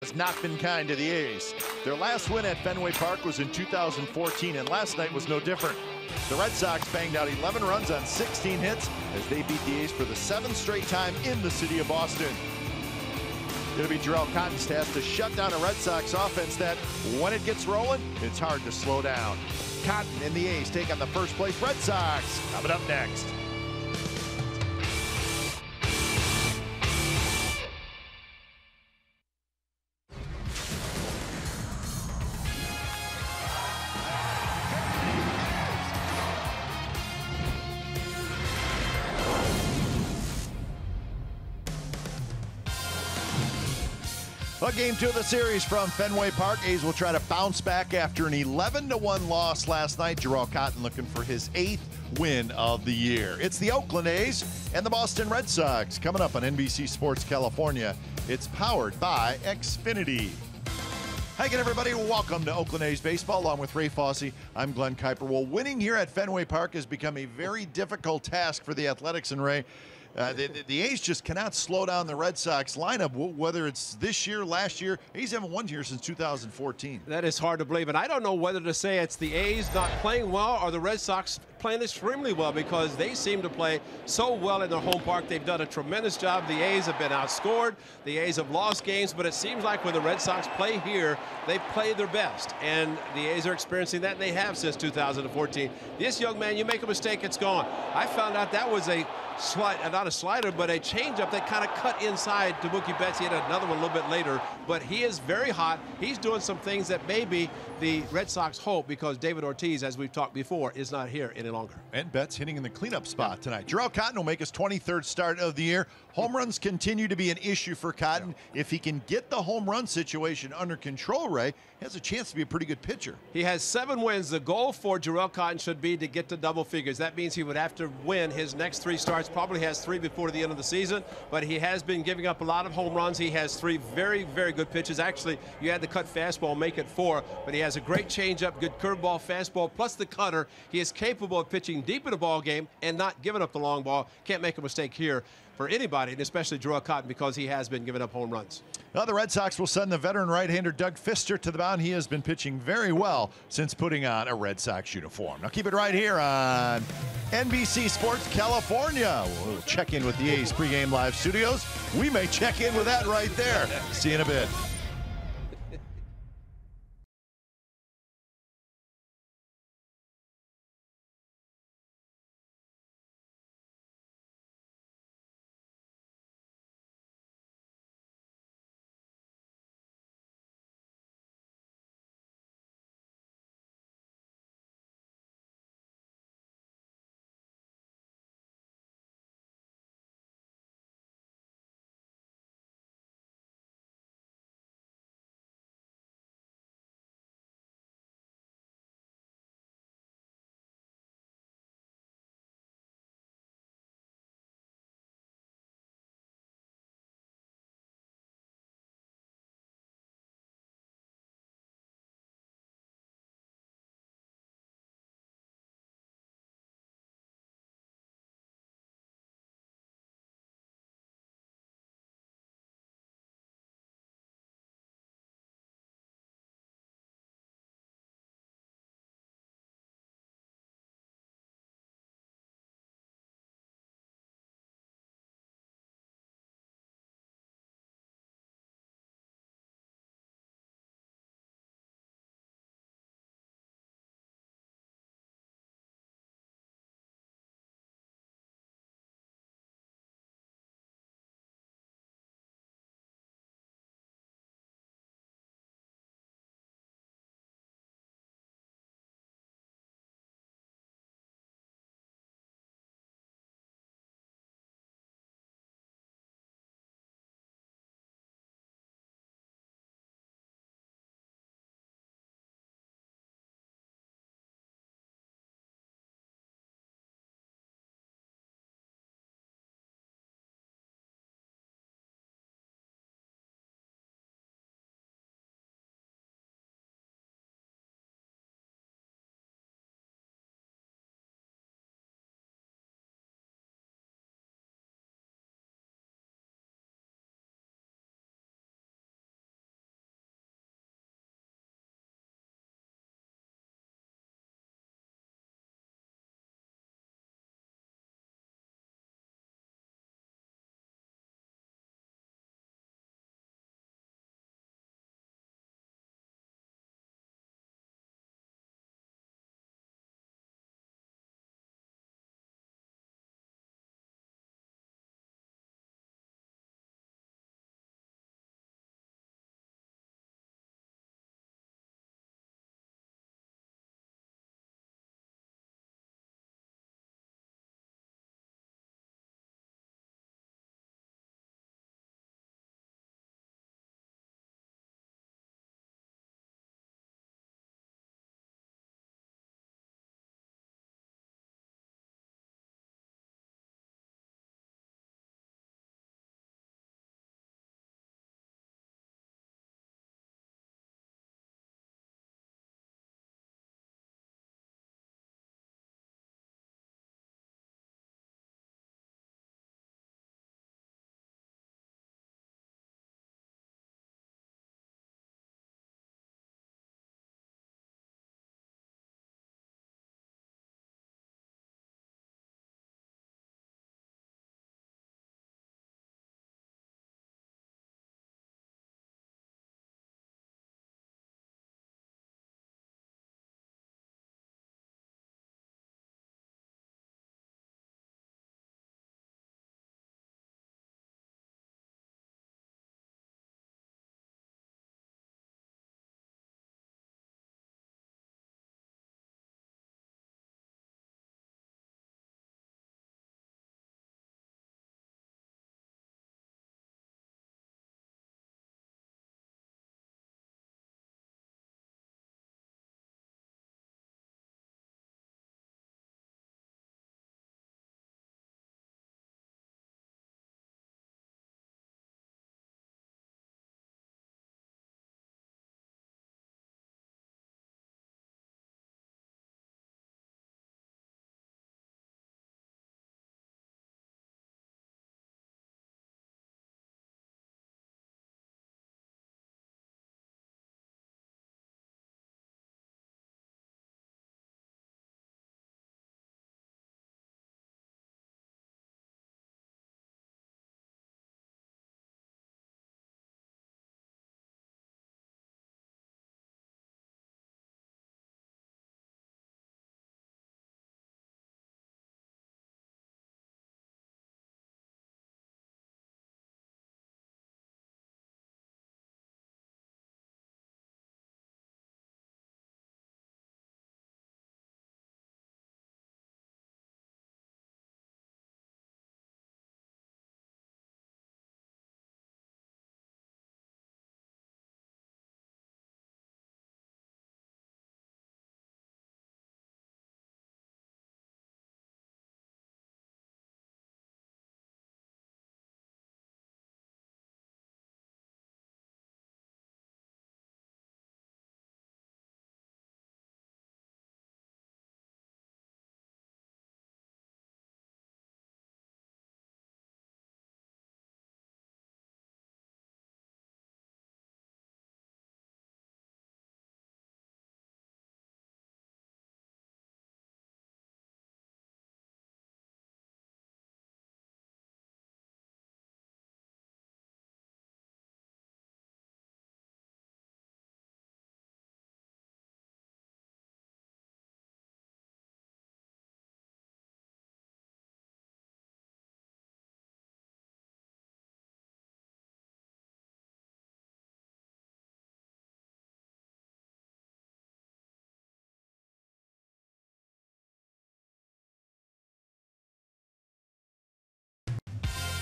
has not been kind to the A's. Their last win at Fenway Park was in 2014, and last night was no different. The Red Sox banged out 11 runs on 16 hits as they beat the A's for the 7th straight time in the city of Boston. It'll be Jharel Cotton's task to shut down a Red Sox offense that, when it gets rolling, it's hard to slow down. Cotton and the A's take on the first place Red Sox. Coming up next. Well, game 2 of the series from Fenway Park. A's will try to bounce back after an 11-1 loss last night. Jharel Cotton looking for his 8th win of the year. It's the Oakland A's and the Boston Red Sox coming up on NBC Sports California. It's powered by Xfinity. Hi again, everybody. Welcome to Oakland A's baseball. Along with Ray Fosse, I'm Glenn Kuiper. Well, winning here at Fenway Park has become a very difficult task for the Athletics, and Ray, the A's just cannot slow down the Red Sox lineup, whether it's this year, last year. A's haven't won here since 2014. That is hard to believe, and I don't know whether to say it's the A's not playing well or the Red Sox playing extremely well, because they seem to play so well in their home park. They've done a tremendous job. The A's have been outscored. The A's have lost games, but it seems like when the Red Sox play here, they play their best, and the A's are experiencing that, and they have since 2014. This young man, you make a mistake, it's gone. I found out that was a not a slider, but a changeup that kind of cut inside to Mookie Betts. He had another one a little bit later, but he is very hot. He's doing some things that maybe the Red Sox hope, because David Ortiz, as we've talked before, is not here any longer. And Betts hitting in the cleanup spot tonight. Jharel Cotton will make his 23rd start of the year. Home runs continue to be an issue for Cotton. If he can get the home run situation under control, Ray, he has a chance to be a pretty good pitcher. He has 7 wins. The goal for Jharel Cotton should be to get to double figures. That means he would have to win his next 3 starts. Probably has 3 before the end of the season, but he has been giving up a lot of home runs. He has 3 very, very good pitches. Actually, you had to cut fastball, make it 4, but he has a great changeup, good curveball, fastball, plus the cutter. He is capable of pitching deep in the ball game and not giving up the long ball. Can't make a mistake here for anybody, and especially Jharel Cotton, because he has been giving up home runs. Now the Red Sox will send the veteran right-hander Doug Fister to the mound. He has been pitching very well since putting on a Red Sox uniform. Now keep it right here on NBC Sports California. We'll check in with the A's pregame live studios. We may check in with that right there. See you in a bit.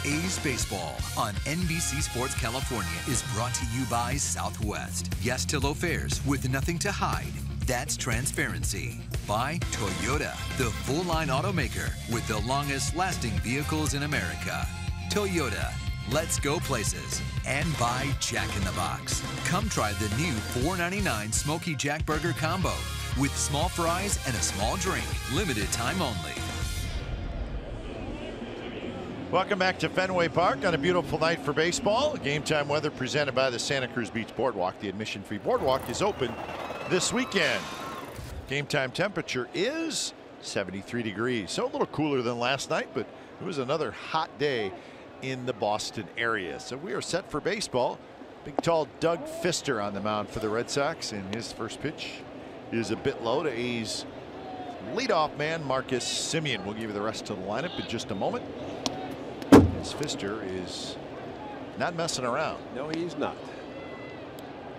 A's Baseball on NBC Sports California is brought to you by Southwest. Yes to low fares with nothing to hide. That's transparency. By Toyota, the full-line automaker with the longest-lasting vehicles in America. Toyota, let's go places. And by Jack in the Box. Come try the new $4.99 Smoky Jack Burger Combo with small fries and a small drink. Limited time only. Welcome back to Fenway Park on a beautiful night for baseball. Game time weather presented by the Santa Cruz Beach Boardwalk. The admission-free boardwalk is open this weekend. Game time temperature is 73 degrees. So a little cooler than last night, but it was another hot day in the Boston area. So we are set for baseball. Big tall Doug Fister on the mound for the Red Sox, and his first pitch is a bit low to A's leadoff man Marcus Semien. We'll give you the rest of the lineup in just a moment. As Fister is not messing around. No, he's not.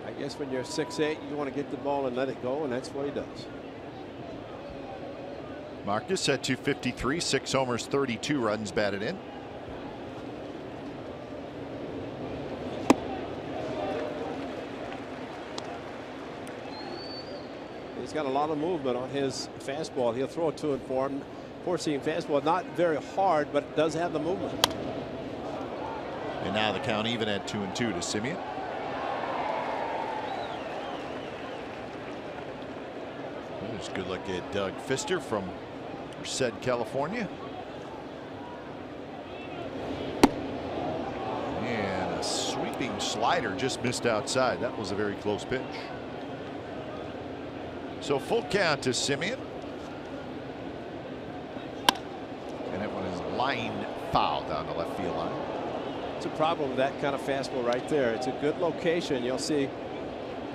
I guess when you're 6'8", you want to get the ball and let it go, and that's what he does. Marcus at 253, 6 homers, 32 runs batted in. He's got a lot of movement on his fastball. He'll throw a 2 and 4. Four-seam fastball, not very hard, but it does have the movement. And now the count even at 2-2 to Semien. There's a good look at Doug Fister from Merced, California. And a sweeping slider just missed outside. That was a very close pitch. So full count to Semien. And that one is line foul down the left field line. It's a problem with that kind of fastball right there. It's a good location. You'll see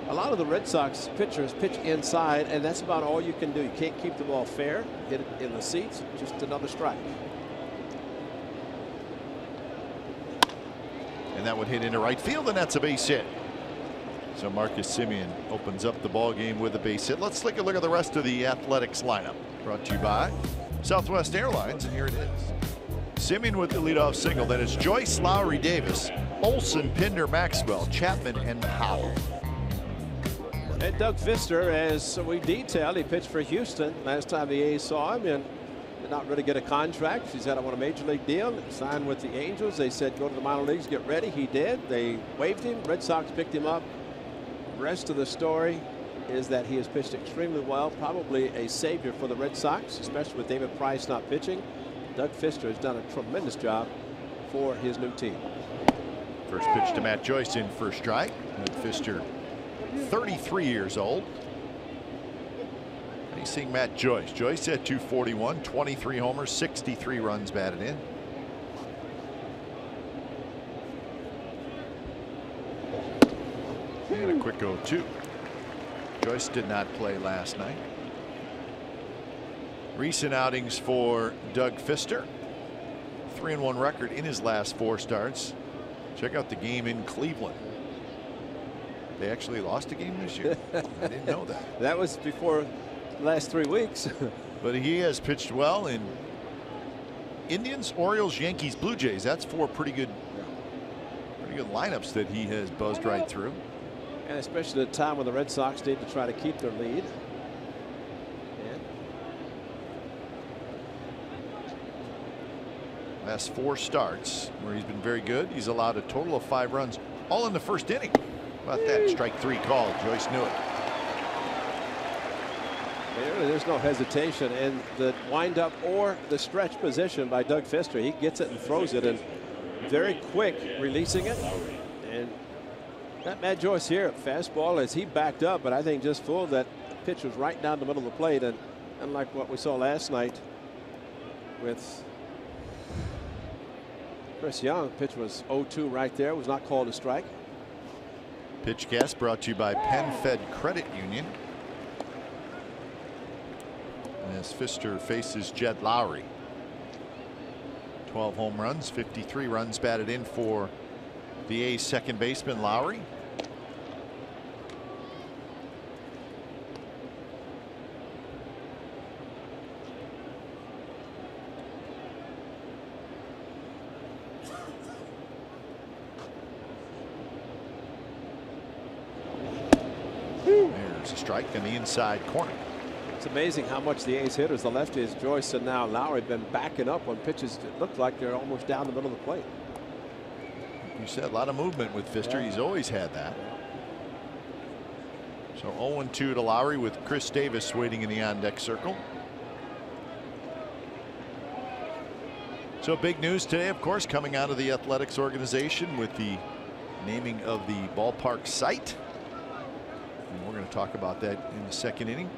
a lot of the Red Sox pitchers pitch inside, and that's about all you can do. You can't keep the ball fair, hit it in the seats, just another strike. And that would hit into right field, and that's a base hit. So Marcus Semien opens up the ball game with a base hit. Let's take a look at the rest of the Athletics lineup. Brought to you by Southwest Airlines, and here it is. Semien with the leadoff single. Then it's Joyce, Lowry, Davis, Olson, Pinder, Maxwell, Chapman, and Powell. And Doug Fister, as we detailed, he pitched for Houston last time the A's saw him, and did not really get a contract. He's out on a major league deal, signed with the Angels. They said go to the minor leagues, get ready. He did. They waived him. Red Sox picked him up. Rest of the story is that he has pitched extremely well, probably a savior for the Red Sox, especially with David Price not pitching. Doug Fister has done a tremendous job for his new team. First pitch to Matt Joyce in first strike. Doug Fister, 33 years old. Facing Matt Joyce. Joyce at 241, 23 homers, 63 runs batted in. And a quick 0-2. Joyce did not play last night. Recent outings for Doug Fister. 3-1 record in his last 4 starts. Check out the game in Cleveland. They actually lost a game this year. I didn't know that. That was before the last 3 weeks. But he has pitched well in Indians, Orioles, Yankees, Blue Jays. That's 4 pretty good lineups that he has buzzed right through. And especially at a time when the Red Sox need to try to keep their lead. Last 4 starts where he's been very good. He's allowed a total of 5 runs, all in the first inning. How about that? Strike 3 call. Joyce knew it. There's no hesitation in the windup or the stretch position by Doug Fister. He gets it and throws it, and very quick releasing it. And that Matt Joyce here, fastball, as he backed up, but I think just full, that pitch was right down the middle of the plate. And unlike what we saw last night with Chris Young, pitch was 0-2 right there, was not called a strike. Pitch cast brought to you by PenFed Credit Union. As Fister faces Jed Lowry. 12 home runs, 53 runs batted in for the A's second baseman Lowry. There's a strike in the inside corner. It's amazing how much the A's hitters, the lefties, Joyce and now Lowry, have been backing up on pitches that look like they're almost down the middle of the plate. You said a lot of movement with Pfister. Yeah. He's always had that. So 0-2 to Lowry with Chris Davis waiting in the on-deck circle. So big news today, of course, coming out of the athletics organization with the naming of the ballpark site. And we're going to talk about that in the second inning.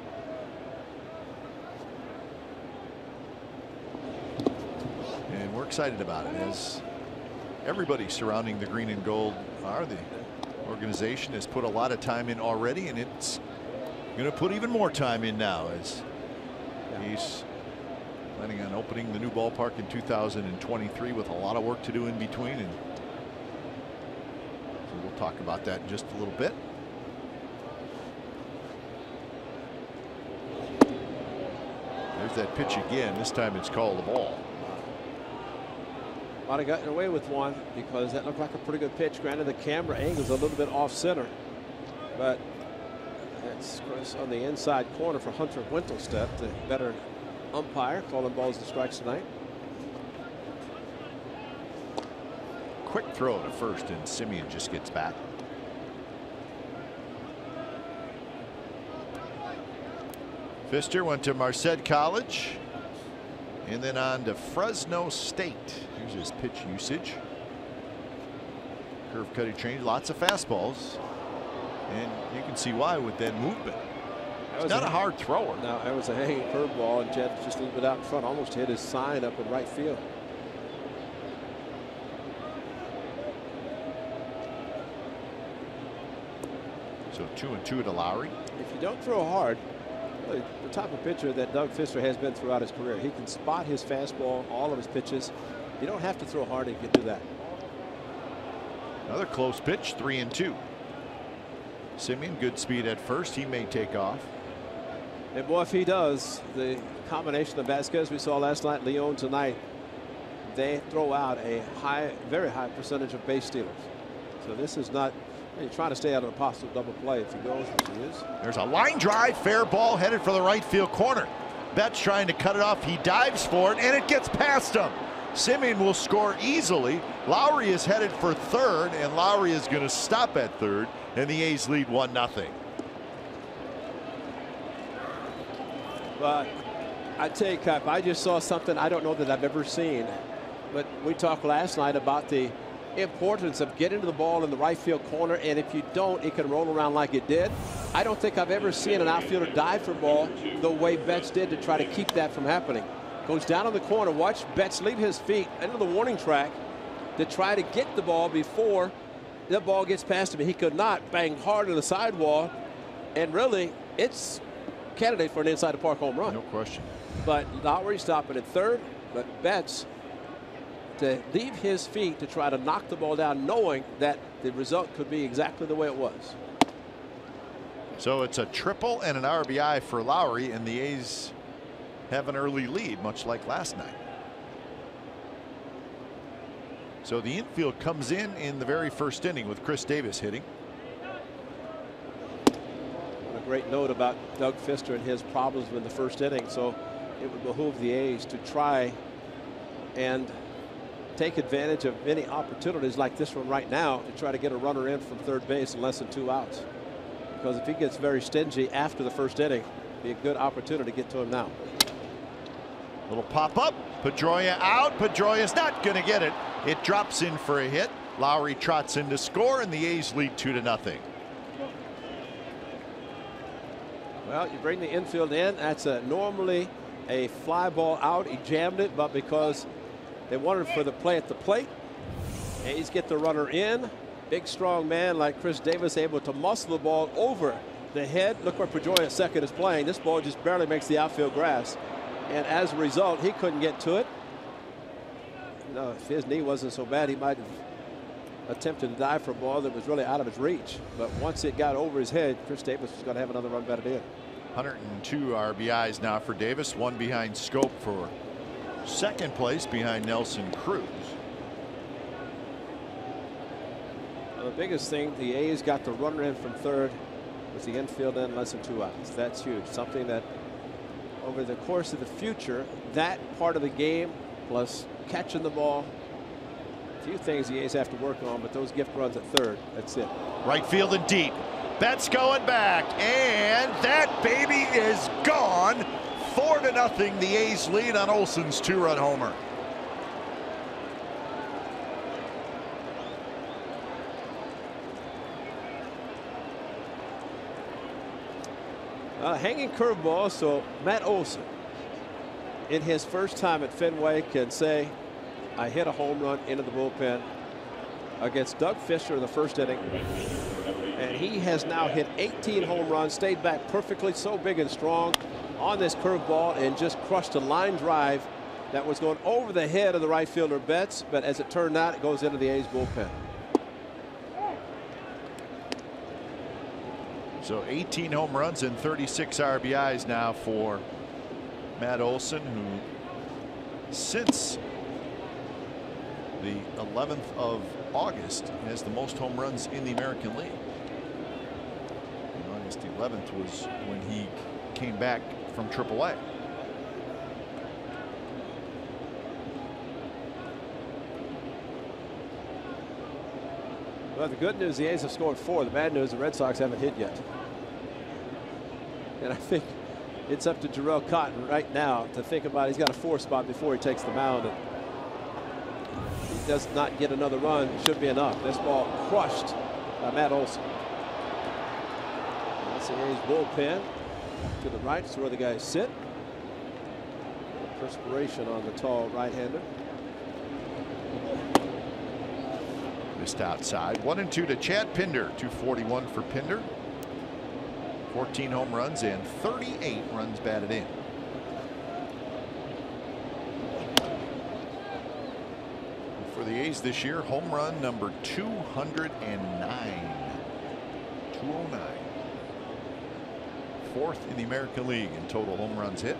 And we're excited about it, as everybody surrounding the green and gold are. The organization has put a lot of time in already, and it's going to put even more time in now, as he's planning on opening the new ballpark in 2023 with a lot of work to do in between. And so we'll talk about that in just a little bit. There's that pitch again. This time it's called a ball. Might have gotten away with one because that looked like a pretty good pitch. Granted, the camera angle's a little bit off center, but it's on the inside corner for Hunter Wintelstedt, the better umpire, calling balls and strikes tonight. Quick throw to first, and Semien just gets back. Pfister went to Marquette College and then on to Fresno State. Here's his pitch usage. Curve cutting change, lots of fastballs, and you can see why with that movement. He's not a hard thrower. No, it was a hanging curveball, and Jed just a little bit out in front, almost hit his sign up in right field. So 2-2 to Lowry. If you don't throw hard, really, the type of pitcher that Doug Pfister has been throughout his career, he can spot his fastball, all of his pitches. You don't have to throw hard if you can do that. Another close pitch, 3-2. Semien, good speed at first. He may take off. And boy, if he does, the combination of Vasquez we saw last night, Leon tonight, they throw out a very high percentage of base stealers. So this is not, you're trying to stay out of a possible double play if he goes, which he is. There's a line drive, fair ball headed for the right field corner. Betts trying to cut it off. He dives for it, and it gets past him. Semien will score easily. Lowry is headed for third, and Lowry is going to stop at third, and the A's lead 1-0. But I tell you, Cap, I just saw something I don't know that I've ever seen. But we talked last night about the importance of getting to the ball in the right field corner, and if you don't, it can roll around like it did. I don't think I've ever seen an outfielder dive for a ball the way Betts did to try to keep that from happening. Goes down in the corner. Watch Betts leave his feet into the warning track to try to get the ball before the ball gets past him. He could not. Bang hard on the sidewall, and really, it's candidate for an inside the park home run. No question. But Lowry stopping at third, but Betts to leave his feet to try to knock the ball down, knowing that the result could be exactly the way it was. So it's a triple and an RBI for Lowry, and the A's have an early lead, much like last night. So the infield comes in the very first inning with Chris Davis hitting. A great note about Doug Pfister and his problems in the first inning. So it would behoove the A's to try and take advantage of many opportunities like this one right now to try to get a runner in from third base in less than 2 outs. Because if he gets very stingy after the first inning, it'd be a good opportunity to get to him now. Little pop up. Pedroia out. Pedroia's not going to get it. It drops in for a hit. Lowry trots in to score, and the A's lead 2-0. Well, you bring the infield in. That's normally a fly ball out. He jammed it, but because they wanted for the play at the plate, A's get the runner in. Big, strong man like Chris Davis able to muscle the ball over the head. Look where Pedroia at second is playing. This ball just barely makes the outfield grass. And as a result, he couldn't get to it. You know, if his knee wasn't so bad, he might have attempted to dive for a ball that was really out of his reach. But once it got over his head, Chris Davis was going to have another run batted in. 102 RBIs now for Davis, one behind Scope for second place behind Nelson Cruz. Well, the biggest thing, the A's got the runner in from third Was the infield in less than 2 outs? That's huge. Something that over the course of the future, that part of the game plus catching the ball, a few things the A's have to work on, but those gift runs at third, that's it. Right field and deep. Betts going back, and that baby is gone. 4-0. The A's lead on Olson's 2-run homer. Hanging curveball, so Matt Olson, in his first time at Fenway, can say, I hit a home run into the bullpen against Doug Fisher in the first inning. And he has now hit 18 home runs, stayed back perfectly, so big and strong on this curveball, and just crushed a line drive that was going over the head of the right fielder Betts. But as it turned out, it goes into the A's bullpen. So 18 home runs and 36 RBIs now for Matt Olson, who since the 11th of August has the most home runs in the American League. And August 11th was when he came back from AAA. Well, the good news, the A's have scored 4. The bad news, the Red Sox haven't hit yet. And I think it's up to Jarrell Cotton right now to think about, he's got a 4 spot before he takes the mound. And he does not get another run, it should be enough. This ball crushed by Matt Olson. That's the A's bullpen to the right. That's where the guys sit. Perspiration on the tall right-hander. Missed outside. 1-2 to Chad Pinder. 241 for Pinder. 14 home runs and 38 runs batted in. For the A's this year, home run number 209. 209. 4th in the American League in total home runs hit.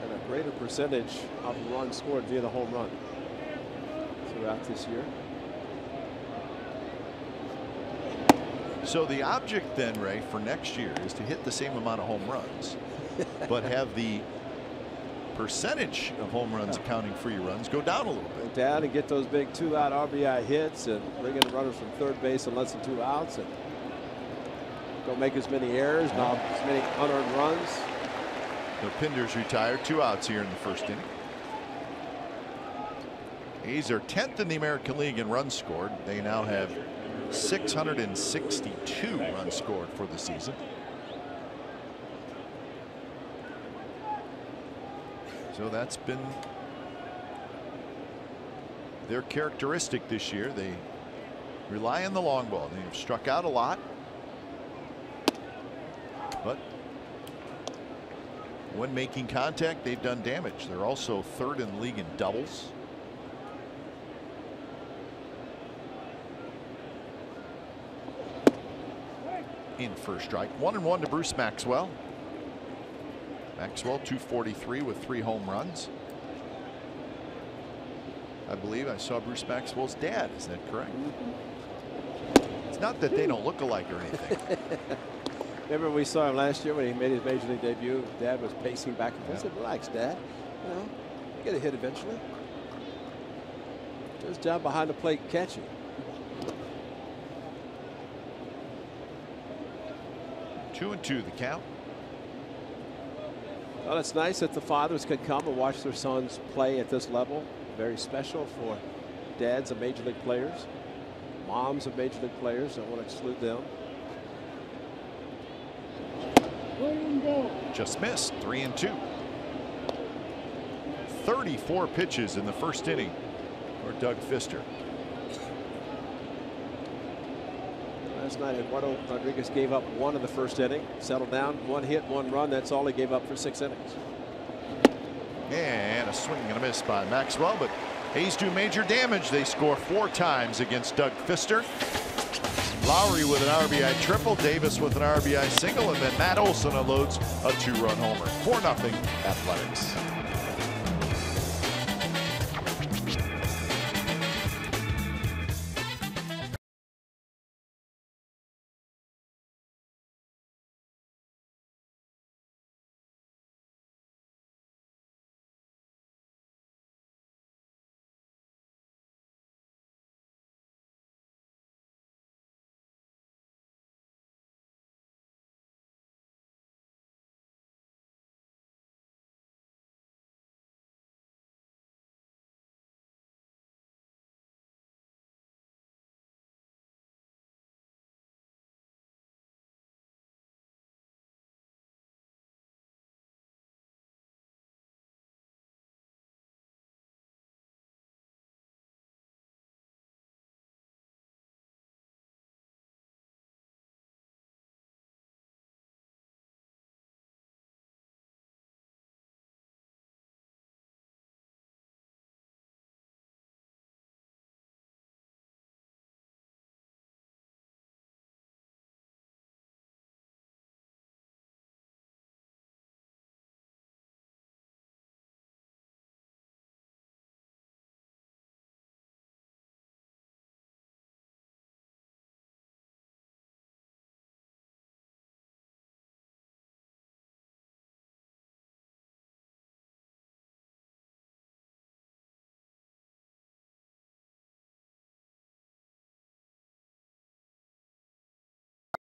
And a greater percentage of runs scored via the home run throughout this year. So the object then, Ray, for next year is to hit the same amount of home runs, but have the percentage of home runs accounting for your runs go down a little bit. Go down and get those big 2-out RBI hits and bring in runners from third base in less than 2 outs and don't make as many errors, not as many unearned runs. So Pinder's retired. 2 outs here in the first inning. A's are 10th in the American League in runs scored. They now have 662 runs scored for the season. So that's been their characteristic this year. They rely on the long ball. They've struck out a lot, but when making contact, they've done damage. They're also 3rd in the league in doubles. In first strike. 1-1 to Bruce Maxwell. Maxwell 243 with 3 home runs. I believe I saw Bruce Maxwell's dad. Is that correct? It's not that they don't look alike or anything. Remember we saw him last year when he made his major league debut. Dad was pacing back and forth. I said, relax, Dad. You know, you get a hit eventually. His job behind the plate catching. Two and 2 the count. Well, it's nice that the fathers can come and watch their sons play at this level. Very special for dads of major league players, moms of major league players. Don't want to exclude them. Just missed. 3 and 2. 34 pitches in the first inning for Doug Fister. Last night, Eduardo Rodriguez gave up 1 in the first inning, settled down, 1 hit, 1 run. That's all he gave up for 6 innings. And a swing and a miss by Maxwell, but A's do major damage. They score 4 times against Doug Fister. Lowry with an RBI triple, Davis with an RBI single, and then Matt Olson unloads a 2-run homer. 4-0 Athletics.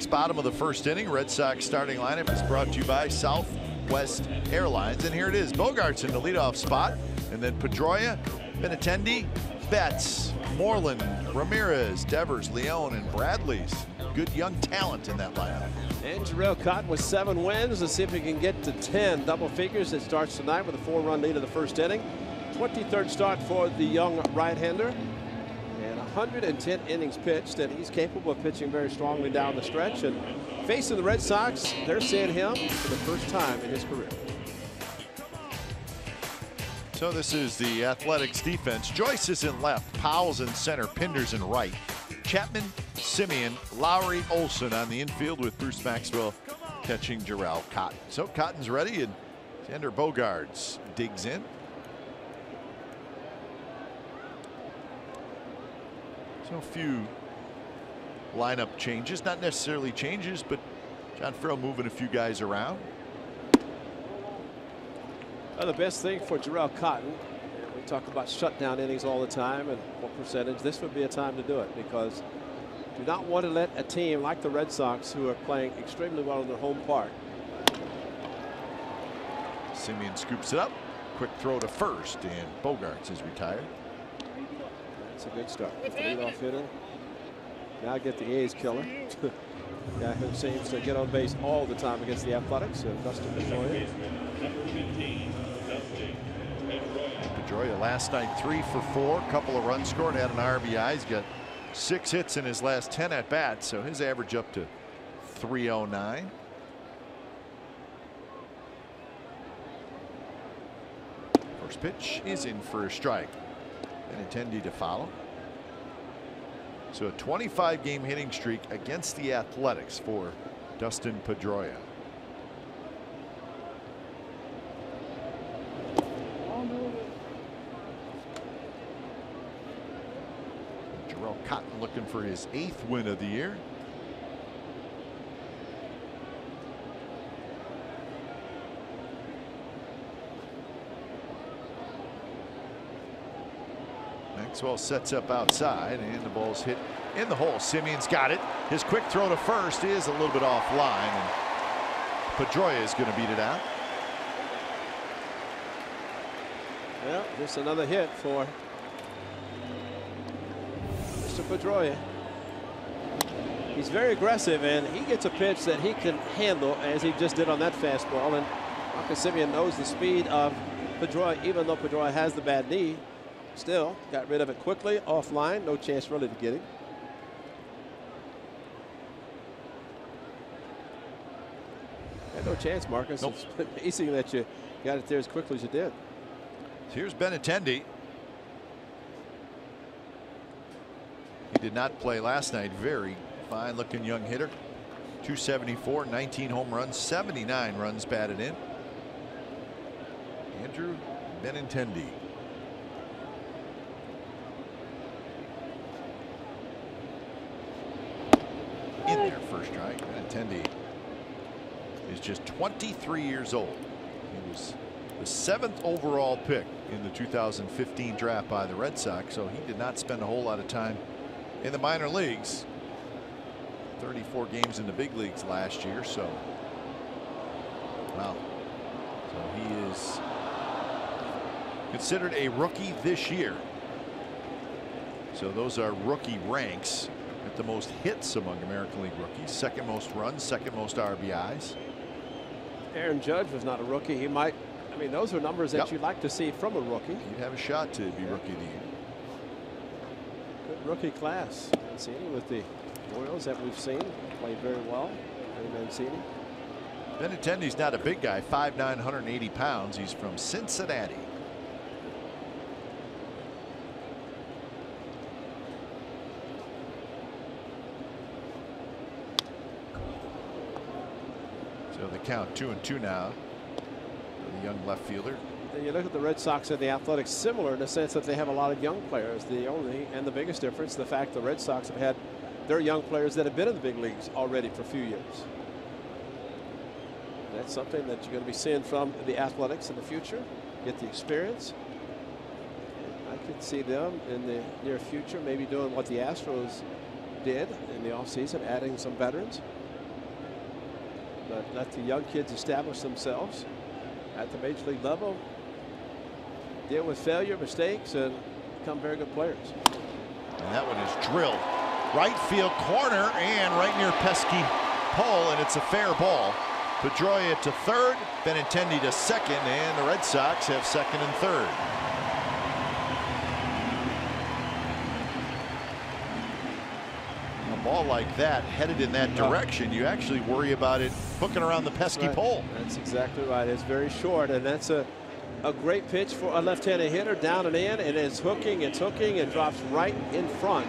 Bottom of the first inning, Red Sox starting lineup is brought to you by Southwest Airlines. And here it is. Bogarts in the leadoff spot. And then Pedroia, Benintendi, Betts, Moreland, Ramirez, Devers, Leone, and Bradley's good young talent in that lineup. And Jarrell Cotton with 7 wins. Let's see if he can get to 10 double figures. It starts tonight with a 4-run lead in the first inning. 23rd start for the young right-hander. And 110 innings pitched, and he's capable of pitching very strongly down the stretch. And facing the Red Sox, they're seeing him for the first time in his career. So this is the Athletics defense. Joyce is in left, Powell's in center, Pinders in right. Chapman, Simeon, Lowry, Olson on the infield with Bruce Maxwell catching Jarrell Cotton. So Cotton's ready, and Xander Bogaerts digs in. So a few lineup changes, not necessarily changes, but John Farrell moving a few guys around. Well, the best thing for Jarrell Cotton, we talk about shutdown innings all the time and what percentage, this would be a time to do it, because do not want to let a team like the Red Sox, who are playing extremely well in their home park. Simeon scoops it up. Quick throw to first, and Bogaerts is retired. That's a good start. The leadoff hitter. Now get the A's killer. Guy who seems to get on base all the time against the Athletics, Dustin Pedroia. Pedroia last night 3 for 4, couple of runs scored, had an RBI. He's got 6 hits in his last 10 at bats, so his average up to 309. First pitch is in for a strike. Benintendi to follow. So a 25-game hitting streak against the Athletics for Dustin Pedroia. Jarrell Cotton looking for his 8th win of the year. Maxwell sets up outside, and the ball's hit in the hole. Simeon's got it. His quick throw to first is a little bit offline, and Pedroia is going to beat it out. Well, just another hit for Mr. Pedroia. He's very aggressive, and he gets a pitch that he can handle, as he just did on that fastball. And Marcus Simeon knows the speed of Pedroia, even though Pedroia has the bad knee. Still got rid of it quickly, offline, no chance really to get him. Had no chance, Marcus. Nope. It's amazing that you got it there as quickly as you did. Here's Benintendi. He did not play last night. Very fine looking young hitter. 274, 19 home runs, 79 runs batted in. Andrew Benintendi. In there, first strike. Benintendi is just 23 years old. He was the 7th overall pick in the 2015 draft by the Red Sox, so he did not spend a whole lot of time in the minor leagues. 34 games in the big leagues last year, so wow. So he is considered a rookie this year. So those are rookie ranks. At the most hits among American League rookies, 2nd most runs, 2nd most RBIs. Aaron Judge was not a rookie. He might, I mean, those are numbers that you'd like to see from a rookie. He'd have a shot to be rookie of the year. Good rookie class. Mancini with the Orioles that we've seen played very well. Mancini. Benintendi's not a big guy, 5'9", 180 pounds. He's from Cincinnati. So the count 2-2 now for the young left fielder. And you look at the Red Sox and the Athletics, similar in the sense that they have a lot of young players. The only and the biggest difference, the fact the Red Sox have had their young players that have been in the big leagues already for a few years. That's something that you're going to be seeing from the Athletics in the future. Get the experience. I could see them in the near future maybe doing what the Astros did in the offseason, adding some veterans. but let the young kids establish themselves at the major league level, deal with failure, mistakes, and become very good players. And that one is drilled right field corner and right near pesky pole, and it's a fair ball. Pedroia to third, Benintendi to second, and the Red Sox have second and third. A ball like that headed in that direction, you actually worry about it hooking around the pesky pole. That's exactly right. It's very short, and that's a great pitch for a left-handed hitter, down and in, and it's hooking, it drops right in front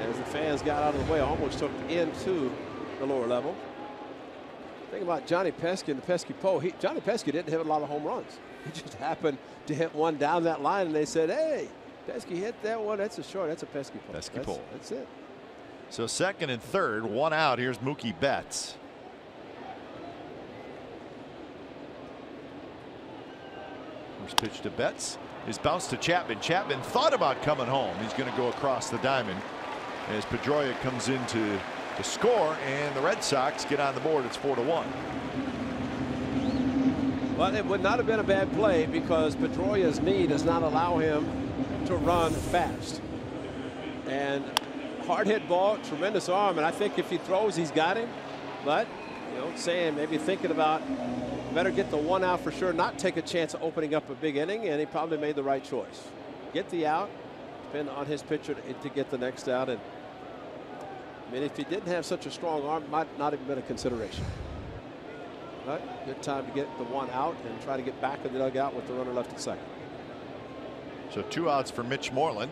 as the fans got out of the way, almost hooked into the lower level. Think about Johnny Pesky and the pesky pole. Johnny Pesky didn't hit a lot of home runs. He just happened to hit one down that line, and they said, hey, Pesky hit that one. That's a short. That's a pesky pole. Pesky pole. That's it. So second and third, one out. Here's Mookie Betts. First pitch to Betts is bounced to Chapman. Chapman thought about coming home. He's going to go across the diamond as Pedroia comes into the score, and the Red Sox get on the board. It's 4-1. Well, it would not have been a bad play because Pedroia's knee does not allow him to run fast. And hard hit ball, tremendous arm, and I think if he throws, he's got him. But, you know, saying maybe thinking about better get the one out for sure, not take a chance of opening up a big inning, and he probably made the right choice. Get the out, depend on his pitcher to get the next out. And I mean, if he didn't have such a strong arm, it might not have been a consideration. But good time to get the one out and try to get back in the dugout with the runner left at second. So 2 outs for Mitch Moreland.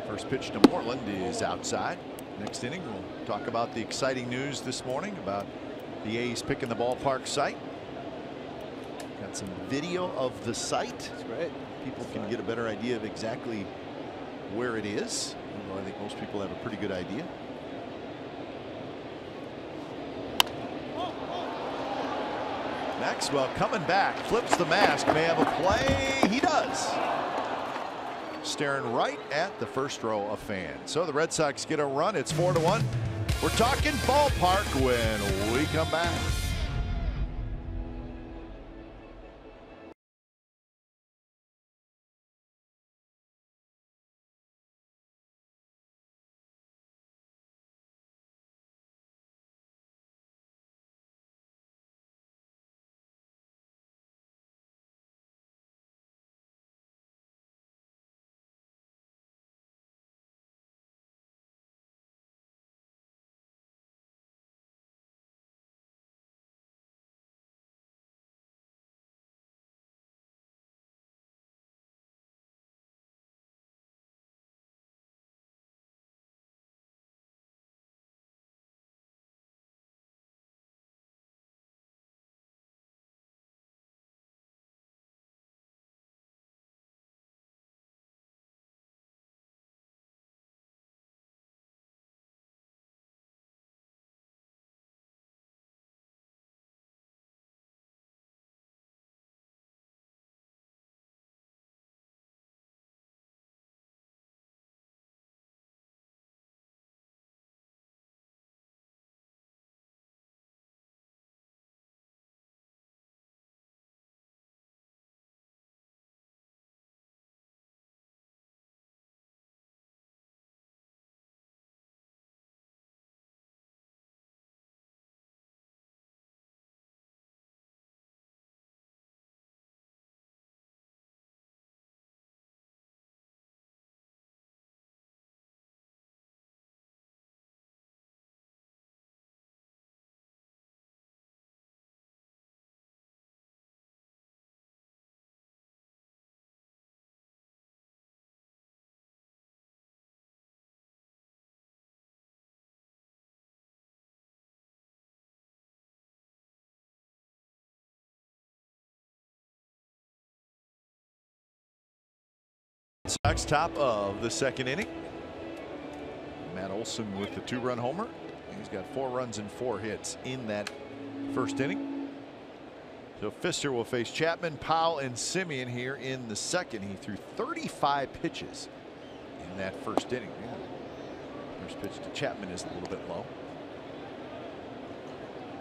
First pitch to Moreland is outside. Next inning, we'll talk about the exciting news this morning about the A's picking the ballpark site. Got some video of the site. That's great. People can get a better idea of exactly where it is. Although I think most people have a pretty good idea. Maxwell coming back, flips the mask, may have a play. He does. Staring right at the first row of fans. So the Red Sox get a run. It's 4-1. We're talking ballpark when we come back. Sox top of the second inning. Matt Olson with the 2-run homer. He's got 4 runs and 4 hits in that first inning. So Pfister will face Chapman, Powell, and Simeon here in the second. He threw 35 pitches in that first inning. Yeah. First pitch to Chapman is a little bit low.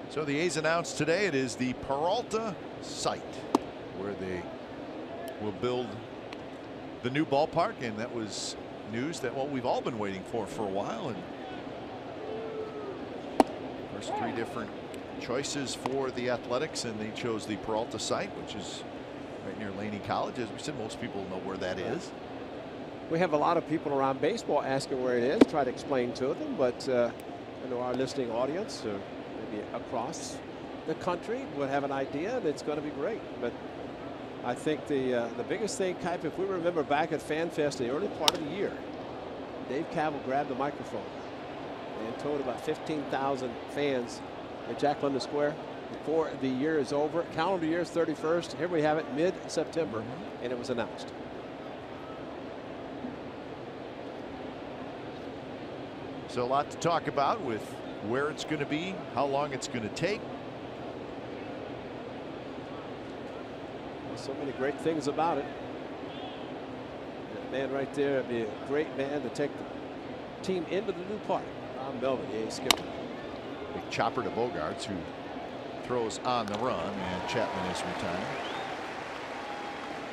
So the A's announced today it is the Peralta site where they will build the new ballpark, and that was news that we've all been waiting for a while. And there's 3 different choices for the Athletics, and they chose the Peralta site, which is right near Laney College. As we said, most people know where that is. We have a lot of people around baseball asking where it is, try to explain to them, but I know our listening audience, or maybe across the country, will have an idea, and it's going to be great. But I think the biggest thing, Kipe, if we remember back at FanFest in the early part of the year, Dave Kaval grabbed the microphone and told about 15,000 fans at Jack London Square before the year is over. Calendar year is 31st. Here we have it, mid-September, and it was announced. So a lot to talk about with where it's going to be, how long it's going to take. So many great things about it. That man right there would be a great man to take the team into the new park. Ron Melvin, the A's skipper. Big chopper to Bogarts, who throws on the run, and Chapman is retired.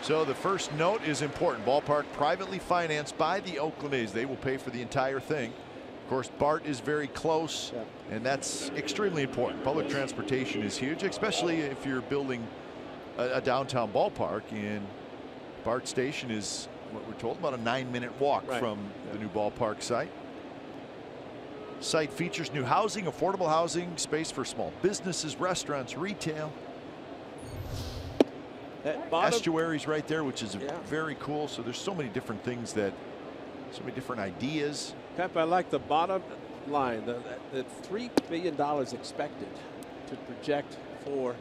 So the first note is important. Ballpark privately financed by the Oakland A's. They will pay for the entire thing. Of course, BART is very close, and that's extremely important. Public transportation is huge, especially if you're building a downtown ballpark, and BART station is what we're told about a 9-minute walk from the new ballpark site. Site features new housing, affordable housing, space for small businesses, restaurants, retail. That bottom, estuaries right there, which is very cool. So there's so many different things, that so many different ideas. I like the bottom line, the $3 billion expected to project for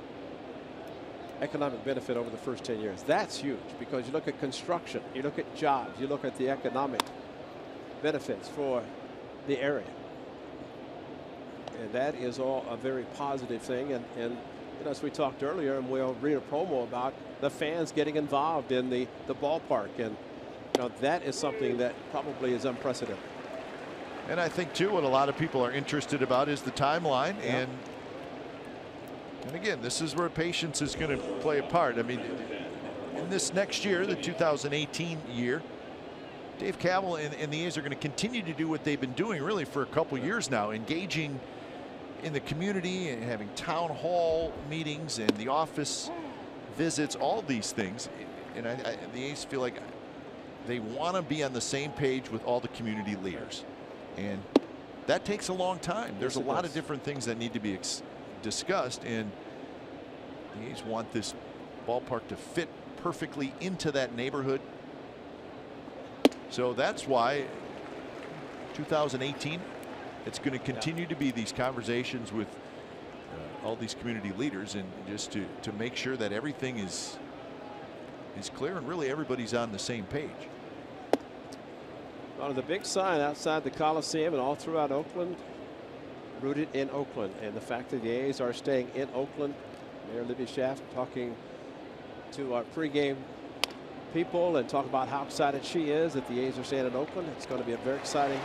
economic benefit over the first 10 years. That's huge, because you look at construction, you look at jobs, you look at the economic benefits for the area. And that is all a very positive thing. And you know, as we talked earlier, and we'll read a promo about the fans getting involved in the ballpark. And you know, that is something that probably is unprecedented. And I think, too, what a lot of people are interested about is the timeline. And again, this is where patience is going to play a part. I mean, in this next year, the 2018 year, Dave Kaval and the A's are going to continue to do what they've been doing really for a couple years now, engaging in the community and having town hall meetings and the office visits, all these things. And the A's feel like they want to be on the same page with all the community leaders. And that takes a long time. There's a lot of different things that need to be discussed, and the A's want this ballpark to fit perfectly into that neighborhood. So that's why 2018, it's going to continue to be these conversations with all these community leaders, and just to make sure that everything is clear and really everybody's on the same page. Well, the big sign outside the Coliseum and all throughout Oakland, rooted in Oakland, and the fact that the A's are staying in Oakland. Mayor Libby Schaaf talking to our pregame people and talk about how excited she is that the A's are staying in Oakland. It's going to be a very exciting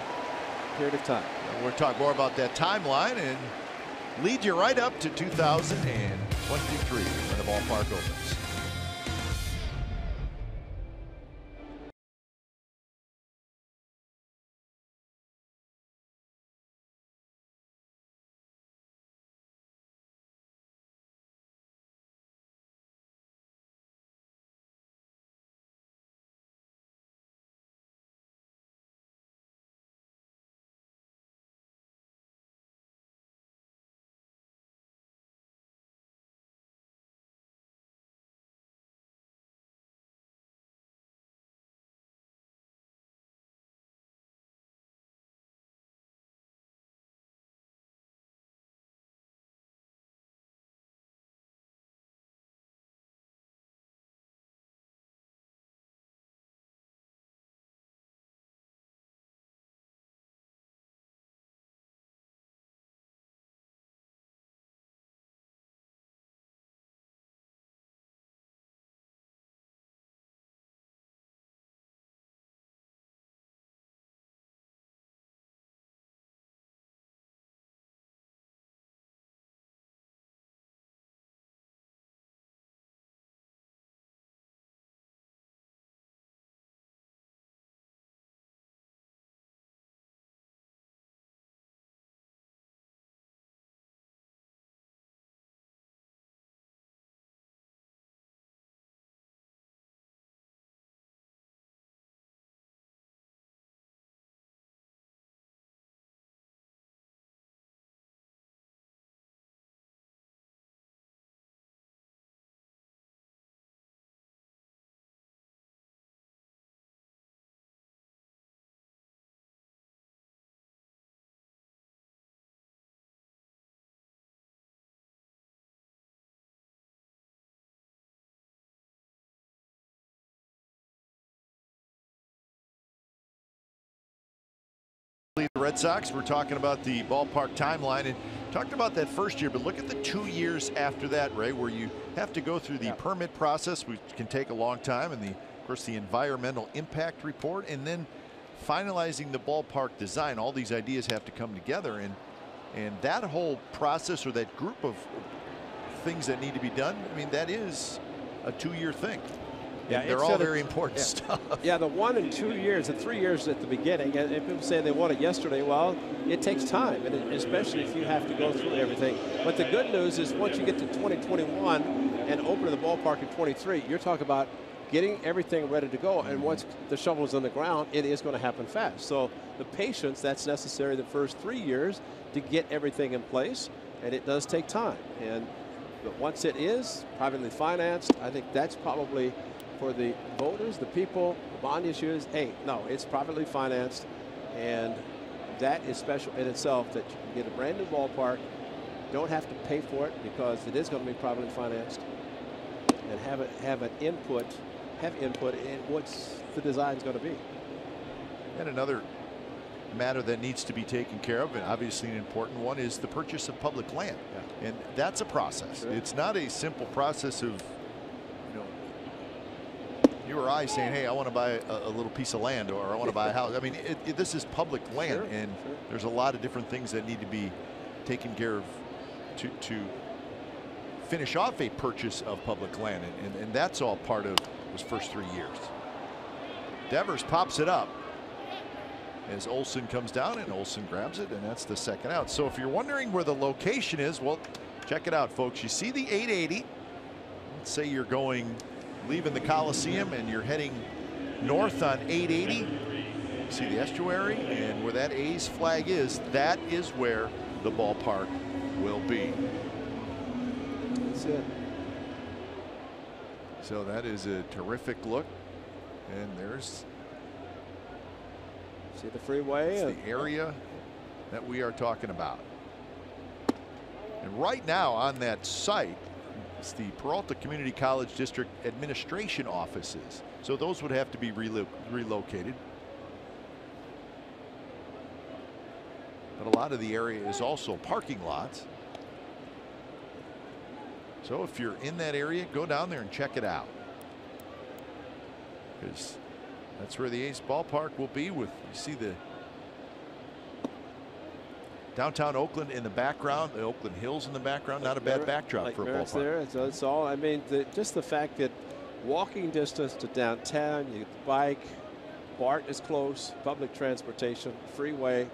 period of time. And we'll talk more about that timeline and lead you right up to 2023 when the ballpark opens. The Red Sox, we're talking about the ballpark timeline and talked about that first year, but look at the 2 years after that, Ray, where you have to go through the permit process, which can take a long time, and of course the environmental impact report, and then finalizing the ballpark design. All these ideas have to come together, and that whole process, or that group of things that need to be done, I mean, that is a 2-year thing. Yeah, they're all very important stuff. Yeah, the 1 and 2 years, the 3 years at the beginning, and people say they want it yesterday. Well, it takes time, and especially if you have to go through everything. But the good news is once you get to 2021 and open the ballpark in 23, you're talking about getting everything ready to go. And once the shovel is on the ground, it is going to happen fast. So the patience that's necessary the first 3 years to get everything in place, and it does take time. But once it is privately financed, I think that's probably, for the voters, the people, the bond issues, hey, no, it's privately financed, and that is special in itself, that you can get a brand new ballpark, don't have to pay for it because it is going to be privately financed, and have input in what's the design is going to be. And another matter that needs to be taken care of, and obviously an important one, is the purchase of public land. And that's a process. Sure. It's not a simple process of, you or I saying, hey, I want to buy a little piece of land, or I want to buy a house. I mean, this is public land, and there's a lot of different things that need to be taken care of to finish off a purchase of public land, and that's all part of those first 3 years. Devers pops it up as Olson comes down, and Olson grabs it, and that's the second out. So if you're wondering where the location is, well, check it out, folks. You see the 880. Let's say you're leaving the Coliseum and you're heading north on 880. You see the estuary, and where that A's flag is, that is where the ballpark will be. That's it. So that is a terrific look, and there's, see the freeway, the area that we are talking about. And right now on that site, it's the Peralta Community College District administration offices. So those would have to be relocated. But a lot of the area is also parking lots. So if you're in that area, go down there and check it out, because that's where the A's ballpark will be. With, you see the downtown Oakland in the background, the Oakland Hills in the background. Not a bad backdrop for a ballpark. There, it's all. I mean, just the fact that walking distance to downtown, you get the bike, BART is close, public transportation, freeway.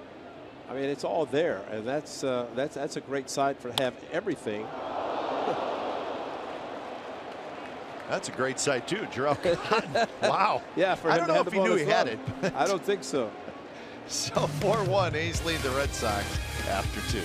I mean, it's all there, and that's a great site for have everything. That's a great site too, Jerome. Wow. Yeah, for him I don't know if he knew he had it. I don't think so. So 4-1, A's lead the Red Sox after 2.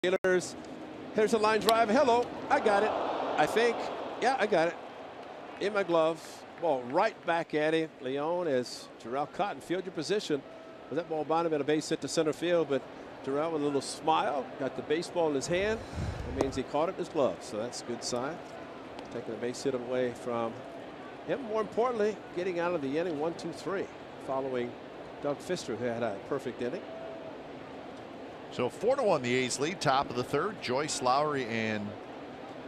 Here's a line drive. Hello, I got it. I think. Yeah, I got it. In my glove. Ball right back at him. Leon as Jarrell Cotton. Field your position. Well, that ball bounded at a base hit to center field, but Jarrell with a little smile. Got the baseball in his hand. That means he caught it in his glove. So that's a good sign. Taking a base hit away from him. More importantly, getting out of the inning 1-2-3 following Doug Fister, who had a perfect inning. So 4-1 the A's lead, top of the third. Joyce, Lowry, and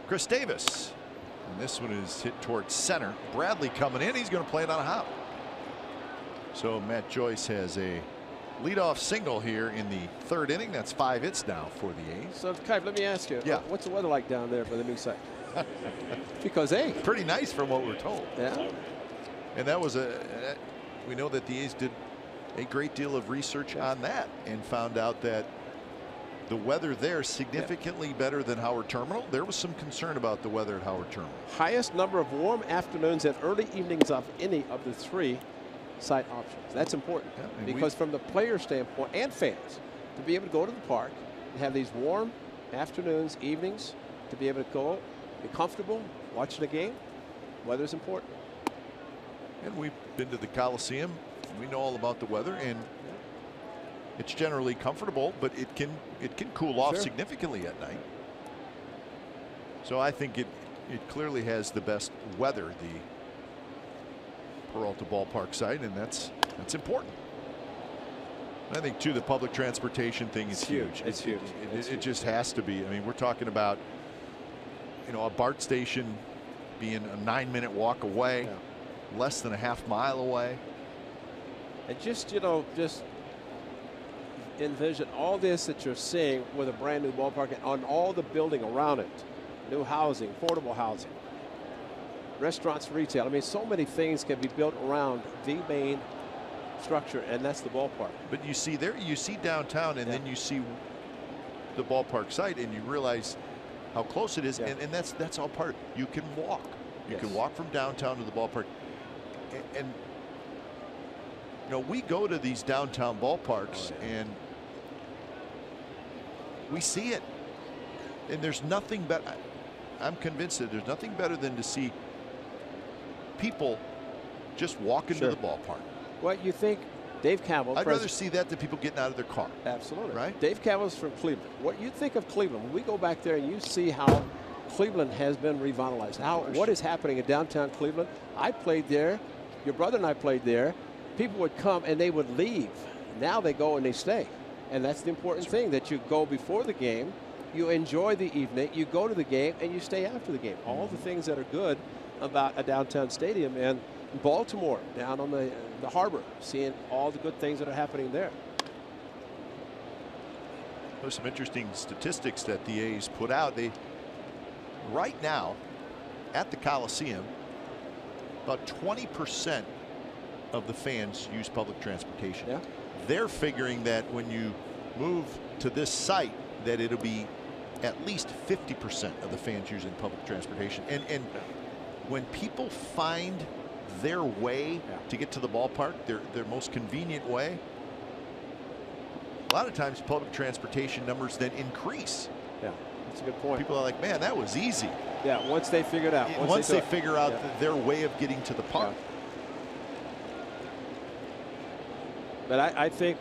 Chris Davis. And this one is hit towards center. Bradley coming in. He's going to play it on a hop. So Matt Joyce has a leadoff single here in the third inning. That's 5 hits now for the A's. So, Kai, let me ask you, what's the weather like down there for the new site? Because, hey. Pretty nice from what we're told. Yeah. And that was we know that the A's did a great deal of research on that and found out that the weather there significantly better than Howard Terminal. There was some concern about the weather at Howard Terminal. Highest number of warm afternoons and early evenings of any of the 3 site options. That's important because from the player standpoint and fans, to be able to go to the park and have these warm afternoons, evenings, to be able to go, be comfortable watching a game, weather's important. And we've been to the Coliseum. We know all about the weather, and it's generally comfortable, but it can cool off significantly at night. So I think it clearly has the best weather, the Peralta Ballpark site, and that's important. I think too the public transportation thing is huge. It's huge. It just has to be. I mean, we're talking about a BART station being a 9-minute walk away, less than a half-mile away. And just envision all this that you're seeing with a brand new ballpark and on all the building around it, new housing, affordable housing, restaurants, retail. I mean, so many things can be built around the main structure, and that's the ballpark. But you see downtown, and then you see the ballpark site, and you realize how close it is, and that's all part. You can walk. You can walk from downtown to the ballpark, and we go to these downtown ballparks, and we see it, and there's nothing better. I'm convinced that there's nothing better than to see people just walk into the ballpark. What you think, Dave Campbell? I'd rather see that than people getting out of their car. Absolutely. Right? Dave Campbell's from Cleveland. What you think of Cleveland? When we go back there and you see how Cleveland has been revitalized, what is happening in downtown Cleveland? I played there. Your brother and I played there. People would come and they would leave. Now they go and they stay. And that's the important thing, that you go before the game, you enjoy the evening, you go to the game, and you stay after the game. All the things that are good about a downtown stadium. And Baltimore, down on the harbor, seeing all the good things that are happening there. There's some interesting statistics that the A's put out. Right now, at the Coliseum, about 20% of the fans use public transportation. Yeah. They're figuring that when you move to this site, that it'll be at least 50% of the fans using public transportation. And when people find their way to get to the ballpark, their most convenient way, a lot of times public transportation numbers then increase. Yeah, that's a good point. People are like, man, that was easy. Yeah, once they figure it out. Once they figure out their way of getting to the park. Yeah. But I think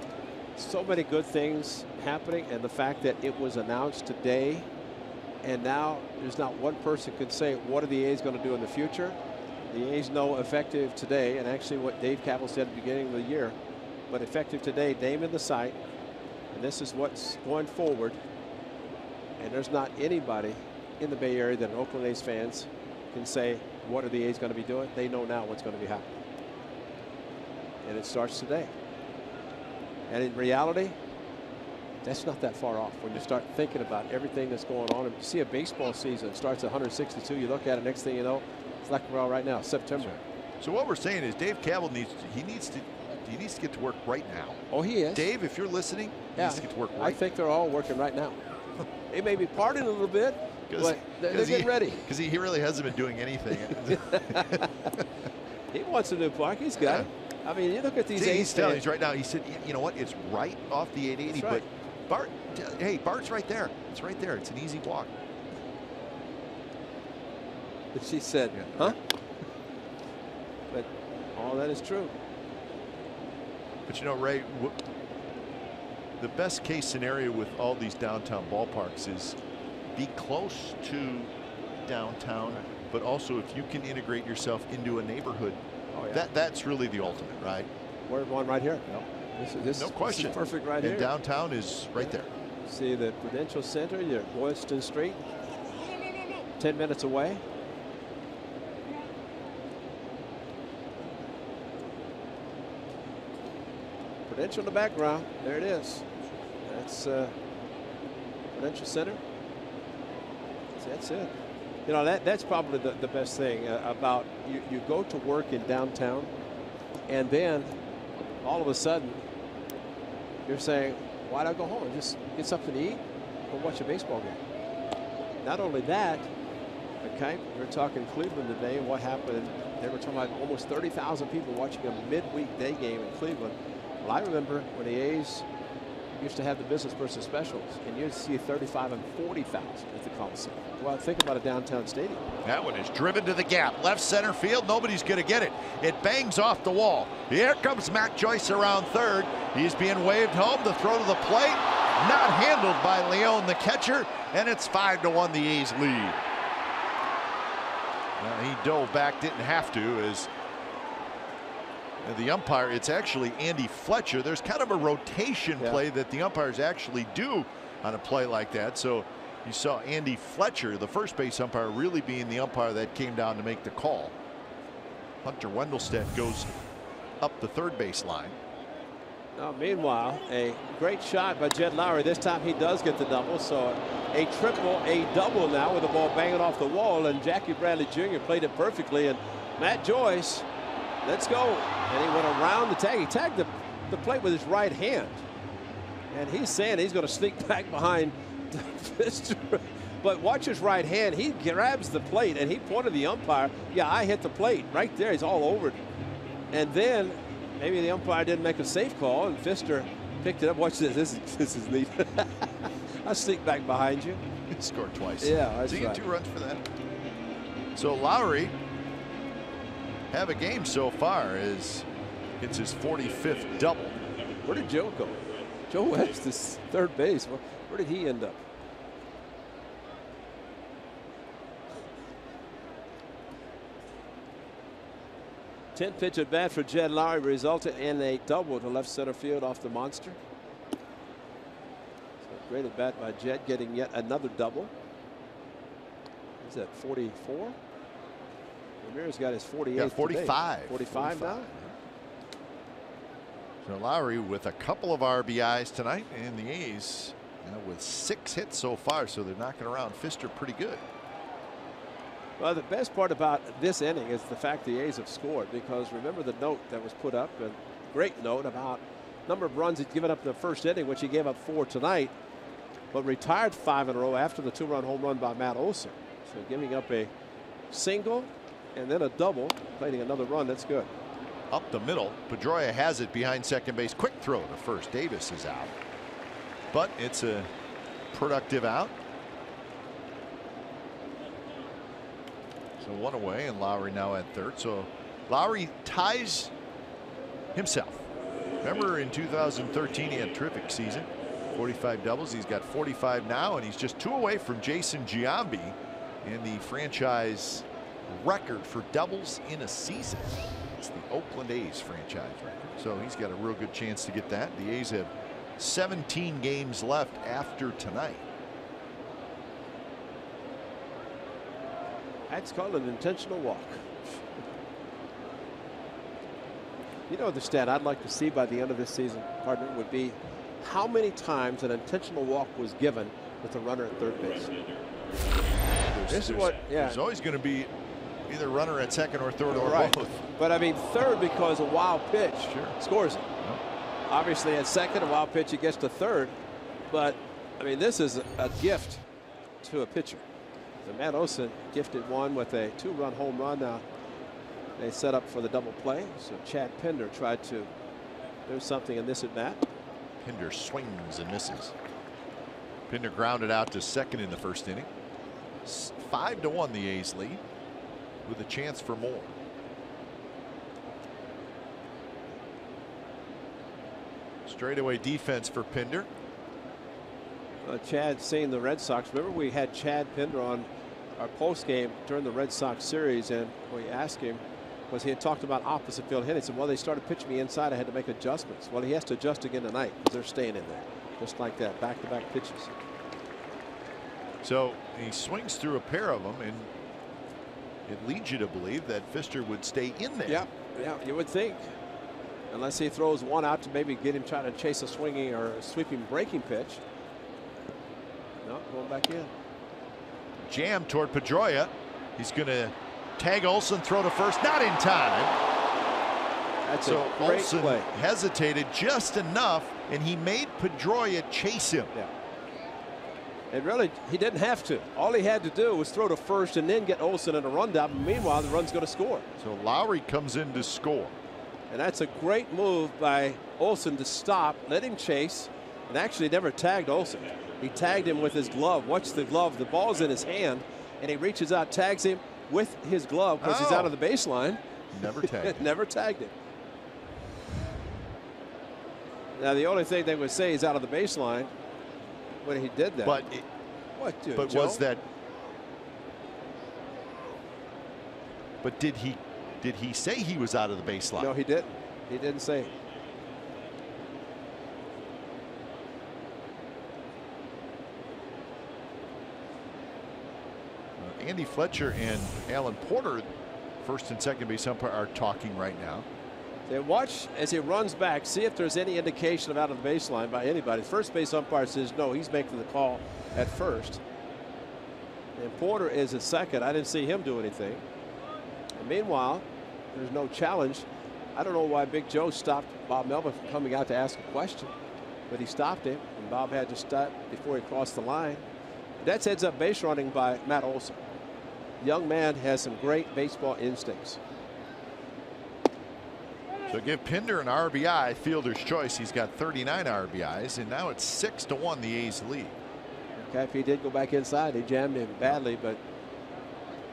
so many good things happening, and the fact that it was announced today, and now there's not one person could say, what are the A's going to do in the future? The A's know effective today, and actually what Dave Campbell said at the beginning of the year, but effective today, name in the site, and this is what's going forward. And there's not anybody in the Bay Area that Oakland A's fans can say, what are the A's going to be doing? They know now what's going to be happening. And it starts today. And in reality, that's not that far off when you start thinking about everything that's going on. And you see a baseball season starts at 162. You look at it, next thing you know, it's like we're all right now, September. So what we're saying is Dave Campbell needs to get to work right now. Oh, he is. Dave, if you're listening, he needs to get to work right now. I think they're all working right now. They may be partying a little bit, but they're getting ready. Because he really hasn't been doing anything. He wants a new park. He's got it. I mean, you look at these A's. He's telling us right now. He said, you know what? It's right off the 880. Right. But Bart's right there. It's right there. It's an easy walk. But she said, huh? But all that is true. But you know, Ray, the best case scenario with all these downtown ballparks is be close to downtown, but also if you can integrate yourself into a neighborhood, that's really the ultimate, right? We're one right here. No, this no question. This is perfect right here. And downtown is right there. See the Prudential Center, you're at Boylston Street, 10 minutes away. Prudential in the background. There it is. That's Prudential Center. That's it. You know, that's probably the best thing about you go to work in downtown, and then all of a sudden you're saying, why'd I go home and just get something to eat or watch a baseball game? Not only that, okay, we were talking Cleveland today and what happened. They were talking about almost 30,000 people watching a midweek day game in Cleveland. Well, I remember when the A's used to have the business person specials, and you'd see 35 and 40,000 at the Coliseum. Well, think about a downtown stadium. That one is driven to the gap. Left center field. Nobody's going to get it. It bangs off the wall. Here comes Matt Joyce around third. He's being waved home. The throw to the plate. Not handled by Leone, the catcher. And it's 5-1 the A's lead. He dove back, didn't have to, as the umpire, it's actually Andy Fletcher. There's kind of a rotation play that the umpires actually do on a play like that. So you saw Andy Fletcher, the first base umpire, really being the umpire that came down to make the call. Hunter Wendelstedt goes up the third base line. Now, meanwhile, a great shot by Jed Lowry. This time he does get the double. So a triple, a double now with the ball banging off the wall. And Jackie Bradley Jr. played it perfectly. And Matt Joyce, let's go. And he went around the tag. He tagged the plate with his right hand. And he's saying he's going to sneak back behind Pfister. But watch his right hand. He grabs the plate and he pointed the umpire. Yeah, I hit the plate right there. He's all over it. And then maybe the umpire didn't make a safe call and Pfister picked it up. Watch this. This is neat. I'll sneak back behind you. He scored twice. Yeah, that's so you right. get 2 runs for that. So Lowry have a game so far as it's his 45th double. Where did Joe go? Joe Webb's this third base. Where did he end up? Pitch at bat for Jed Lowry resulted in a double to left center field off the monster. So great at bat by Jed, getting yet another double. Is that 44? Ramirez got his 48th. Yeah, 45. Today. 45 now. So Lowry with a couple of RBIs tonight, and the A's with 6 hits so far, so they're knocking around Pfister pretty good. Well, the best part about this inning is the fact the A's have scored, because remember the note that was put up, a great note about number of runs he'd given up in the first inning, which he gave up 4 tonight, but retired 5 in a row after the 2-run home run by Matt Olson. So giving up a single and then a double, plating another run. That's good. Up the middle, Pedroia has it behind second base. Quick throw to first. Davis is out, but it's a productive out. So 1 away, and Lowry now at third. So Lowry ties himself. Remember in 2013 he had a terrific season, 45 doubles. He's got 45 now, and he's just 2 away from Jason Giambi in the franchise record for doubles in a season. It's the Oakland A's franchise record. So he's got a real good chance to get that. The A's have 17 games left after tonight. That's called an intentional walk. You know, the stat I'd like to see by the end of this season, partner, would be how many times an intentional walk was given with a runner at third base. There's always going to be either runner at second or third or both. But I mean third, because a wild pitch scores it. Obviously at second, a wild pitch, he gets to third. But I mean, this is a gift to a pitcher. So Matt Olson gifted one with a 2-run home run. Now they set up for the double play. So Chad Pinder tried to do something in this at bat. Pinder swings and misses. Pinder grounded out to second in the first inning. 5-1 the A's lead with a chance for more. Straightaway defense for Pinder. Chad seeing the Red Sox. Remember, we had Chad Pinder on our post game during the Red Sox series, and we asked him, was he had talked about opposite field hitting. He said, well, they started pitching me inside. I had to make adjustments. Well, he has to adjust again tonight because they're staying in there. Just like that, back-to-back pitches. So he swings through a pair of them, and it leads you to believe that Pfister would stay in there. Yeah, you would think. Unless he throws one out to maybe get him trying to chase a swinging or a sweeping breaking pitch. No, going back in. Jam toward Pedroia. He's going to tag Olson, throw to first, not in time. That's so a great Olson play. hesitated just enough, and he made Pedroia chase him. Yeah. And really, he didn't have to. All he had to do was throw to first and then get Olson in a rundown. Meanwhile, the run's going to score. So Lowry comes in to score. And that's a great move by Olson to stop, let him chase, and actually never tagged Olson. He tagged him with his glove. Watch the glove. The ball's in his hand, and he reaches out, tags him with his glove because he's out of the baseline. Never tagged him. Never tagged him. Now, the only thing they would say is out of the baseline when he did that. But what, dude, but Joe? was that? But did he say he was out of the baseline? No, he didn't. He didn't say. Andy Fletcher and Alan Porter, first and second base umpire, are talking right now. They watch as he runs back, see if there's any indication of out of the baseline by anybody. First base umpire says no, he's making the call at first. And Porter is at second. I didn't see him do anything. And meanwhile, there's no challenge. I don't know why Big Joe stopped Bob Melvin from coming out to ask a question, but he stopped him, and Bob had to stop before he crossed the line. That's heads up base running by Matt Olson. Young man has some great baseball instincts. So give Pinder an RBI, fielder's choice. He's got 39 RBIs, and now it's 6-1 the A's lead. Okay, if he did go back inside, he jammed him badly, but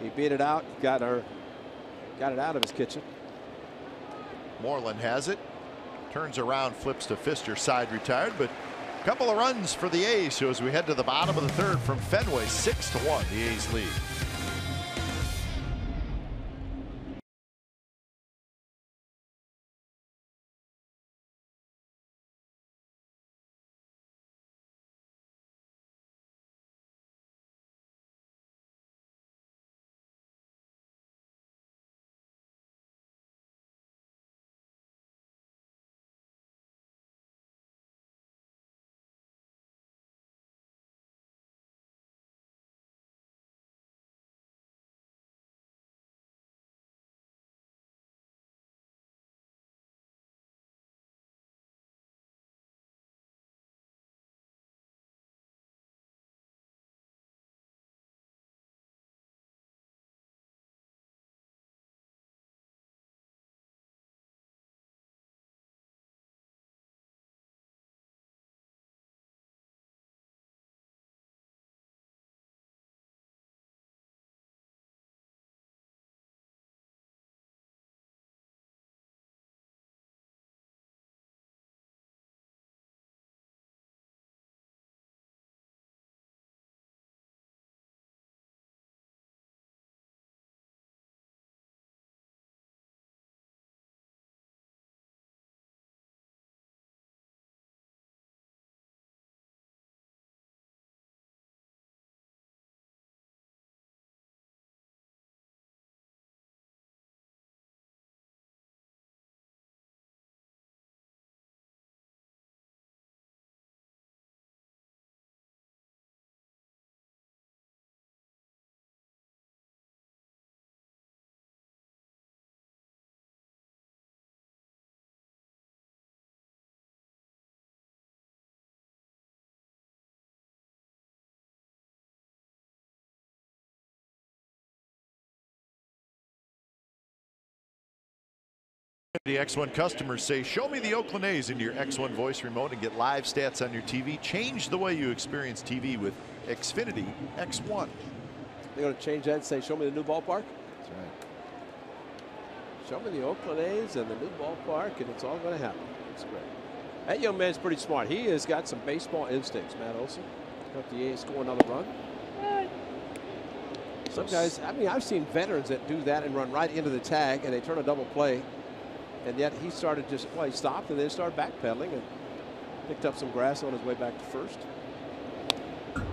he beat it out, got it out of his kitchen. Moreland has it, turns around, flips to Pfister, side retired, but a couple of runs for the A's. So as we head to the bottom of the third from Fenway, 6-1 the A's lead. The X1 customers say, show me the Oakland A's into your X1 voice remote and get live stats on your TV. Change the way you experience TV with Xfinity X1. They're going to change that and say, show me the new ballpark? That's right. Show me the Oakland A's and the new ballpark, and it's all going to happen. It's great. That young man's pretty smart. He has got some baseball instincts, Matt Olson. Hope the A's score another run. Some guys, I mean, I've seen veterans that do that and run right into the tag, and they turn a double play. And yet he started just, well, he stopped and then started backpedaling and picked up some grass on his way back to first. So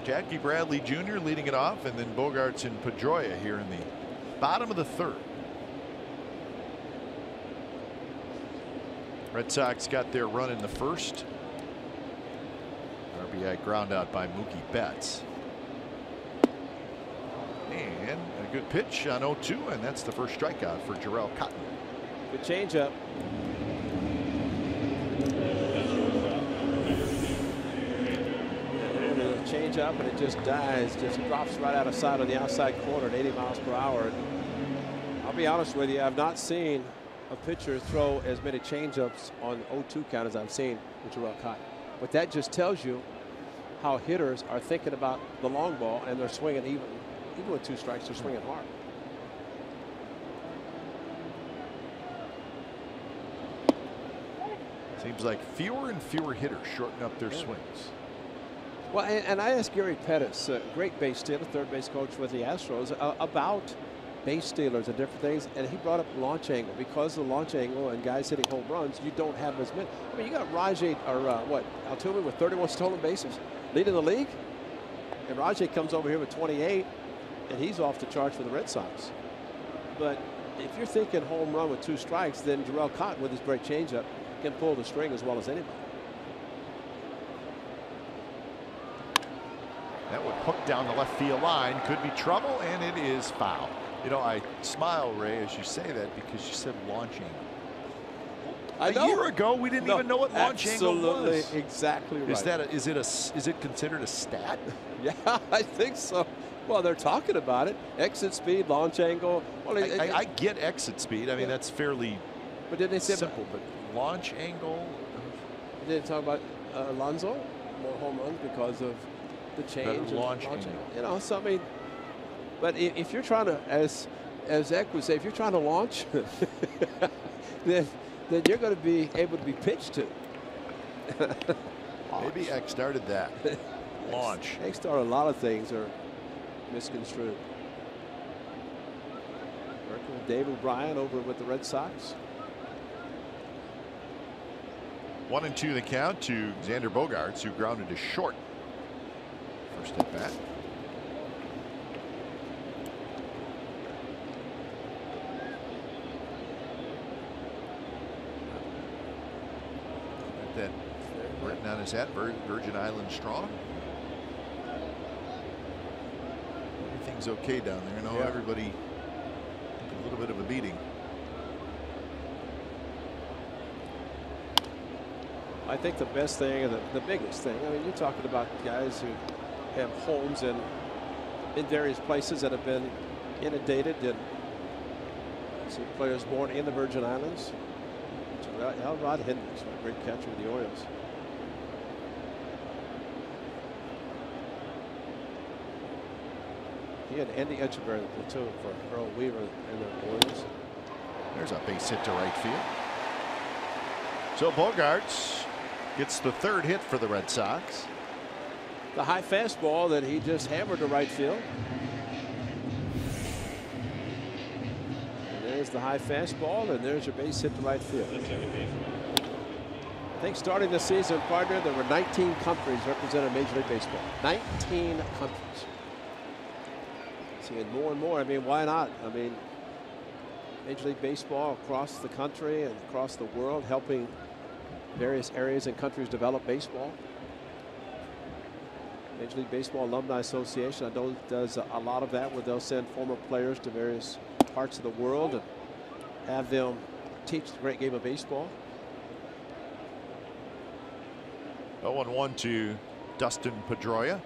Jackie Bradley Jr. leading it off, and then Bogaerts and Pedroia here in the bottom of the third. Red Sox got their run in the first. RBI ground out by Mookie Betts. And a good pitch on 0-2, and that's the first strikeout for Jarrell Cotton. Good changeup. Change up, and it just dies, just drops right out of sight on the outside corner at 80 miles per hour. I'll be honest with you, I've not seen a pitcher throw as many changeups on 0-2 count as I've seen with Jarrell Cotton. But that just tells you how hitters are thinking about the long ball, and they're swinging even with 2 strikes, they're swinging hard. Seems like fewer and fewer hitters shorten up their swings. Well, and I asked Gary Pettis, a great base stealer, third base coach with the Astros, about base stealers and different things, and he brought up launch angle. Because of the launch angle and guys hitting home runs, you don't have as many. I mean, you got Rajay, or Altuve with 31 stolen bases, leading the league, and Rajay comes over here with 28, and he's off the charts for the Red Sox. But if you're thinking home run with 2 strikes, then Jarrell Cotton with his great changeup can pull the string as well as anybody. That would hook down the left field line. Could be trouble, and it is foul. You know, I smile, Ray, as you say that because you said launch angle. A year ago, we didn't even know what launch angle was. Absolutely, exactly right. Is it considered a stat? Yeah, I think so. Well, they're talking about it. Exit speed, launch angle. Well, I get exit speed. I mean, that's fairly but did they say simple. But launch angle. Did they talk about Alonso more home runs because of the change in launch angle? You know, so I mean, but if you're trying to, as Eck would say, if you're trying to launch, then you're going to be able to be pitched to. Maybe Eck started that. Launch. Eck started a lot of things are misconstrued. Working with Dave O'Brien over with the Red Sox. 1-2 the count to Xander Bogaerts, who grounded to short. First at bat. That written on his hat, Virgin Island strong. Everything's okay down there. No, everybody took a little bit of a beating. I think the best thing, and the biggest thing, I mean, you're talking about guys who have homes in various places that have been inundated, and see players born in the Virgin Islands. Rod Hendricks, a great catcher with the Orioles. He had Andy Etcheverry in the platoon for Earl Weaver and the Orioles. There's a base hit to right field. So Bogaerts gets the 3rd hit for the Red Sox. The high fastball that he just hammered to right field. And there's the high fastball, and there's your base hit to right field. I think starting the season, partner, there were 19 countries represented in Major League Baseball. 19 countries. Seeing more and more. I mean, why not? I mean, Major League Baseball across the country and across the world, helping various areas and countries develop baseball. Major League Baseball Alumni Association, I know, does a lot of that, where they'll send former players to various parts of the world and have them teach the great game of baseball. 0-1 to Dustin Pedroia.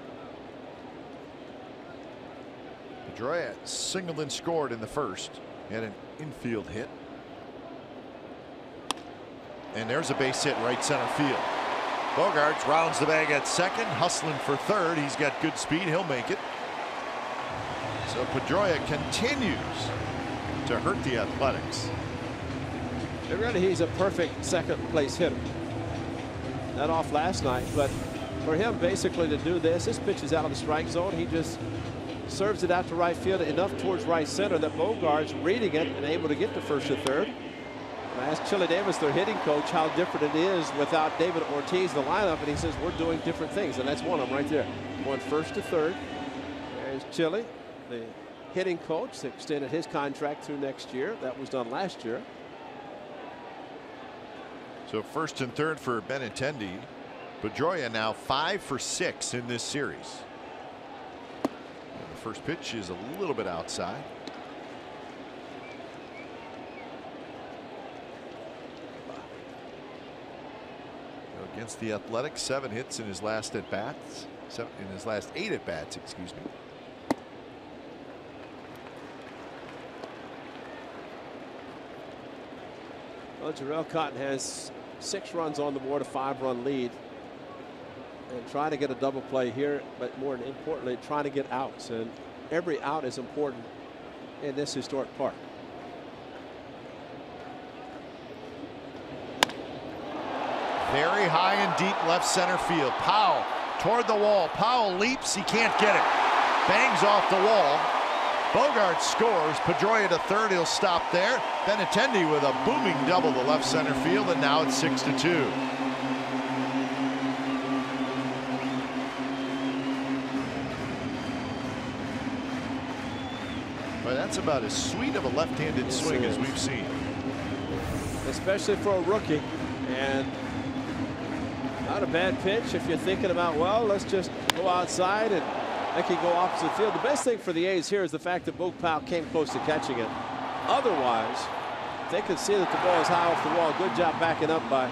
Pedroia singled and scored in the first. Had an infield hit. And there's a base hit right center field. Bogaerts rounds the bag at second, hustling for third. He's got good speed. He'll make it. So Pedroia continues to hurt the Athletics. Really, he's a perfect second place hitter. Not off last night, but for him basically to do this pitch is out of the strike zone. He just serves it out to right field enough towards right center that Bogaerts reading it and able to get to first or third. I asked Chili Davis, their hitting coach, how different it is without David Ortiz in the lineup, and he says we're doing different things, and that's one of them right there. Going first to third. There's Chili, the hitting coach, that extended his contract through next year. That was done last year. So first and third for Benintendi. Pedroia now 5 for 6 in this series. And the first pitch is a little bit outside. Against the Athletics, 7 hits in his last at bats. In his last 8 at bats, excuse me. Well, Jarrell Cotton has 6 runs on the board, a 5-run lead, and trying to get a double play here, but more importantly, trying to get outs, and every out is important in this historic park. Very high and deep left center field. Powell toward the wall. Powell leaps. He can't get it. Bangs off the wall. Bogaerts scores. Pedroia to third. He'll stop there. Benintendi with a booming double to left center field, and now it's 6-2. Well, that's about as sweet of a left-handed swing as we've seen. Especially for a rookie. And not a bad pitch if you're thinking about, well, let's just go outside and they can go opposite field. The best thing for the A's here is the fact that Boog Powell came close to catching it. Otherwise, they could see that the ball is high off the wall. Good job backing up by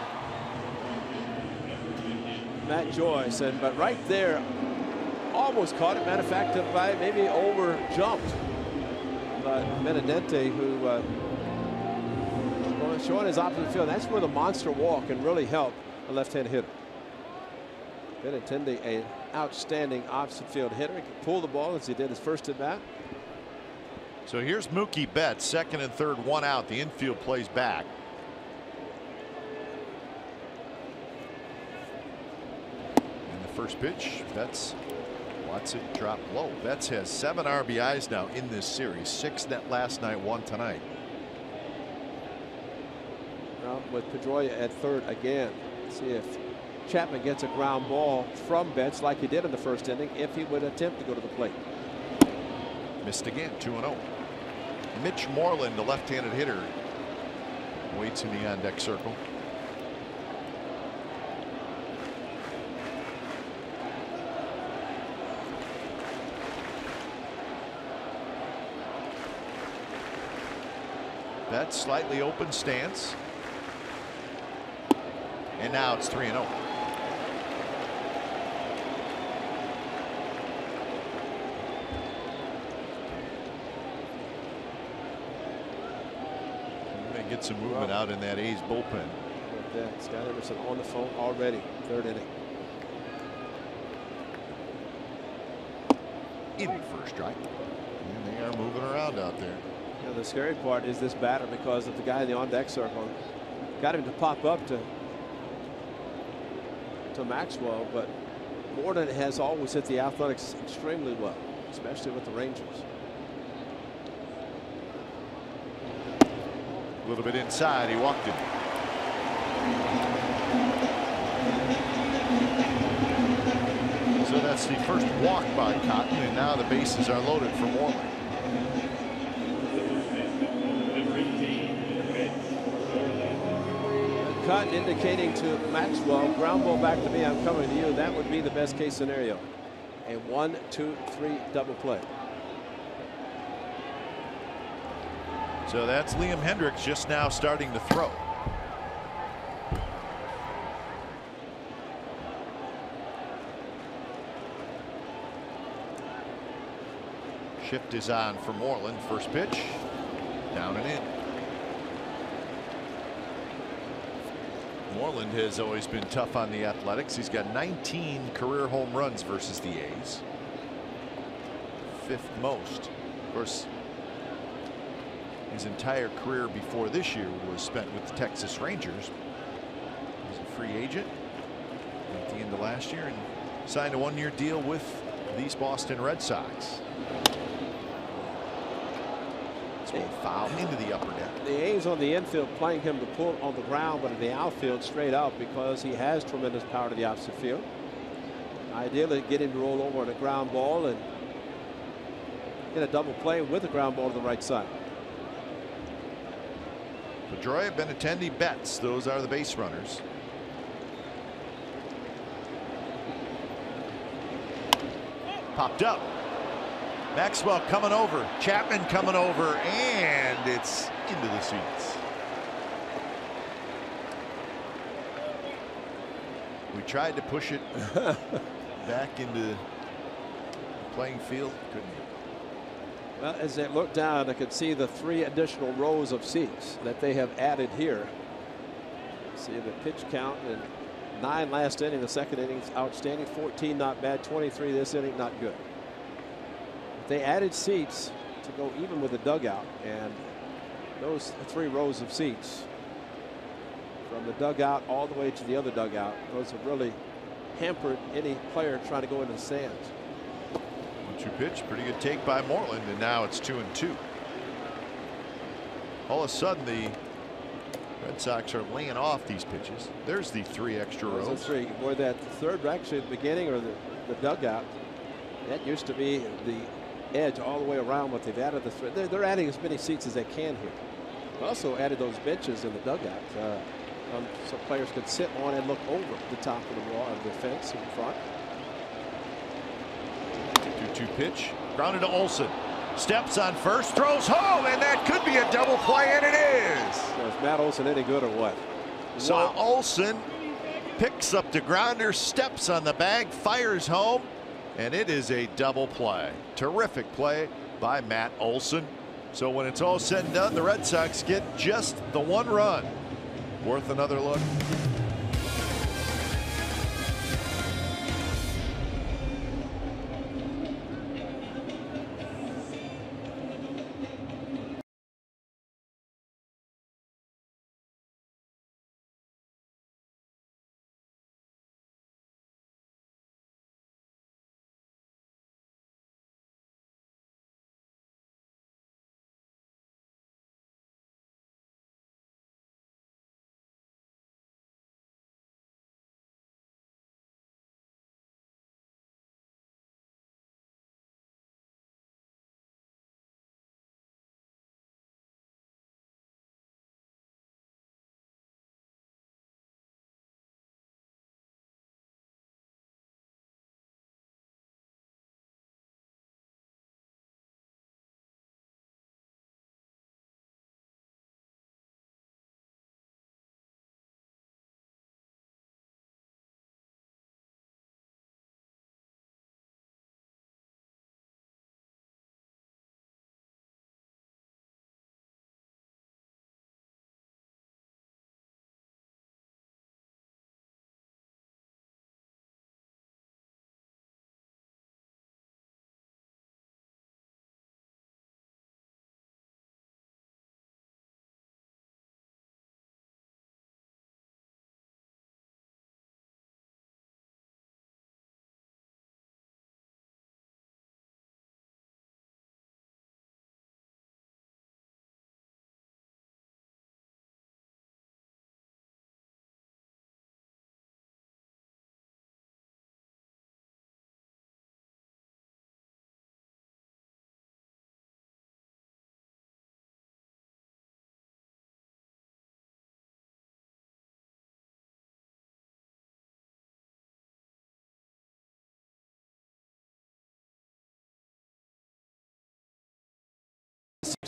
Matt Joyce. But right there, almost caught it. Matter of fact, maybe over jumped. But Benintendi, who showing his opposite field, that's where the monster walk can really help a left-hand hitter. Benintendi, an outstanding opposite field hitter. He can pull the ball as he did his first at bat. So here's Mookie Betts, second and third, 1 out. The infield plays back. And the first pitch, Betts watch it drop low. Betts has 7 RBIs now in this series. 6 net last night, 1 tonight. Well, with Pedroia at third again. See if Chapman gets a ground ball from Betts like he did in the first inning, if he would attempt to go to the plate. Missed again, 2-0. Mitch Moreland, the left-handed hitter, waits in the on-deck circle. Betts slightly open stance. And now it's 3-0. Get some movement out in that A's bullpen. Scott Emerson on the phone already. Third inning. In for a strike. And they are moving around out there. You know, the scary part is this batter, because of the guy in the on-deck circle. Got him to pop up to Maxwell, but Morden has always hit the Athletics extremely well, especially with the Rangers. A little bit inside, he walked it. So that's the first walk by Cotton, and now the bases are loaded for Moreland. Cotton indicating to Maxwell, ground ball back to me, I'm coming to you. That would be the best case scenario. A 1-2-3 double play. So that's Liam Hendricks just now starting to throw. Shift is on for Moreland. First pitch, down and in. Moreland has always been tough on the Athletics. He's got 19 career home runs versus the A's. 5th most. Of course, his entire career before this year was spent with the Texas Rangers. He was a free agent at the end of last year and signed a 1-year deal with these Boston Red Sox. Foul into the upper deck. The A's on the infield playing him to pull on the ground, but in the outfield straight up because he has tremendous power to the opposite field. Ideally, get him to roll over on a ground ball and get a double play with a ground ball to the right side. Pedroia, Benintendi, Betts, those are the base runners. Popped up. Maxwell coming over, Chapman coming over, and it's into the seats. We tried to push it back into the playing field, couldn't. Well, as they look down, I could see the 3 additional rows of seats that they have added here. See the pitch count, and 9 last inning. The second inning's outstanding. 14 not bad. 23 this inning, not good. They added seats to go even with the dugout, and those 3 rows of seats from the dugout all the way to the other dugout, those have really hampered any player trying to go into the stands. 1-2 pitch, pretty good take by Moreland, and now it's 2-2. All of a sudden, the Red Sox are laying off these pitches. There's the 3 extra rows. Those are 3. Boy, that third actually at the beginning, or the dugout, that used to be the edge all the way around. What they've added, they're adding as many seats as they can here. They also added those benches in the dugout so players could sit on and look over the top of the wall of the fence in front. 2-2 pitch, grounded to Olsen, steps on first, throws home, and that could be a double play, and it is. So is Matt Olsen any good or what? So wow. Olsen picks up the grounder, steps on the bag, fires home, and it is a double play. Terrific play by Matt Olsen. So when it's all said and done, the Red Sox get just the 1 run. Worth another look.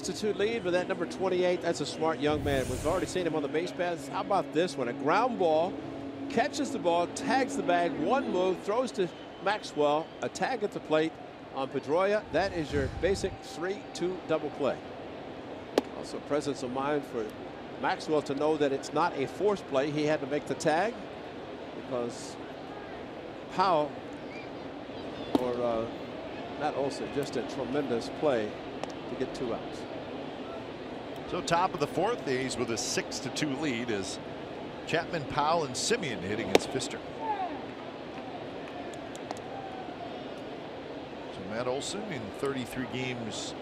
Substitute lead with that number 28. That's a smart young man. We've already seen him on the base paths. How about this one? A ground ball, catches the ball, tags the bag, 1 move, throws to Maxwell, a tag at the plate on Pedroia. That is your basic 3-2 double play. Also presence of mind for Maxwell to know that it's not a forced play. He had to make the tag because Powell or Matt Olson, just a tremendous play to get 2 outs. So top of the 4th, the A's with a 6-2 lead as Chapman, Powell, and Simeon hitting against Pfister. So Matt Olson in 33 games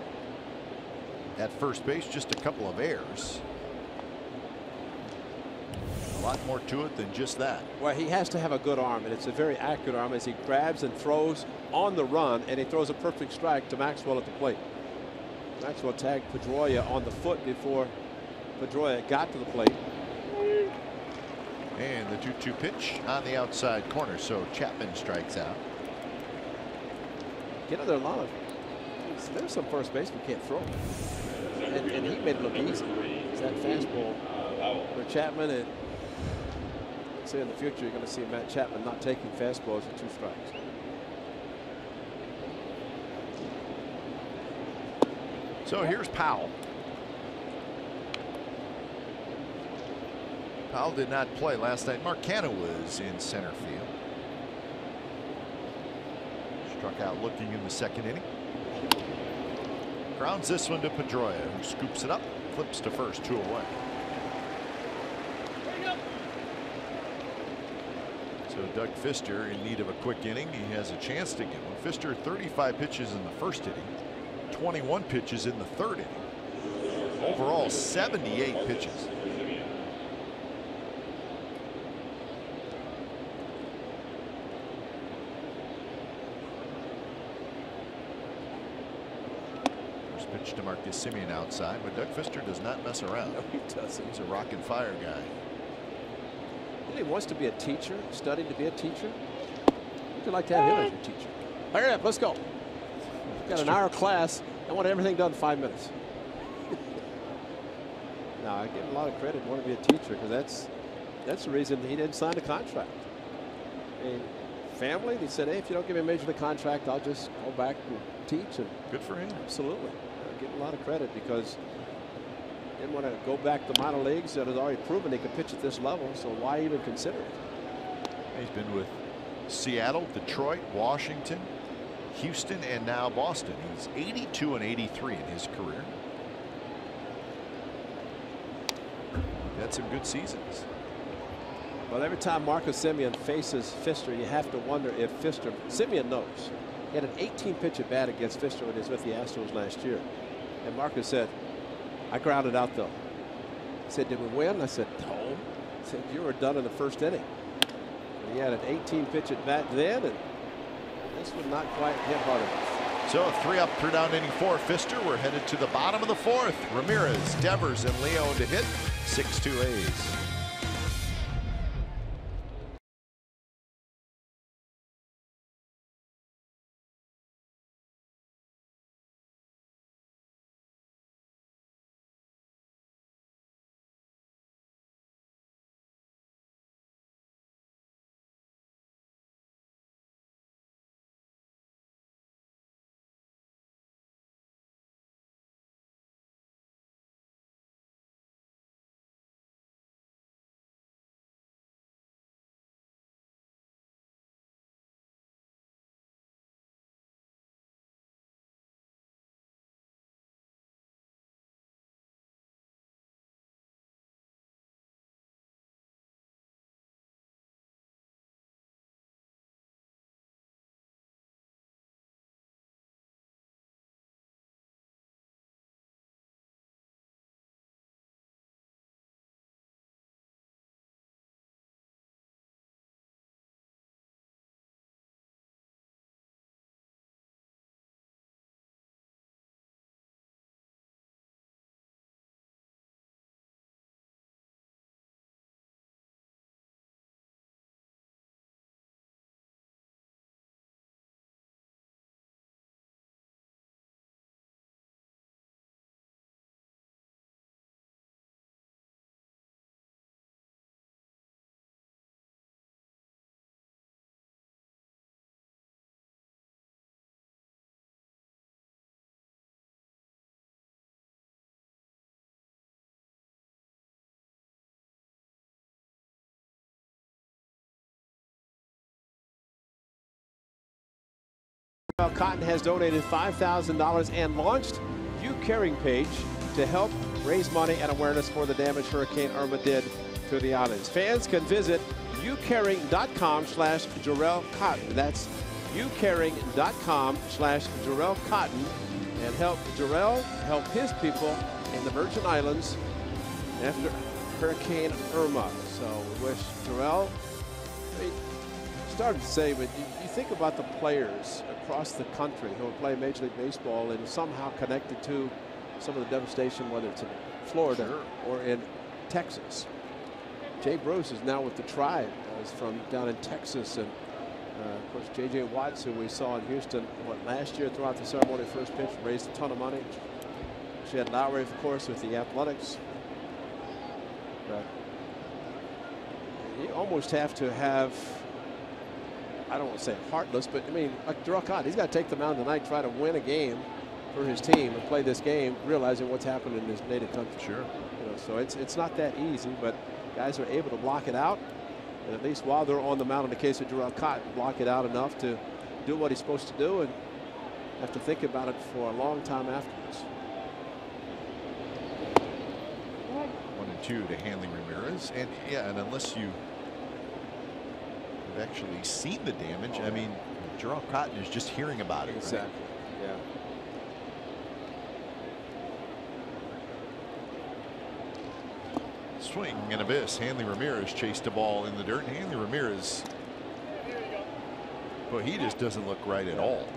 at first base, just a couple of errors. A lot more to it than just that. Well, he has to have a good arm, and it's a very accurate arm as he grabs and throws on the run, and he throws a perfect strike to Maxwell at the plate. Maxwell tagged Pedroia on the foot before Pedroia got to the plate. And the 2-2 pitch on the outside corner, so Chapman strikes out. You know, there are a lot of there's some first basemen can't throw, and he made it look easy. It's that fastball for Chapman, and say in the future you're going to see Matt Chapman not taking fastballs at 2 strikes. So here's Powell. Powell did not play last night. Marcano was in center field. Struck out looking in the 2nd inning. Grounds this one to Pedroia, who scoops it up, flips to first, 2 away. So Doug Pfister in need of a quick inning. He has a chance to get one. Pfister 35 pitches in the 1st inning, 21 pitches in the 3rd inning. Overall 78 pitches. First pitch to Marcus Simeon outside, but Doug Pfister does not mess around. No, he doesn't. He's a rock and fire guy. He wants to be a teacher, studied to be a teacher. Would you like to have him as your teacher? Hurry up, let's go. We've got an hour class. I want everything done in 5 minutes. Now, I give him a lot of credit. Want to be a teacher because that's the reason he didn't sign a contract. I mean, family, they said, hey, if you don't give me a major league contract, I'll just go back and teach. And good for him. Absolutely. I give him a lot of credit because he didn't want to go back to minor leagues that had already proven he could pitch at this level. So why even consider it? He's been with Seattle, Detroit, Washington, Houston, and now Boston. He's 82 and 83 in his career. Had some good seasons. Well, every time Marcus Simeon faces Pfister, you have to wonder if Simeon knows. He had an 18-pitch at bat against Pfister when he was with the Astros last year. And Marcus said, I grounded out though. He said, did we win? I said, no. He said, you were done in the 1st inning. And he had an 18-pitch at bat then, and this would not quite hit hard enough. So 3 up, 3 down, inning 4. Pfister. We're headed to the bottom of the 4th. Ramirez, Devers, and Leone to hit. 6-2 A's. Cotton has donated $5,000 and launched You Caring page to help raise money and awareness for the damage Hurricane Irma did to the islands. Fans can visit youcaring.com/Jarrell Cotton. That's youcaring.com/Jarrell Cotton and help Jarrell help his people in the Virgin Islands after Hurricane Irma. So we wish Jarrell, started to say, but you think about the players across the country who play Major League Baseball and somehow connected to some of the devastation, whether it's in Florida or in Texas. Jay Bruce is now with the Tribe, is from down in Texas, and of course J.J. Watts, who we saw in Houston last year throughout the ceremony, first pitch, raised a ton of money. She had Lowry, of course, with the Athletics. But you almost have to have, I don't want to say heartless, but I mean, like Jarrell Cotton, he's got to take the mound tonight, try to win a game for his team and play this game, realizing what's happened in his native country. Sure. You know, so it's not that easy, but guys are able to block it out, and at least while they're on the mound, in the case of Jarrell Cotton, block it out enough to do what he's supposed to do and have to think about it for a long time afterwards. 1-2 to Hanley Ramirez, and yeah, and unless you have actually seen the damage, I mean, Jarrell Cotton is just hearing about it. Exactly. Right? Yeah. Swing and a miss. Hanley Ramirez chased a ball in the dirt. Hanley Ramirez, well, he just doesn't look right at all.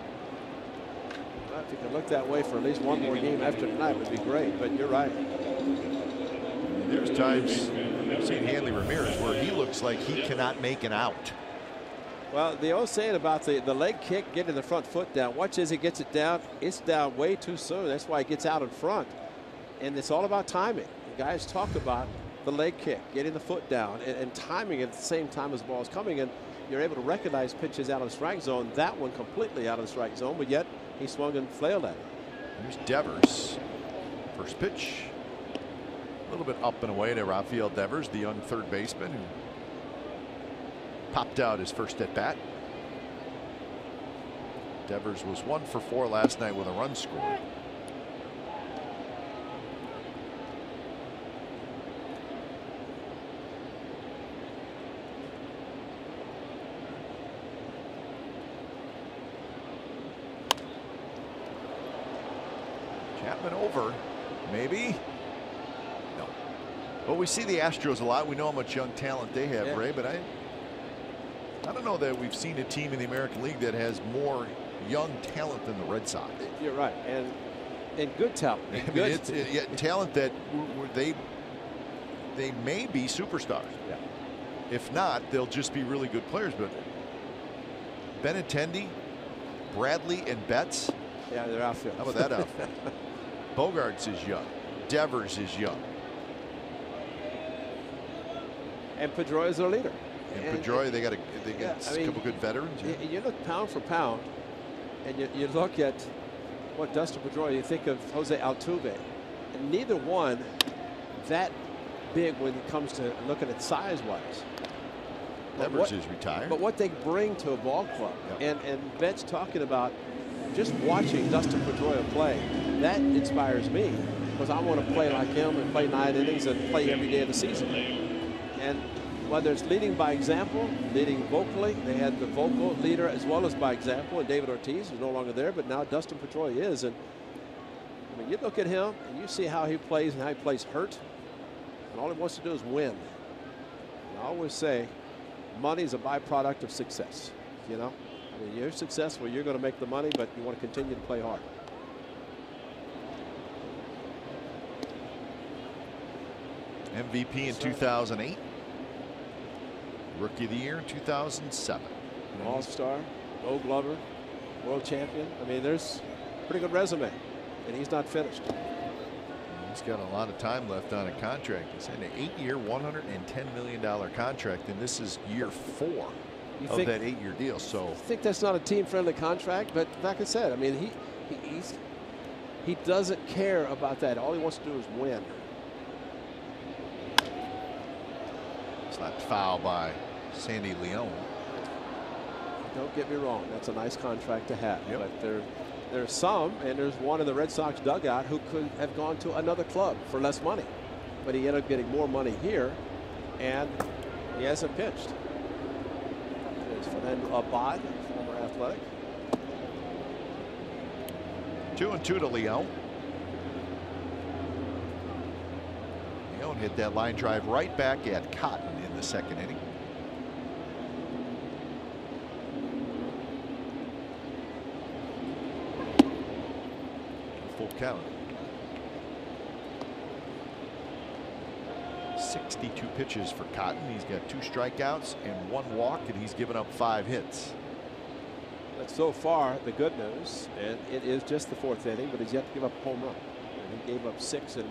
Well, if you can look that way for at least one more game after tonight, would be great. But you're right. There's times I've seen Hanley Ramirez where he looks like he cannot make an out. Well, the old saying about the leg kick, getting the front foot down. Watch as he gets it down. It's down way too soon. That's why he gets out in front. And it's all about timing. The guys talk about the leg kick, getting the foot down, and timing at the same time as the ball is coming. And you're able to recognize pitches out of the strike zone. That one completely out of the strike zone, but yet he swung and flailed at it. Here's Devers. First pitch. A little bit up and away to Rafael Devers, the young third baseman who popped out his first at bat. Devers was 1 for 4 last night with a run scored. Chapman over, maybe. No. Well, we see the Astros a lot. We know how much young talent they have, Ray, but I don't know that we've seen a team in the American League that has more young talent than the Red Sox. You're right, and good talent. I mean, it's talent that they may be superstars. Yeah. If not, they'll just be really good players. But Benintendi, Bradley, and Betts. Yeah, they're outfield. How about that outfit? Bogarts is young. Devers is young. And Pedroia is their leader. And Pedroia, they got a couple good veterans. Yeah. You look pound for pound, and you look at what Dustin Pedroia, you think of Jose Altuve, and neither one that big when it comes to looking at size-wise. Devers is retired. But what they bring to a ball club, and Betts talking about just watching Dustin Pedroia play, that inspires me because I want to play like him and play 9 innings and play every day of the season. And whether it's leading by example, leading vocally, they had the vocal leader as well as by example, and David Ortiz is no longer there, but now Dustin Pedroia is. And I mean, you look at him and you see how he plays and how he plays hurt, and all he wants to do is win. And I always say, money is a byproduct of success. You know, I mean, you're successful, you're going to make the money, but you want to continue to play hard. MVP in 2008. Rookie of the Year in 2007. All-Star, Gold Glover, World Champion. I mean, there's a pretty good resume, and he's not finished. He's got a lot of time left on a contract. He's had an 8-year, $110 million contract, and this is year 4 of that 8-year deal. So I think that's not a team-friendly contract, but like I said, I mean, he doesn't care about that. All he wants to do is win. Slapped foul by Sandy Leon. don't get me wrong, that's a nice contract to have. Yep. But there's some, and there's one in the Red Sox dugout who could have gone to another club for less money. But he ended up getting more money here, and he hasn't pitched. There's Fernando Abad, former Athletic. 2-2 to Leon. Leon hit that line drive right back at Cotton in the second inning. Full count. 62 pitches for Cotton. He's got 2 strikeouts and 1 walk, and he's given up 5 hits. But so far, the good news, and it is just the 4th inning, but he's yet to give up a home run. And he gave up 6 in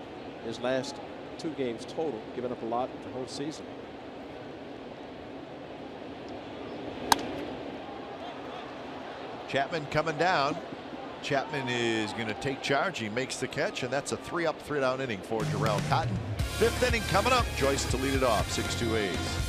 his last 2 games total, giving up a lot the whole season. Chapman coming down. Chapman is going to take charge. He makes the catch, and that's a 3-up, 3-down inning for Jarrell Cotton. 5th inning coming up. Joyce to lead it off. 6-2 A's.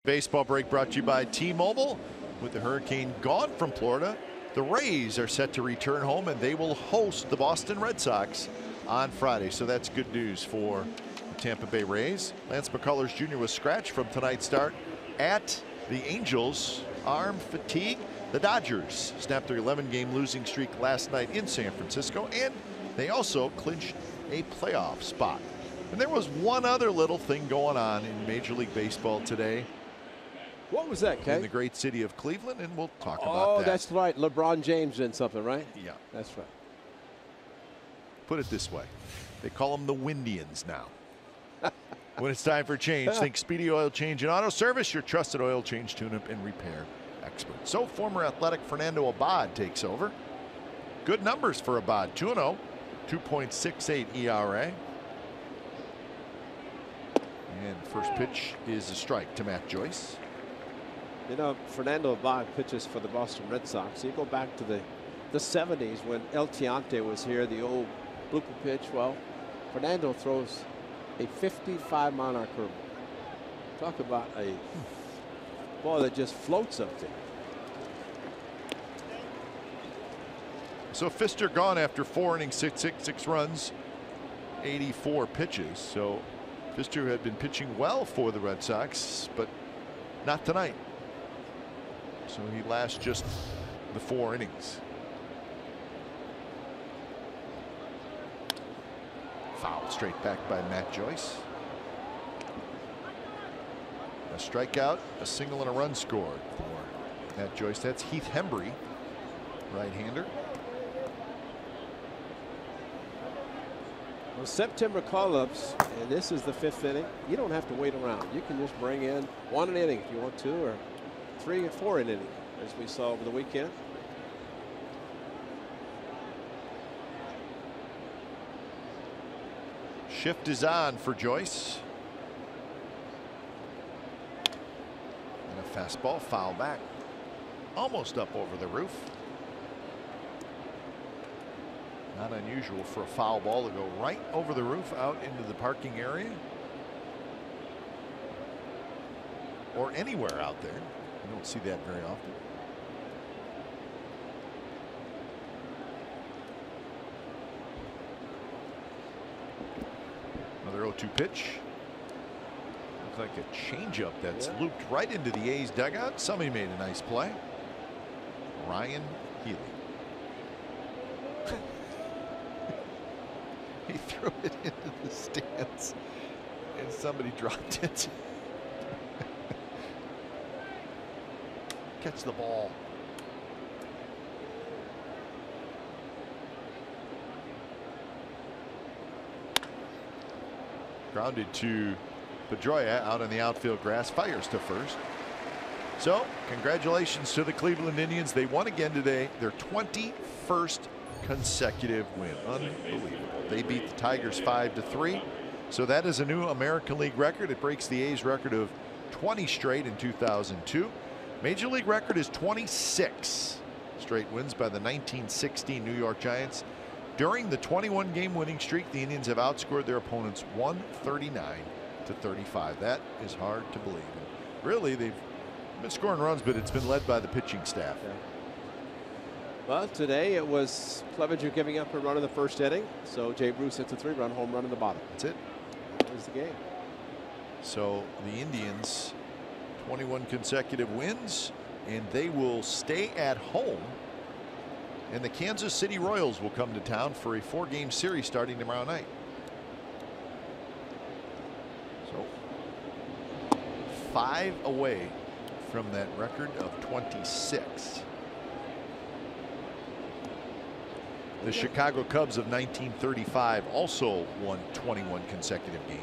Baseball break brought to you by T-Mobile. With the hurricane gone from Florida, the Rays are set to return home, and they will host the Boston Red Sox on Friday. So that's good news for the Tampa Bay Rays. Lance McCullers Jr. was scratched from tonight's start at the Angels. Arm fatigue. The Dodgers snapped their 11-game losing streak last night in San Francisco, and they also clinched a playoff spot. And there was one other little thing going on in Major League Baseball today. What was that, Ken? In the great city of Cleveland, and we'll talk about that. Oh, that's right. LeBron James did something, right? Yeah. That's right. Put it this way. They call them the Windians now. When it's time for change, think Speedy Oil Change and Auto Service, your trusted oil change, tune-up, and repair expert. So former Athletic Fernando Abad takes over. Good numbers for Abad. 2-0, 2.68 ERA. And first pitch is a strike to Matt Joyce. You know, Fernando Abad pitches for the Boston Red Sox. You go back to the 70s when El Tiante was here, the old blooper pitch. Well, Fernando throws a 55-mile-an-hour curveball. Talk about a ball that just floats up there. So Fister gone after 4 innings, 6 runs, 84 pitches. So Fister had been pitching well for the Red Sox, but not tonight. So he lasts just the 4 innings. Foul straight back by Matt Joyce. A strikeout, a single, and a run scored for Matt Joyce. That's Heath Hembree, right-hander. Well, September call-ups, and this is the 5th inning. You don't have to wait around. You can just bring in 1 inning if you want to, or 3 or 4 inning, as we saw over the weekend. Shift is on for Joyce. And a fastball foul back. Almost up over the roof. Not unusual for a foul ball to go right over the roof out into the parking area. Or anywhere out there. You don't see that very often. Another 0-2 pitch. Looks like a changeup that's looped right into the A's dugout. Somebody made a nice play. Ryan Healy. He threw it into the stands and somebody dropped it. Catch the ball. Grounded to Pedroia out on the outfield grass. Fires to first. So congratulations to the Cleveland Indians. They won again today. Their 21st consecutive win. Unbelievable. They beat the Tigers 5-3. So that is a new American League record. It breaks the A's record of 20 straight in 2002. Major League record is 26 straight wins by the 1916 New York Giants. During the 21-game winning streak, the Indians have outscored their opponents 139-35. That is hard to believe. And really, they've been scoring runs, but it's been led by the pitching staff. Yeah. Well, today it was Clevenger giving up a run in the 1st inning. So Jay Bruce hits a 3-run home run in the bottom. That's it. That was the game. So the Indians 21 consecutive wins, and they will stay at home. And the Kansas City Royals will come to town for a 4-game series starting tomorrow night. So 5 away from that record of 26. The Chicago Cubs of 1935 also won 21 consecutive games.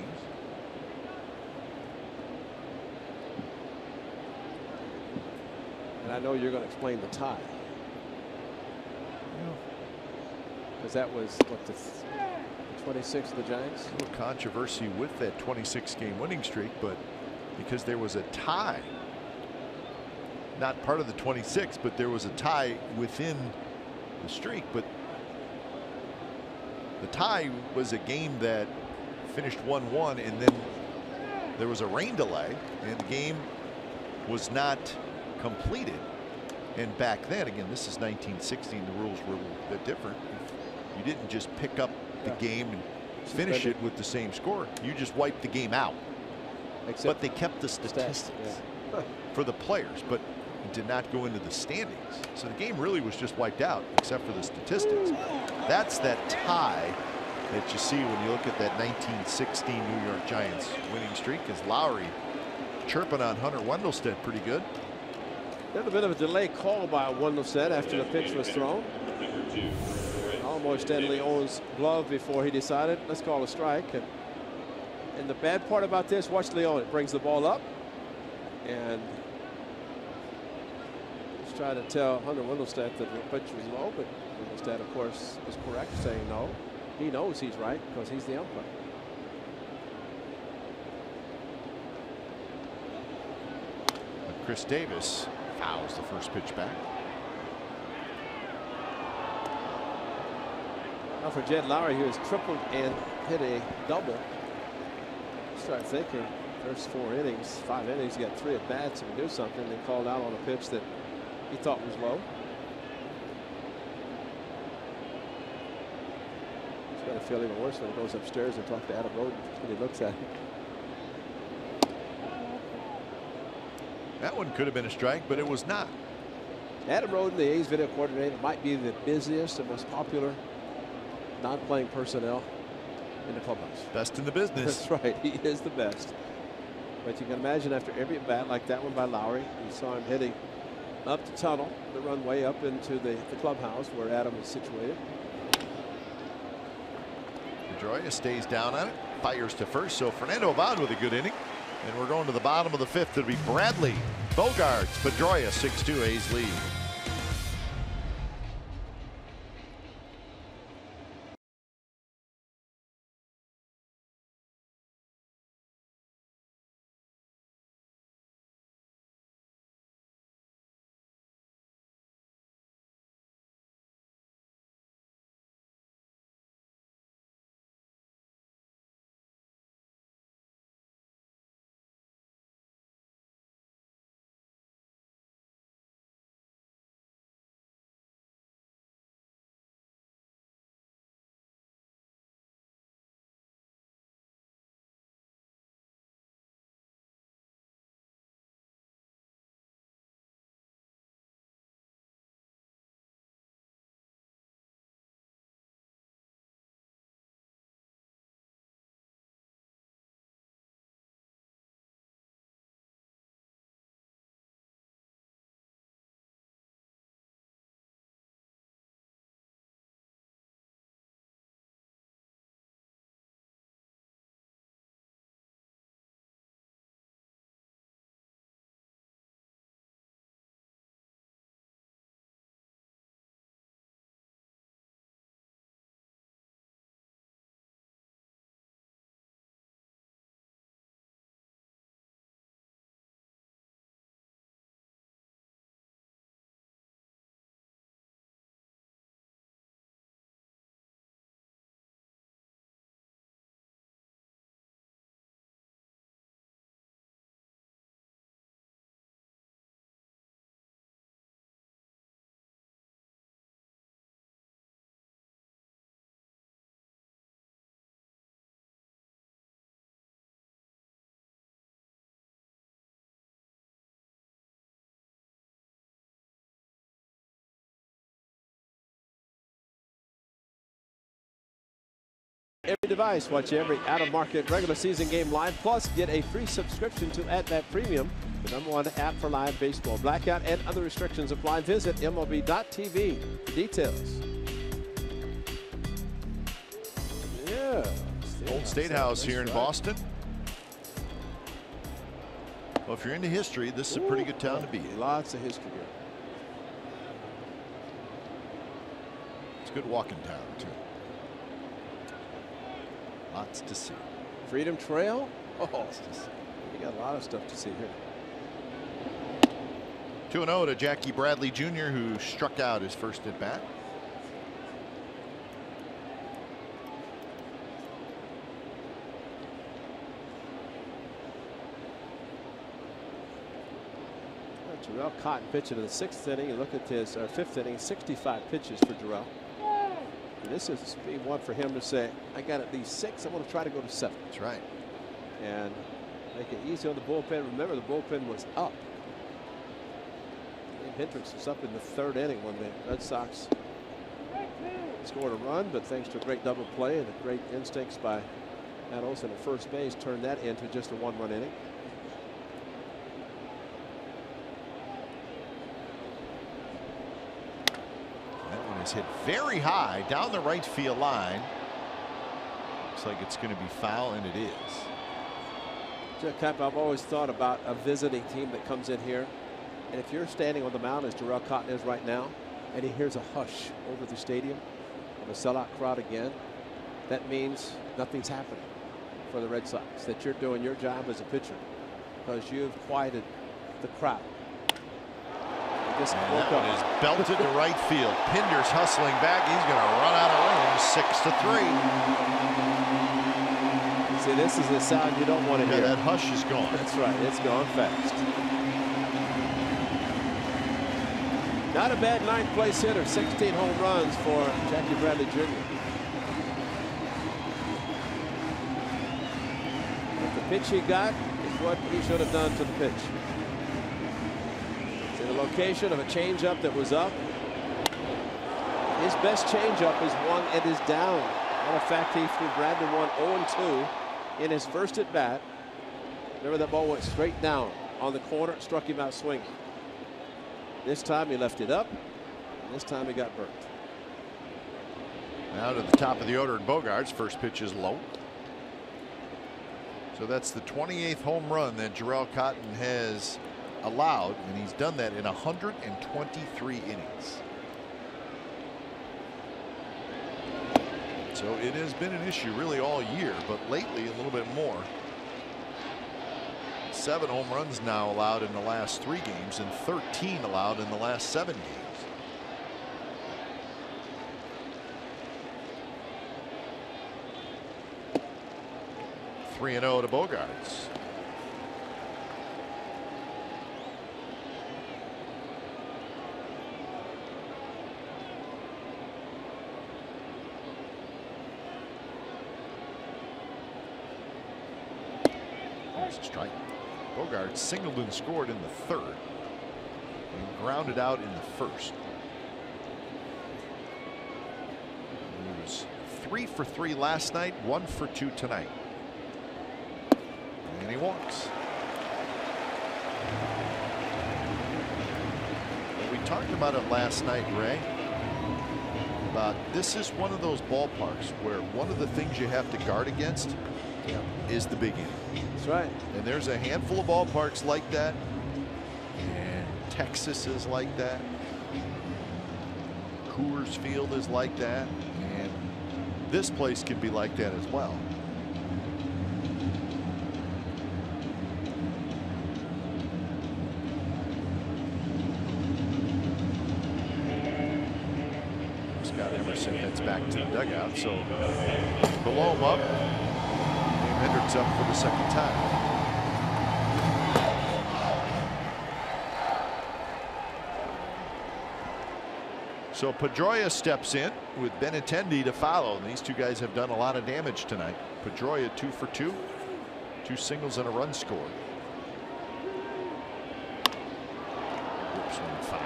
And I know you're going to explain the tie. Because that was what, the 26th of the Giants. A little controversy with that 26-game winning streak, but because there was a tie, not part of the 26, but there was a tie within the streak. But the tie was a game that finished 1-1, and then there was a rain delay, and the game was not completed. And back then, again, this is 1916, the rules were a little bit different. You didn't just pick up the game and finish it with the same score. You just wiped the game out. But they kept the statistics for the players, but it did not go into the standings. So the game really was just wiped out, except for the statistics. That's that tie that you see when you look at that 1916 New York Giants winning streak, as Lowry chirping on Hunter Wendelstedt pretty good. A little bit of a delay call by Wendelstedt after the pitch was thrown. Almost in Leon's glove before he decided, let's call a strike. And the bad part about this, watch Leon. It brings the ball up. And he's trying to tell Hunter Wendelstedt that the pitch was low, but Wendelstedt, of course, was correct saying no. He knows he's right because he's the umpire. Chris Davis fouls the first pitch back. Now for Jed Lowry, who has tripled and hit a double. Start thinking, first 4 innings, 5 innings, he got 3 at bats and do something. They called out on a pitch that he thought was low. He's going to feel even worse when he goes upstairs and talks to Adam Roden when he looks at him. That one could have been a strike, but it was not. Adam Roden, the A's video coordinator, might be the busiest and most popular non-playing personnel in the clubhouse. Best in the business. That's right. He is the best. But you can imagine after every at bat like that one by Lowry, you saw him hitting up the tunnel, the runway up into the clubhouse where Adam is situated. Pedroia stays down on it, fires to first. So Fernando Abad with a good inning. And we're going to the bottom of the fifth. It'll be Bradley, Bogarts, Pedroia, 6-2 A's lead. Every device, watch every out-of-market regular season game live, plus get a free subscription to At Bat Premium, the #1 app for live baseball. Blackout and other restrictions apply. Visit MLB.tv for details. Yeah. Old State House here in Boston. Well, if you're into history, this is a pretty good town to be in. Lots of history here. It's a good walking town, too. Lots to see. Freedom Trail. Oh, lots to see. You got a lot of stuff to see here. 2-0 to Jackie Bradley Jr., who struck out his first at bat. Terrell Cotton pitching in the 6th inning. You look at his 5th inning, 65 pitches for Terrell. And this is one for him to say, I got at least 6. I want to try to go to 7. That's right. And make it easy on the bullpen. Remember, the bullpen was up. Hendricks was up in the 3rd inning when the Red Sox scored a run, but thanks to a great double play and a great instincts by Matt Olson at first base, turned that into just a 1-run inning. Is hit very high down the right field line. Looks like it's going to be foul, and it is. Jeff Cap, I've always thought about a visiting team that comes in here, and if you're standing on the mound as Terrell Cotton is right now, and he hears a hush over the stadium of a sellout crowd again, that means nothing's happening for the Red Sox, that you're doing your job as a pitcher because you've quieted the crowd. And that one is belted to right field. Pinder's hustling back. He's going to run out of room. 6-3. See, this is the sound you don't want to hear. That hush is gone. That's right. It's gone fast. Not a bad 9th place hitter. 16 home runs for Jackie Bradley Jr. But the pitch he got is what he should have done to the pitch. The location of a changeup that was up. His best changeup is one and is down. Matter of fact, he threw Bradley 1 0-2 in his first at bat. Remember, that ball went straight down on the corner, struck him out swinging. This time he left it up. This time he got burnt. Now to the top of the order in Bogaerts. First pitch is low. So that's the 28th home run that Jharel Cotton has allowed, and he's done that in 123 innings. So it has been an issue really all year, but lately a little bit more. 7 home runs now allowed in the last 3 games and 13 allowed in the last 7 games. (3-0) to Bogaerts. There's a strike. Bogaerts singled and scored in the 3rd and grounded out in the 1st. He was 3 for 3 last night, 1 for 2 tonight. And he walks. We talked about it last night, Ray. About this is one of those ballparks where one of the things you have to guard against is the big inning. That's right. And there's a handful of ballparks like that. And Texas is like that. Coors Field is like that. And this place can be like that as well. Heads back to the dugout, so below him up. Hendricks up for the 2nd time. So Pedroia steps in with Benintendi to follow. And these two guys have done a lot of damage tonight. Pedroia 2 for 2, 2 singles and a run scored. Whips one foul.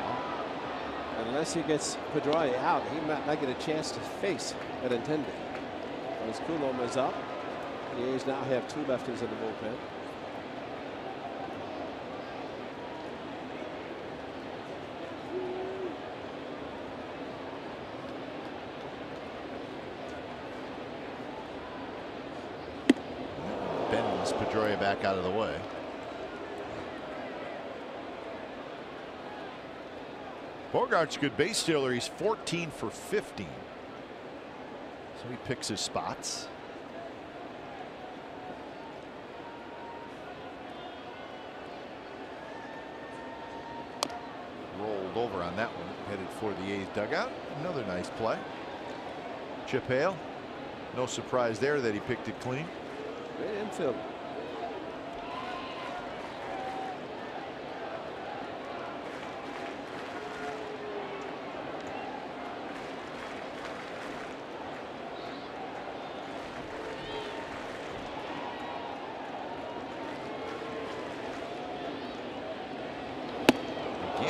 Unless he gets Pedroia out, he might not get a chance to face Benintendi. As Coulomb is up, the A's now have 2 lefties in the bullpen. Bends Pedroia back out of the way. Bogaerts' good base stealer. He's 14 for 15. So he picks his spots. Rolled over on that one. Headed for the A's dugout. Another nice play. Chip Hale. No surprise there that he picked it clean. Great infield.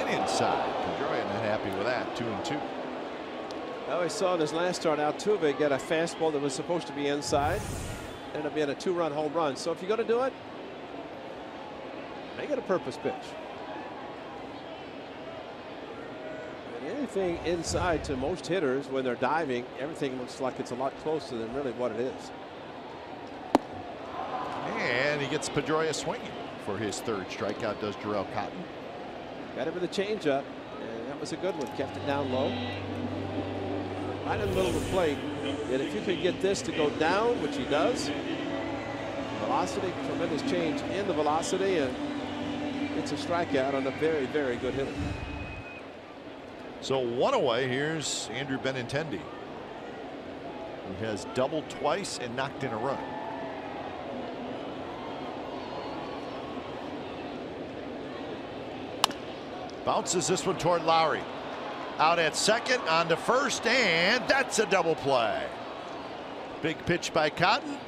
Inside. Pedroia not happy with that. 2-2. Well, we saw in his last start, Altuve get a fastball that was supposed to be inside. Ended up being a 2-run home run. So if you're going to do it, make it a purpose pitch. And anything inside, to most hitters when they're diving, everything looks like it's a lot closer than really what it is. And he gets Pedroia swinging for his 3rd strikeout. Does Jharel Cotton. Got him with a changeup, and that was a good one. Kept it down low, right in the middle of the plate. And if you could get this to go down, which he does, velocity, tremendous change in the velocity, and it's a strikeout on a very, very good hitter. So 1 away. Here's Andrew Benintendi, who has doubled twice and knocked in a run. Bounces this one toward Lowry. Out at second, on to first, and that's a double play. Big pitch by Cotton,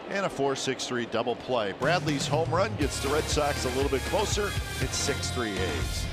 and a 4-6-3 double play. Bradley's home run gets the Red Sox a little bit closer. It's 6-3 A's.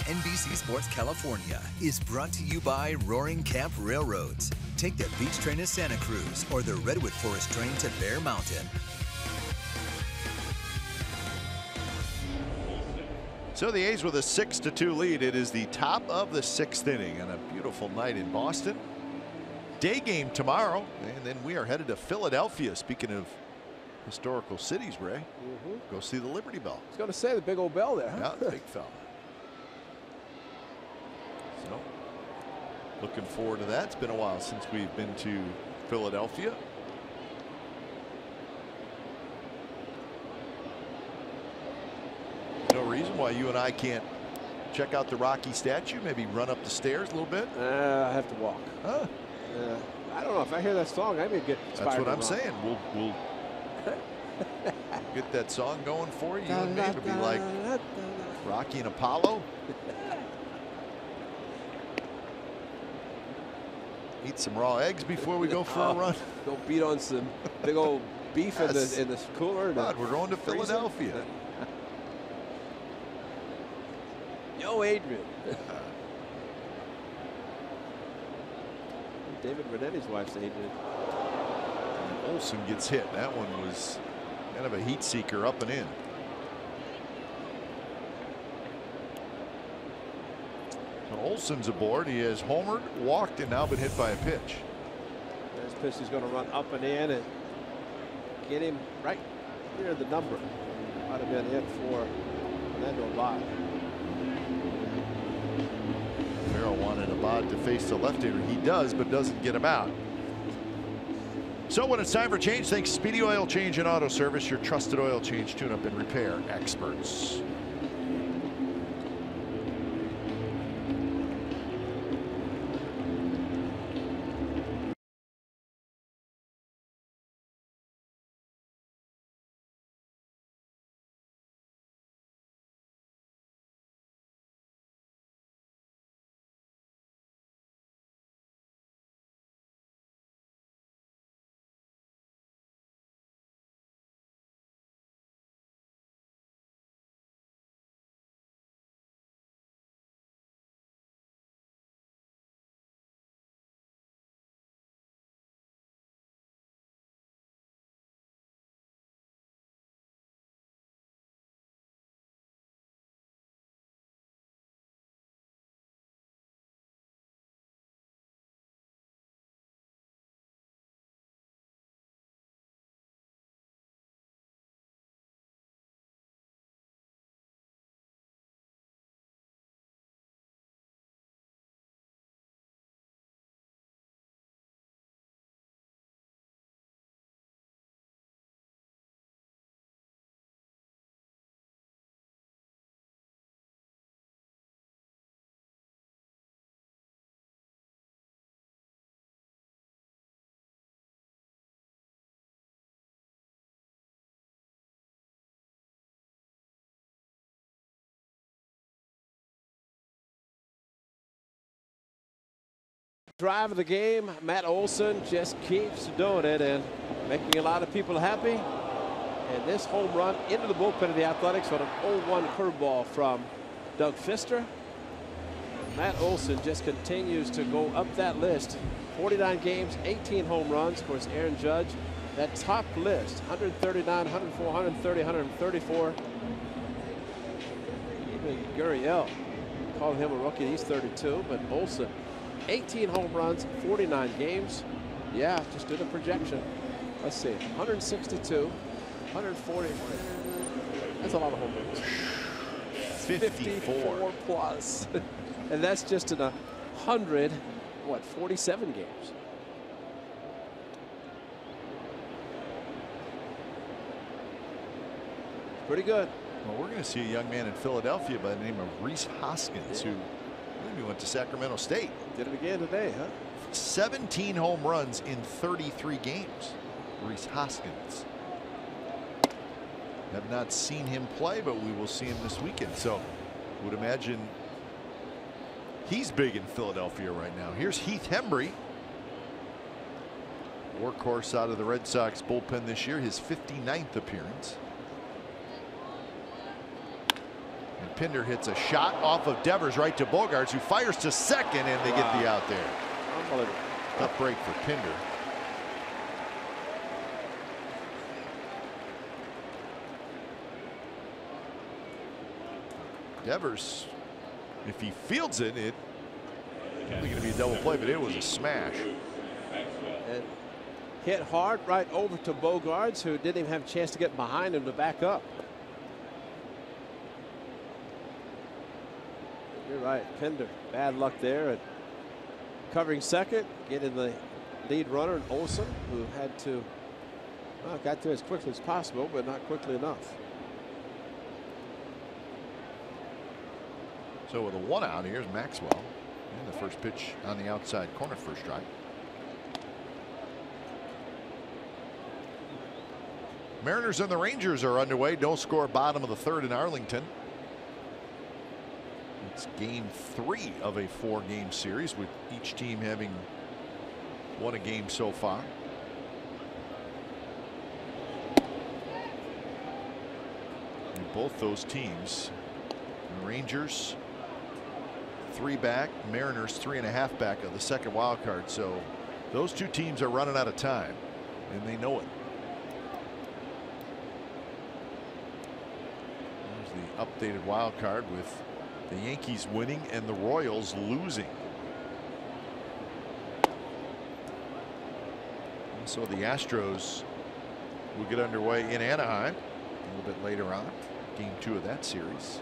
NBC Sports California is brought to you by Roaring Camp Railroads. Take the beach train to Santa Cruz or the Redwood Forest train to Bear Mountain. So the A's with a 6-2 lead. It is the top of the 6th inning and a beautiful night in Boston. Day game tomorrow, and then we are headed to Philadelphia. Speaking of historical cities, Ray, go see the Liberty Bell. I was going to say the big old bell there. Huh? Yeah, big fella. So, looking forward to that. It's been a while since we've been to Philadelphia. No reason why you and I can't check out the Rocky statue, maybe run up the stairs a little bit. I have to walk. Huh? I don't know if I hear that song, I may get inspired. That's what I'm saying. We'll get that song going for you. And me. It'll be like Rocky and Apollo. Eat some raw eggs before we go for a run. Go beat on some big old beef in the cooler. God, we're going to Philadelphia. Yo, Adrian. David Renetti's wife's Adrian. And Olsen gets hit. That one was kind of a heat seeker up and in. So Olsen's aboard. He has homered, walked, and now been hit by a pitch. This pitch is going to run up and in and get him right near the number. Might have been it for Fernando Abad. Farrell wanted Abad to face the left-hander. He does, but doesn't get him out. So when it's time for change, think Speedy Oil Change and Auto Service, your trusted oil change, tune-up, and repair experts. Drive of the game, Matt Olson just keeps doing it and making a lot of people happy. And this home run into the bullpen of the Athletics on an 0-1 curveball from Doug Fister. Matt Olson just continues to go up that list. 49 games, 18 home runs. Of course, Aaron Judge, that top list, 139, 104, 130, 134. Even Gurriel, call him a rookie, he's 32, but Olson, 18 home runs, 49 games. Yeah, just did a projection. Let's see, 162, 140. That's a lot of home runs. 54 plus. And that's just in 47 games. Pretty good. Well, we're going to see a young man in Philadelphia by the name of Rhys Hoskins, who maybe went to Sacramento State. Did it again today, huh? 17 home runs in 33 games. Rhys Hoskins. Have not seen him play, but we will see him this weekend. So would imagine he's big in Philadelphia right now. Here's Heath Hembree, workhorse out of the Red Sox bullpen this year, his 59th appearance. And Pinder hits a shot off of Devers right to Bogaerts, who fires to second, and they get the out there. Unbelievable. Tough break for Pinder. Devers, if he fields it, it's probably going to be a double play, but it was a smash. And hit hard right over to Bogaerts, who didn't even have a chance to get behind him to back up. You're right, Pinder, bad luck there. And covering second, getting the lead runner, and Olsen, who had to, well, got there as quickly as possible, but not quickly enough. So with a 1 out, here's Maxwell. And the first pitch on the outside corner, first strike. Mariners and the Rangers are underway. No score, bottom of the third in Arlington. It's game 3 of a 4-game series, with each team having won a game so far. And both those teams, the Rangers 3 back, Mariners 3.5 back of the second wild card. So those two teams are running out of time, and they know it. There's the updated wild card with the Yankees winning and the Royals losing. And so the Astros will get underway in Anaheim a little bit later on, game 2 of that series.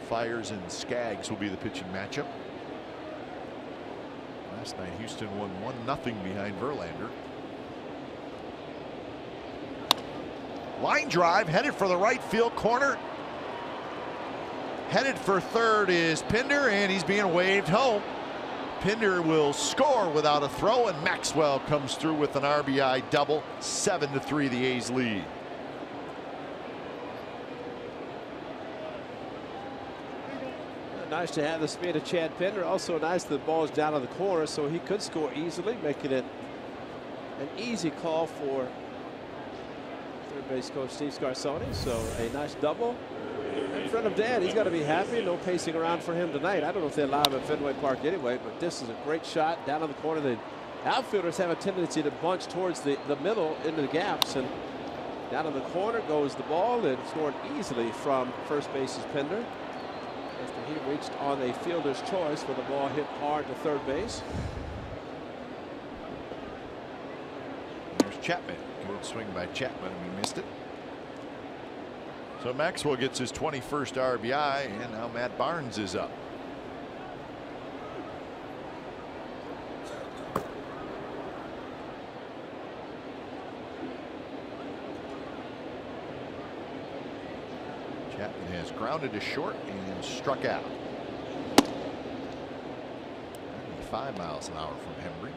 Fires and Skaggs will be the pitching matchup. Last night Houston won 1-0 behind Verlander. Line drive headed for the right field corner. Headed for third is Pinder, and he's being waved home. Pinder will score without a throw, and Maxwell comes through with an RBI double. 7-3 the A's lead. Nice to have the speed of Chad Pinder. Also nice that the ball is down on the corner, so he could score easily, making it an easy call for third base coach Steve Scarsoni. So a nice double in front of Dad. He's got to be happy. No pacing around for him tonight. I don't know if they allow him at Fenway Park anyway, but this is a great shot down on the corner. The outfielders have a tendency to bunch towards the middle into the gaps, and down in the corner goes the ball, and scored easily from first base's Pinder after he reached on a fielder's choice with the ball hit hard to third base. There's Chapman. Good swing by Chapman, and he missed it. So Maxwell gets his 21st RBI, and now Matt Barnes is up. Chapman has grounded to short and struck out. 95 miles an hour from Hembry.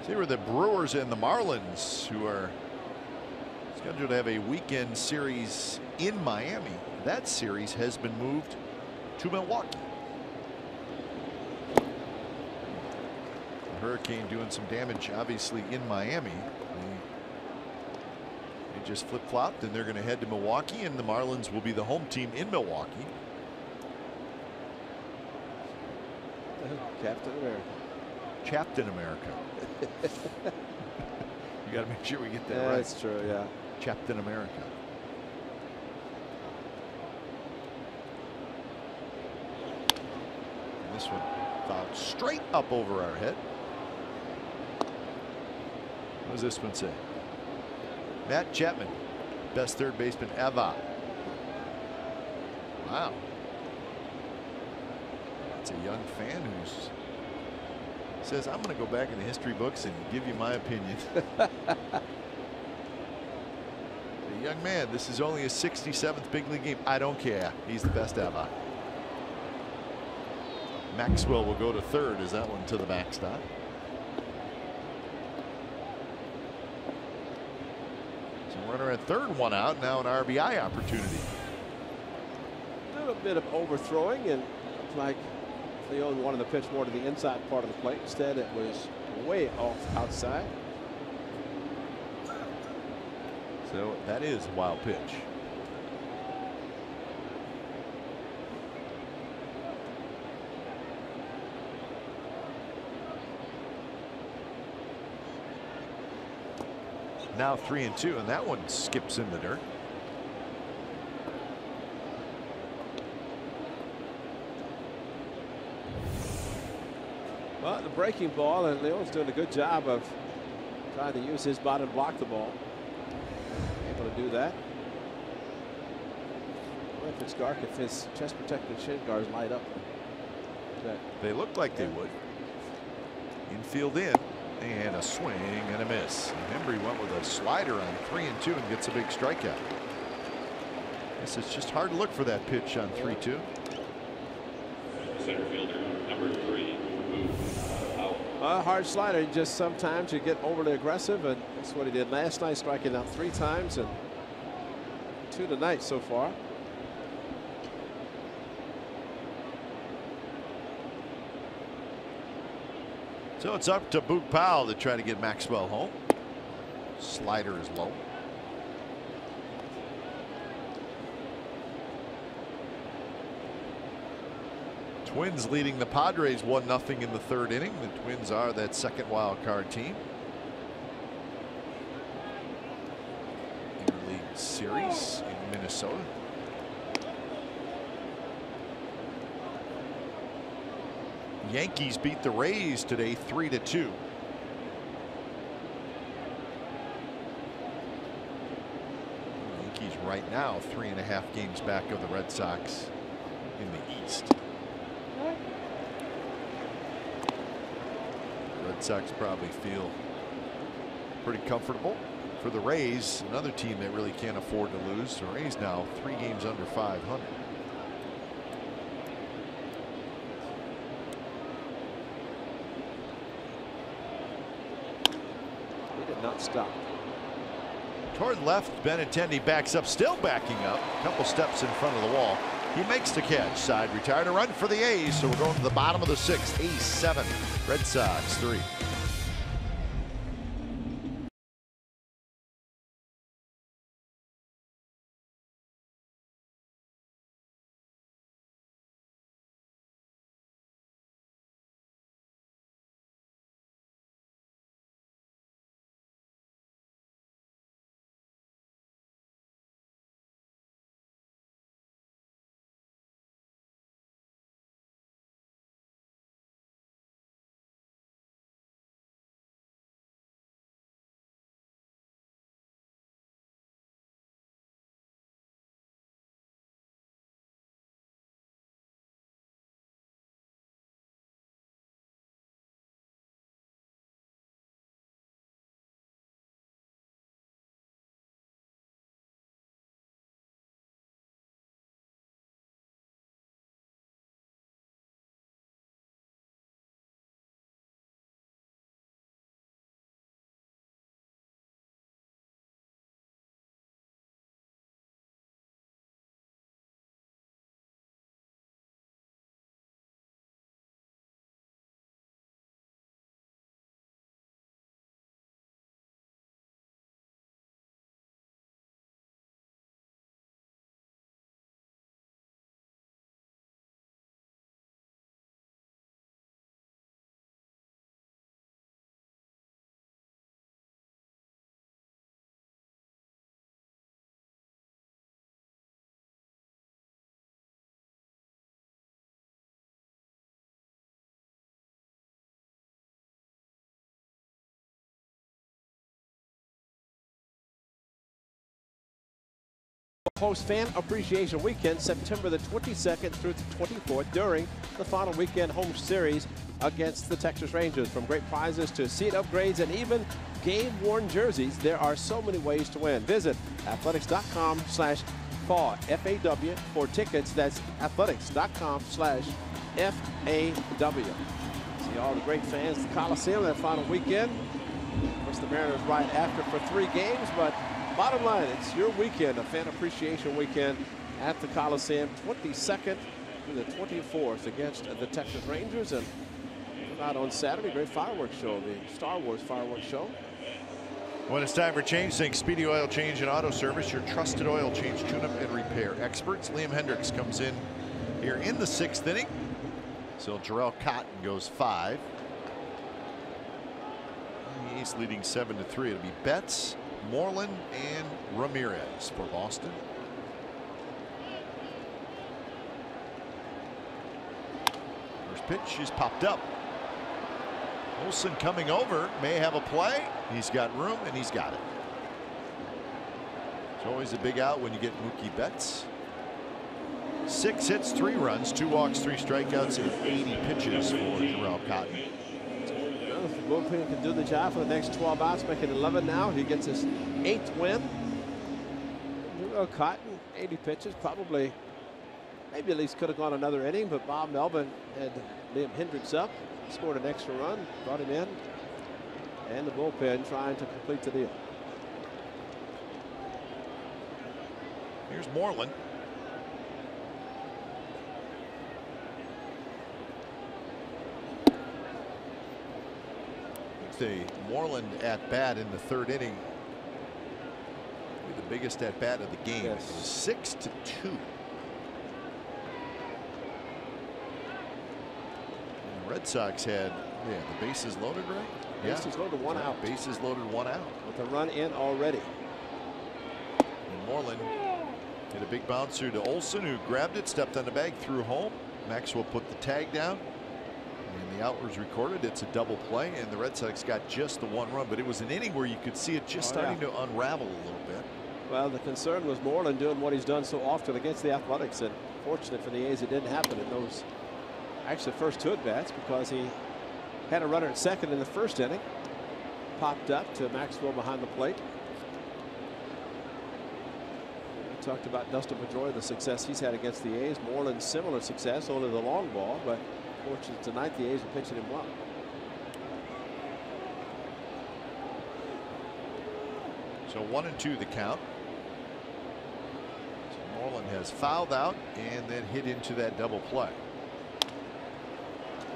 See where the Brewers and the Marlins, who are scheduled to have a weekend series in Miami. That series has been moved to Milwaukee. The Hurricane doing some damage, obviously, in Miami. They just flip-flopped, and they're going to head to Milwaukee, and the Marlins will be the home team in Milwaukee. Captain America. Captain America. You got to make sure we get that right. That's true, yeah. Captain America. And this one fouled straight up over our head. What does this one say? Matt Chapman, best third baseman ever. Wow. It's a young fan who's says, I'm going to go back in the history books and give you my opinion. A young man, this is only his 67th big league game. I don't care. He's the best ever. Maxwell will go to third as that one to the backstop. So runner at third, 1 out. Now an RBI opportunity. A little bit of overthrowing, and it's like Leon wanted to pitch more to the inside part of the plate. Instead, it was way off outside. So that is a wild pitch. Now 3-2, and that one skips in the dirt. Well, the breaking ball, and Leon's doing a good job of trying to use his body to block the ball. Able to do that. Well, if it's dark, if his chest protected shin guards light up. They looked like they would. Infield in, and a swing and a miss. And Embry went with a slider on 3-2 and gets a big strikeout. Guess it's just hard to look for that pitch on 3-2. Center fielder number 3. A hard slider. Just sometimes you get overly aggressive, and that's what he did last night, striking out 3 times and 2 tonight so far. So it's up to Boog Powell to try to get Maxwell home. Slider is low. Twins leading the Padres 1-0 in the 3rd inning. The Twins are that second wild card team. Interleague series in Minnesota. Yankees beat the Rays today 3-2. Yankees right now 3.5 games back of the Red Sox in the East. Red Sox probably feel pretty comfortable. For the Rays, another team that really can't afford to lose. The Rays now 3 games under 500. Not stop. Toward left, Benintendi backs up, still backing up. A couple steps in front of the wall. He makes the catch. Side retired, a run for the A's. So we're going to the bottom of the 6th. A's 7, Red Sox 3. Host Fan Appreciation Weekend, September the 22nd through the 24th, during the final weekend home series against the Texas Rangers. From great prizes to seat upgrades and even game-worn jerseys, there are so many ways to win. Visit athletics.com/FAW, F-A-W, for tickets. That's athletics.com/FAW. See all the great fans at the Coliseum that final weekend. Of course, the Mariners right after for 3 games, but bottom line, it's your weekend, a fan appreciation weekend at the Coliseum, 22nd through the 24th against the Texas Rangers. And out on Saturday, great fireworks show, the Star Wars fireworks show. When it's time for change, think Speedy Oil Change and Auto Service, your trusted oil change, tune-up, and repair experts. Liam Hendriks comes in here in the 6th inning. So Jarrell Cotton goes 5. He's leading 7-3. It'll be Betts, Moreland, and Ramirez for Boston. First pitch is popped up. Olsen coming over, may have a play. He's got room, and he's got it. It's always a big out when you get Mookie Betts. 6 hits, 3 runs, 2 walks, 3 strikeouts, and 80 pitches for Jarrell Cotton. Well, if the bullpen can do the job for the next 12 outs, make it 11 now. He gets his 8th win. Jarrell Cotton, 80 pitches, probably, maybe at least could have gone another inning, but Bob Melvin had Liam Hendriks up. Scored an extra run, brought him in, and the bullpen trying to complete the deal. Here's Moreland. It's a Moreland at bat in the 3rd inning. Maybe the biggest at bat of the game. Yes. 6-2. Red Sox had the bases loaded, right? Bases loaded, 1 out. Bases loaded, 1 out. With a run in already. And Moreland hit a big bouncer to Olsen, who grabbed it, stepped on the bag, threw home. Maxwell put the tag down. And the out was recorded. It's a double play, and the Red Sox got just the 1 run. But it was an inning where you could see it just starting to unravel a little bit. Well, the concern was Moreland doing what he's done so often against the Athletics. And fortunate for the A's, it didn't happen in those actually first 2 at-bats, because he had a runner at second in the 1st inning. Popped up to Maxwell behind the plate. We talked about Dustin Pedroia, the success he's had against the A's. Moreland, similar success, only the long ball, but fortunately tonight the A's are pitching him well. So 1-2 the count. So Moreland has fouled out and then hit into that double play.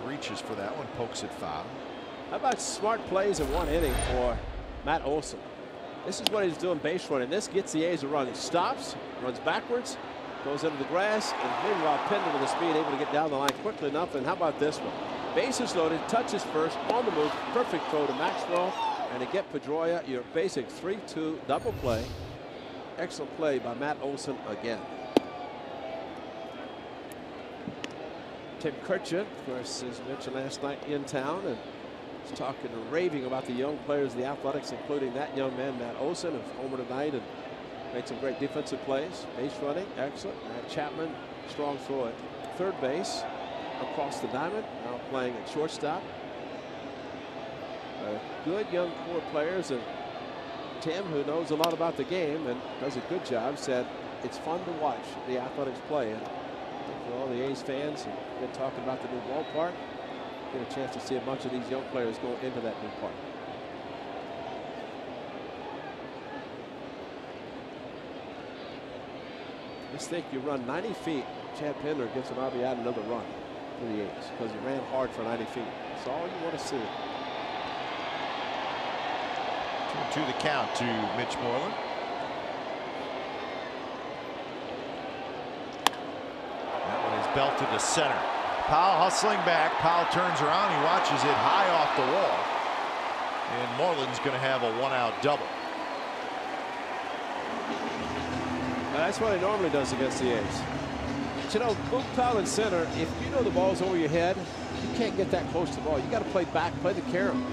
Reaches for that one, pokes it foul. How about smart plays in 1 inning for Matt Olson? This is what he's doing base running. This gets the A's a run. He stops, runs backwards, goes into the grass, and meanwhile Pendle with the speed able to get down the line quickly enough. And how about this one? Bases loaded, touches first, on the move, perfect throw to Maxwell, and to get Pedroia your basic 3-2 double play. Excellent play by Matt Olson again. Tim Kirchen, of course, as mentioned last night, in town, and was talking and raving about the young players of the Athletics, including that young man, Matt Olson, who's homer tonight and made some great defensive plays. Base running, excellent. Matt Chapman, strong throw at 3rd base across the diamond, now playing at shortstop. Good young core players, and Tim, who knows a lot about the game and does a good job, said it's fun to watch the Athletics play. And for all the A's fans who've been talking about the new ballpark, get a chance to see a bunch of these young players go into that new park. Just think, you run 90 feet, Chad Pendler gets an RBI and another run for the A's because he ran hard for 90 feet. That's all you want to see. 2-2 the count to Mitch Moreland. Belted to center. Powell hustling back. Powell turns around. He watches it high off the wall. And Moreland's going to have a 1-out double. Now that's what he normally does against the A's. But you know, Boog Powell in center, if you know the ball's over your head, you can't get that close to the ball. You got to play back, play the carom.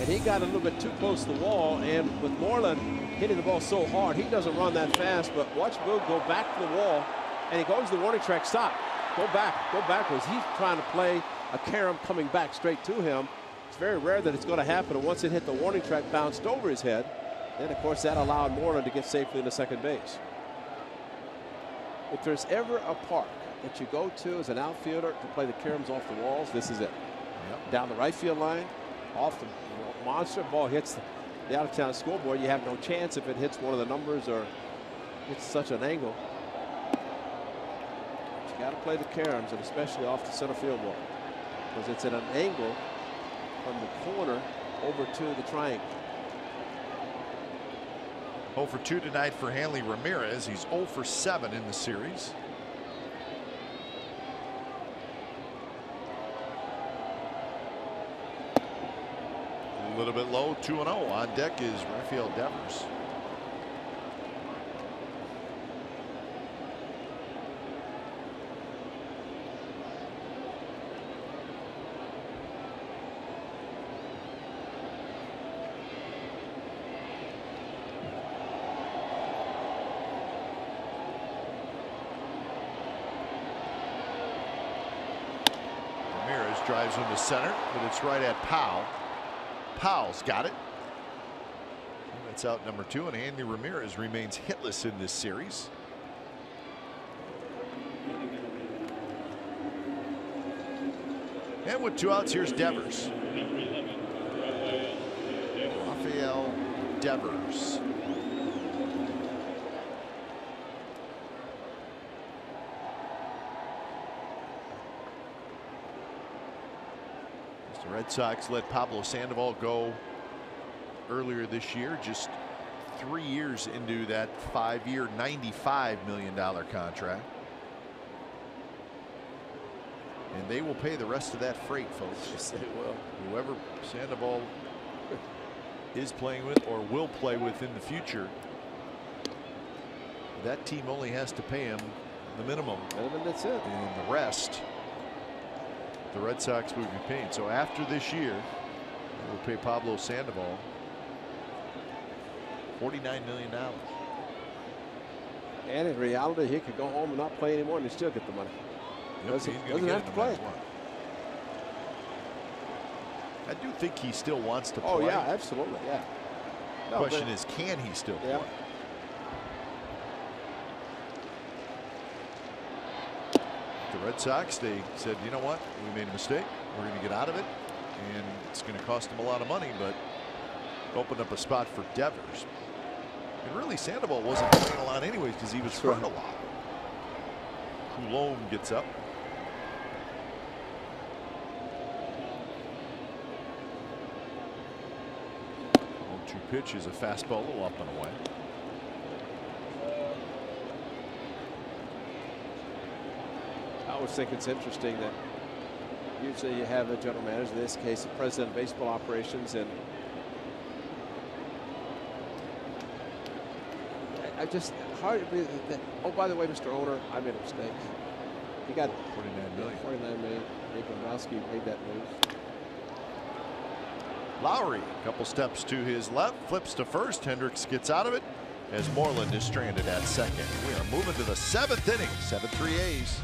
And he got a little bit too close to the wall. And with Moreland hitting the ball so hard, he doesn't run that fast. But watch Boog go back to the wall, and he goes to the warning track. Stop. Go back, go backwards. He's trying to play a carom coming back straight to him. It's very rare that it's going to happen. And once it hit the warning track, bounced over his head. Then, of course, that allowed Moreland to get safely into second base. If there's ever a park that you go to as an outfielder to play the caroms off the walls, this is it. Yep. Down the right field line, off the monster, ball hits the out-of-town scoreboard. You have no chance if it hits one of the numbers or hits such an angle. Got to play the caroms, and especially off the center field wall, because it's at an angle from the corner over to the triangle. 0 for 2 tonight for Hanley Ramirez. He's 0 for 7 in the series. A little bit low, 2-0. On deck is Rafael Devers. Ramirez drives into center, but it's right at Powell. Powell's got it. That's out number 2, and Andy Ramirez remains hitless in this series. And with 2 outs, here's Devers. Rafael Devers. The Red Sox let Pablo Sandoval go earlier this year, just 3 years into that 5-year, $95 million contract. And they will pay the rest of that freight, folks. Yes, they will. Whoever Sandoval is playing with or will play with in the future, that team only has to pay him the minimum. And that's it. And the rest, the Red Sox will be paying. So after this year, we'll pay Pablo Sandoval $49 million. And in reality, he could go home and not play anymore and he'd still get the money. Yep, doesn't he's gonna have to play. I do think he still wants to play. Oh yeah, absolutely, yeah. The question is, can he still play? The Red Sox, they said, you know what, we made a mistake. We're going to get out of it, and it's going to cost them a lot of money, but opened up a spot for Devers. And really, Sandoval wasn't playing a lot anyways because he was hurt a lot. Coulomb gets up. 0-2 pitch is a fastball, a little up and away. I always think it's interesting that usually you have a general manager, in this case, the president of baseball operations, and I just hard to believe that. Oh, by the way, Mr. Owner, I made a mistake. He got $49 million. $49 million. Nick Dombrowski made that move. Lowry, a couple steps to his left, flips to first. Hendricks gets out of it as Moreland is stranded at second. We are moving to the 7th inning. 7-3 A's.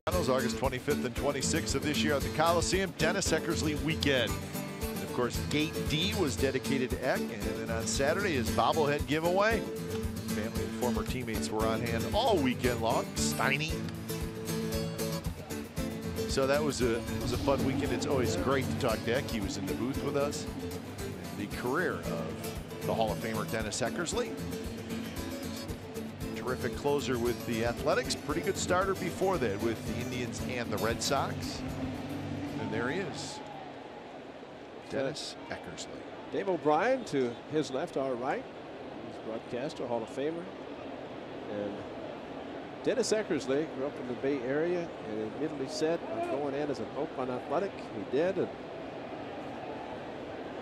Cardinals, August 25th and 26th of this year at the Coliseum. Dennis Eckersley weekend. And of course, Gate D was dedicated to Eck. And then on Saturday, his bobblehead giveaway. Family and former teammates were on hand all weekend long. Steiny. So that was a fun weekend. It's always great to talk to Eck. He was in the booth with us. The career of the Hall of Famer Dennis Eckersley. Terrific closer with the Athletics. Pretty good starter before that with the Indians and the Red Sox. And there he is. Dennis Eckersley. Dave O'Brien to his left, our right. He's a broadcaster, Hall of Famer. And Dennis Eckersley grew up in the Bay Area and admittedly said, I'm going in as an Oakland Athletic. He did, and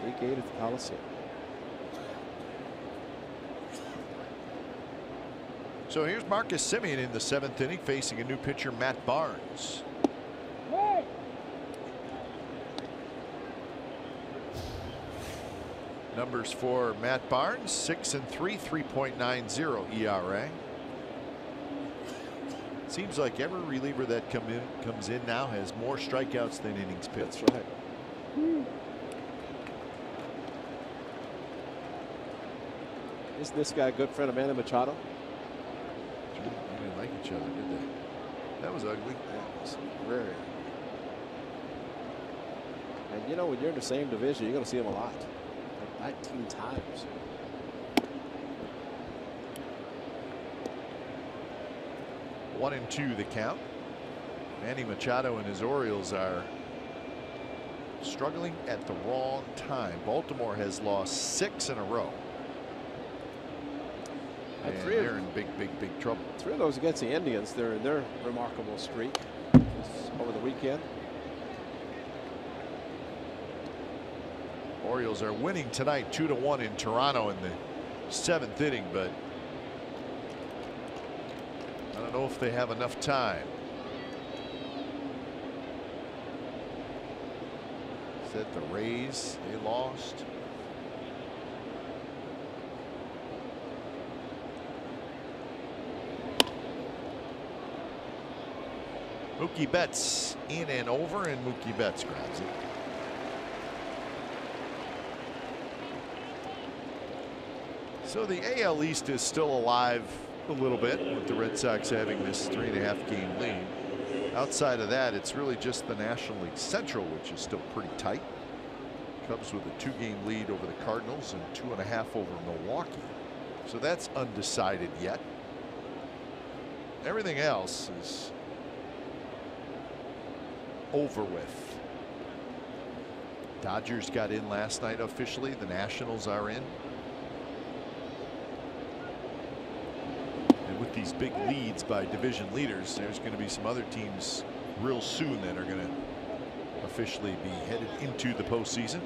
he gave it the Coliseum. So here's Marcus Semien in the 7th inning facing a new pitcher, Matt Barnes. Numbers for Matt Barnes, 6-3, 3.90 ERA. Seems like every reliever that comes in now has more strikeouts than innings pitched. That's right. Isn't this guy a good friend of Manny Machado? They didn't like each other, did they? That was ugly. That was very. And you know, when you're in the same division, you're going to see him a lot. Like 19 times. One and two the count. Manny Machado and his Orioles are struggling at the wrong time. Baltimore has lost 6 in a row. And they're in big trouble. 3 of those against the Indians. They're in their remarkable streak over the weekend. Orioles are winning tonight 2-1 in Toronto in the 7th inning, but I don't know if they have enough time. Said the Rays, they lost. Mookie Betts in and over, and Mookie Betts grabs it. So the AL East is still alive a little bit with the Red Sox having this 3.5 game lead. Outside of that, it's really just the National League Central, which is still pretty tight. Cubs with a 2-game lead over the Cardinals and 2.5 over Milwaukee. So that's undecided yet. Everything else is over with. Dodgers got in last night officially. The Nationals are in. And with these big leads by division leaders, there's going to be some other teams real soon that are going to officially be headed into the postseason.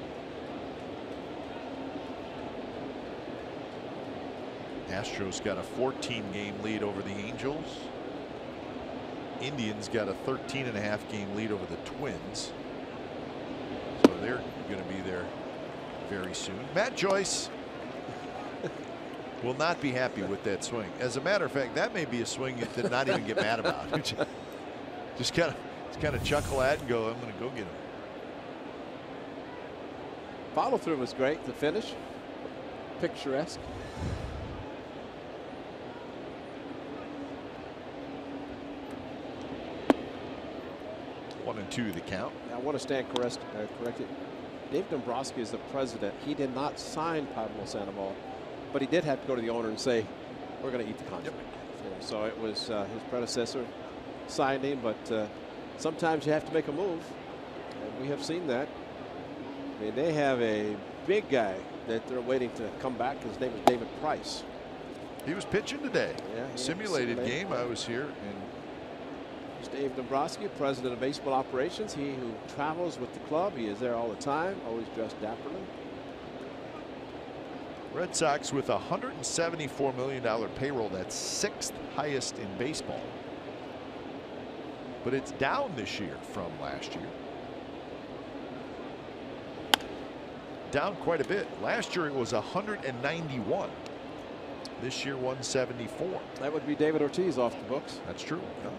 Astros got a 14-game lead over the Angels. Indians got a 13.5 game lead over the Twins. So they're going to be there very soon. Matt Joyce will not be happy with that swing. As a matter of fact, that may be a swing you did not even get mad about. Just kind of chuckle at and go, I'm going to go get him. Follow through was great. The finish, picturesque. One and two the count. I want to stand corrected. Dave Dombrowski is the president. He did not sign Pablo Sandoval, but he did have to go to the owner and say, we're going to eat the contract. Yep. So it was his predecessor signed him, but sometimes you have to make a move, and we have seen that. I mean, they have a big guy that they're waiting to come back. His name is David Price. He was pitching today. Yeah, simulated game. I was here. And Dave Dombrowski, president of baseball operations. He who travels with the club. He is there all the time, always dressed dapperly. Red Sox with a $174 million payroll. That's 6th highest in baseball. But it's down this year from last year. Down quite a bit. Last year it was 191. This year 174. That would be David Ortiz off the books. That's true. Yeah.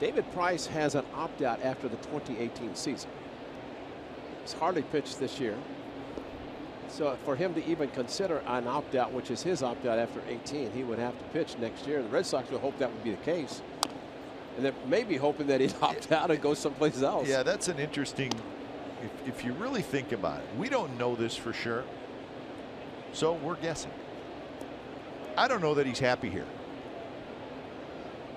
David Price has an opt-out after the 2018 season. He's hardly pitched this year. So for him to even consider an opt-out, which is his opt-out after 18, he would have to pitch next year. The Red Sox would hope that would be the case. And they're maybe hoping that he'd opt out and go someplace else. Yeah, that's an interesting, if you really think about it, we don't know this for sure. So we're guessing. I don't know that he's happy here.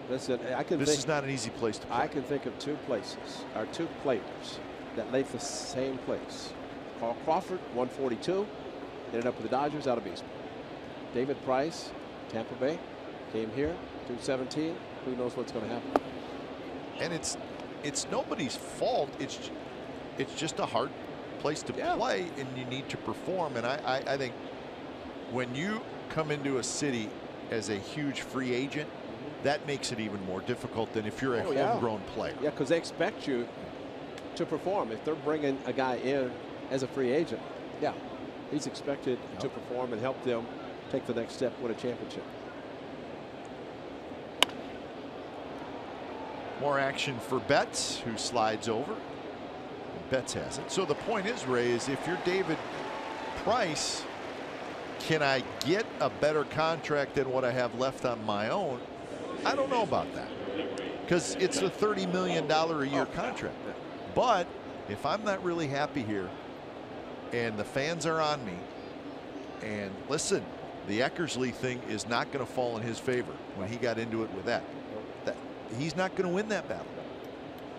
Listen, this is not an easy place to play. I can think of two places, or two players that left the same place. Carl Crawford, 142, ended up with the Dodgers, out of baseball. David Price, Tampa Bay, came here, 217. Who knows what's going to happen? And it's nobody's fault. It's just a hard place to play, and you need to perform. And I think when you come into a city as a huge free agent, that makes it even more difficult than if you're a homegrown player. Yeah, because they expect you to perform. If they're bringing a guy in as a free agent, yeah, he's expected to perform and help them take the next step, win a championship. More action for Betts, who slides over. Betts has it. So the point is, Ray, is if you're David Price, can I get a better contract than what I have left on my own? I don't know about that, because it's a $30 million a year contract. But if I'm not really happy here and the fans are on me, and listen, the Eckersley thing is not going to fall in his favor when he got into it with that. He's not going to win that battle.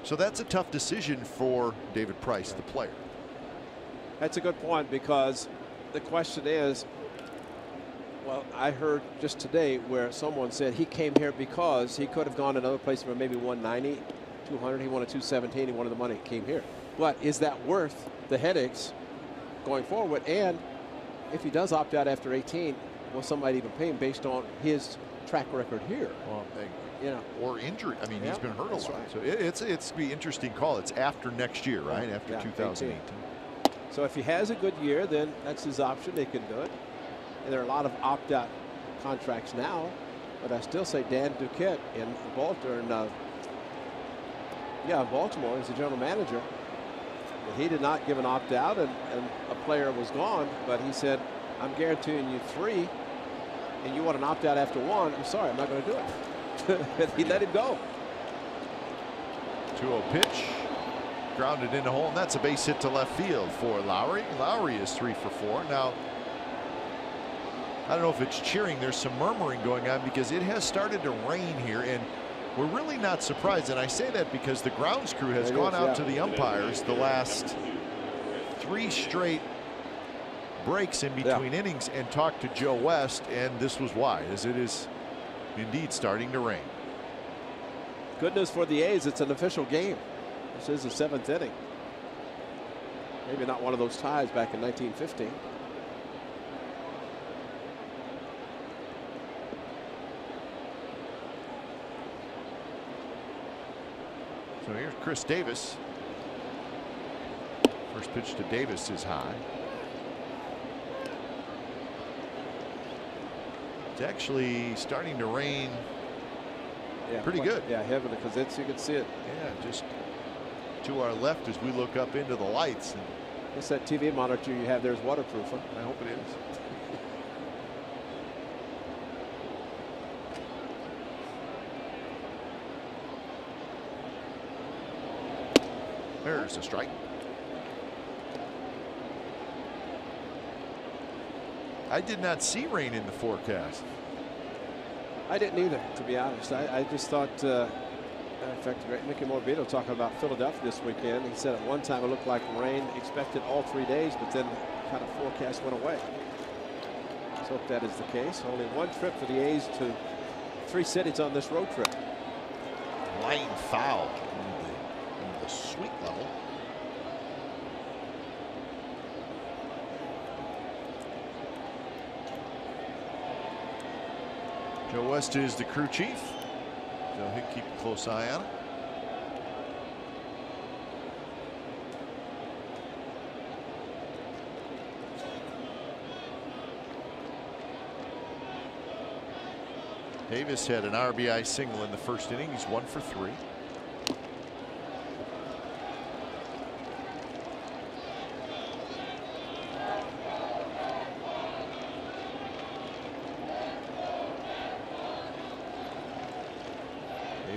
So that's a tough decision for David Price, the player. That's a good point, because the question is, well, I heard just today where someone said he came here because he could have gone another place for maybe 190, 200. He wanted 217. He wanted the money. He came here. But is that worth the headaches going forward? And if he does opt out after 18, will somebody even pay him based on his track record here? Well, or injury. I mean, he's been hurt a lot. Right. So it's going to be an interesting call. It's after next year, right? After 2018. 18. So if he has a good year, then that's his option. They can do it. And there are a lot of opt-out contracts now, but I still say Dan Duquette in Baltimore. Baltimore is the general manager. And he did not give an opt-out, and a player was gone, but he said, "I'm guaranteeing you 3, and you want an opt-out after 1. I'm sorry, I'm not going to do it." He let him go. 2-0 pitch, grounded in the hole, and that's a base hit to left field for Lowry. Lowry is 3 for 4 now. I don't know if it's cheering. There's some murmuring going on because it has started to rain here, and we're really not surprised. And I say that because the grounds crew has gone out to the umpires the last 3 straight breaks in between innings and talked to Joe West, and this was why, as it is indeed starting to rain. Good news for the A's, it's an official game. This is the 7th inning. Maybe not one of those ties back in 1915. So here's Chris Davis. First pitch to Davis is high. It's actually starting to rain pretty good. Yeah, heavily, because you can see it. Yeah, just to our left as we look up into the lights. It's that TV monitor you have there is waterproof. Huh? I hope it is. There's a strike. I did not see rain in the forecast. I didn't either, to be honest. I just thought, in fact, Mickey Morbido talking about Philadelphia this weekend. He said at one time it looked like rain expected all 3 days, but then kind of forecast went away. Let's hope that is the case. Only 1 trip for the A's to 3 cities on this road trip. Line foul in the sweet level. Joe West is the crew chief, so he'll keep a close eye on it. Davis had an RBI single in the first inning. He's 1 for 3.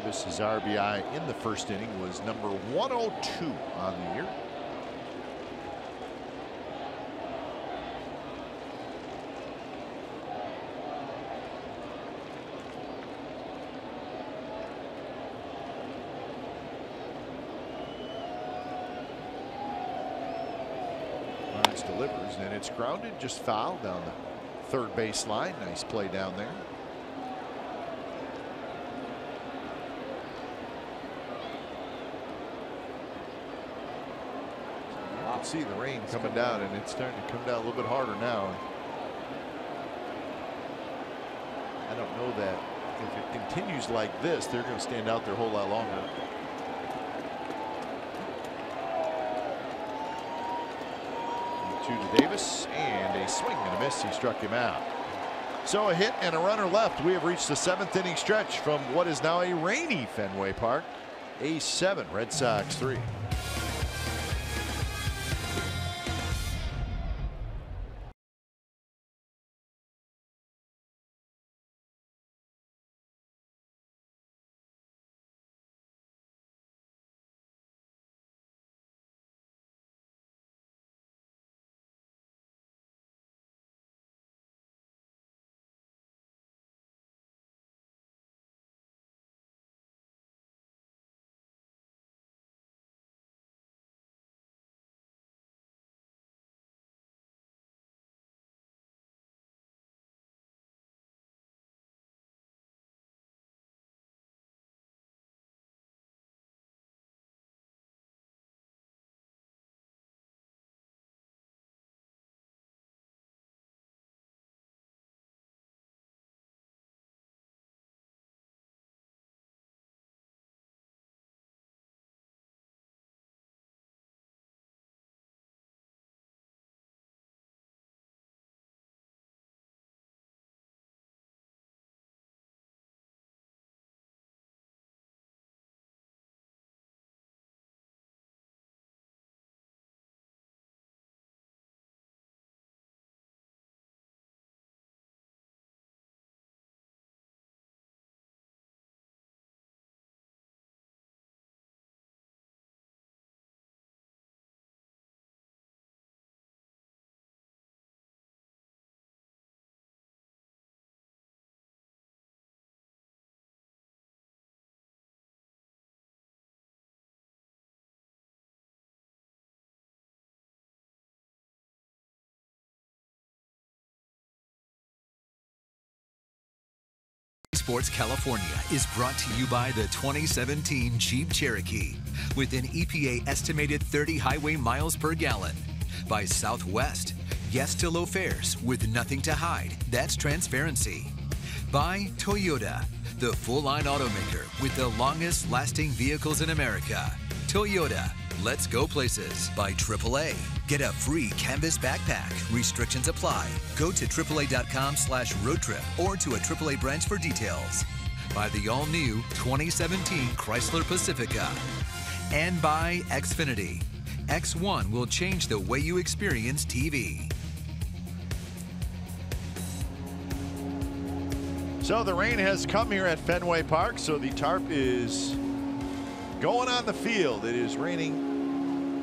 Davis's RBI in the first inning was number 102 on the year. Barnes delivers, and it's grounded, just foul down the third base line. Nice play down there. You can see the rain coming down, and it's starting to come down a little bit harder now. I don't know that if it continues like this, they're going to stand out there a whole lot longer. To Davis, and a swing and a miss. He struck him out. So a hit and a runner left. We have reached the 7th inning stretch from what is now a rainy Fenway Park. A's 7, Red Sox 3. Sports California is brought to you by the 2017 Jeep Cherokee with an EPA estimated 30 highway miles per gallon. By Southwest, yes to low fares with nothing to hide. That's transparency. By Toyota, the full-line automaker with the longest lasting vehicles in America. Toyota, let's go places. By AAA, get a free canvas backpack. Restrictions apply. Go to AAA.com/roadtrip or to a AAA branch for details. By the all-new 2017 Chrysler Pacifica. And by Xfinity. X1 will change the way you experience TV. So the rain has come here at Fenway Park, so the tarp is going on the field. It is raining.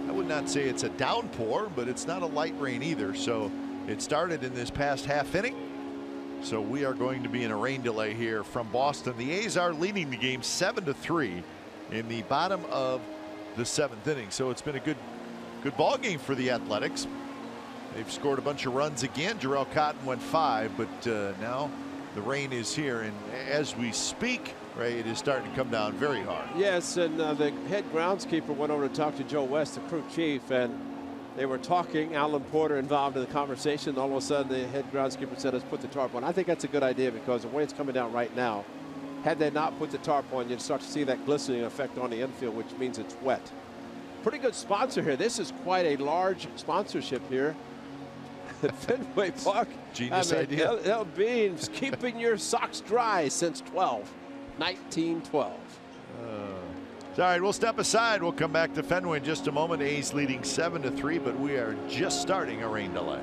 I would not say it's a downpour, but it's not a light rain either. So it started in this past half inning. So we are going to be in a rain delay here from Boston. The A's are leading the game 7-3 in the bottom of the 7th inning. So it's been a good ball game for the Athletics. They've scored a bunch of runs again. Jarrell Cotton went 5, but now the rain is here, and as we speak, Ray, it is starting to come down very hard. Yes, and the head groundskeeper went over to talk to Joe West, the crew chief, and they were talking. Alan Porter involved in the conversation. All of a sudden, the head groundskeeper said, let's put the tarp on. I think that's a good idea because the way it's coming down right now, had they not put the tarp on, you'd start to see that glistening effect on the infield, which means it's wet. Pretty good sponsor here. This is quite a large sponsorship here at Fenway Park. Genius idea. L. Bean's keeping your socks dry since 1912. All right, we'll step aside. We'll come back to Fenway in just a moment. A's leading 7-3, but we are just starting a rain delay.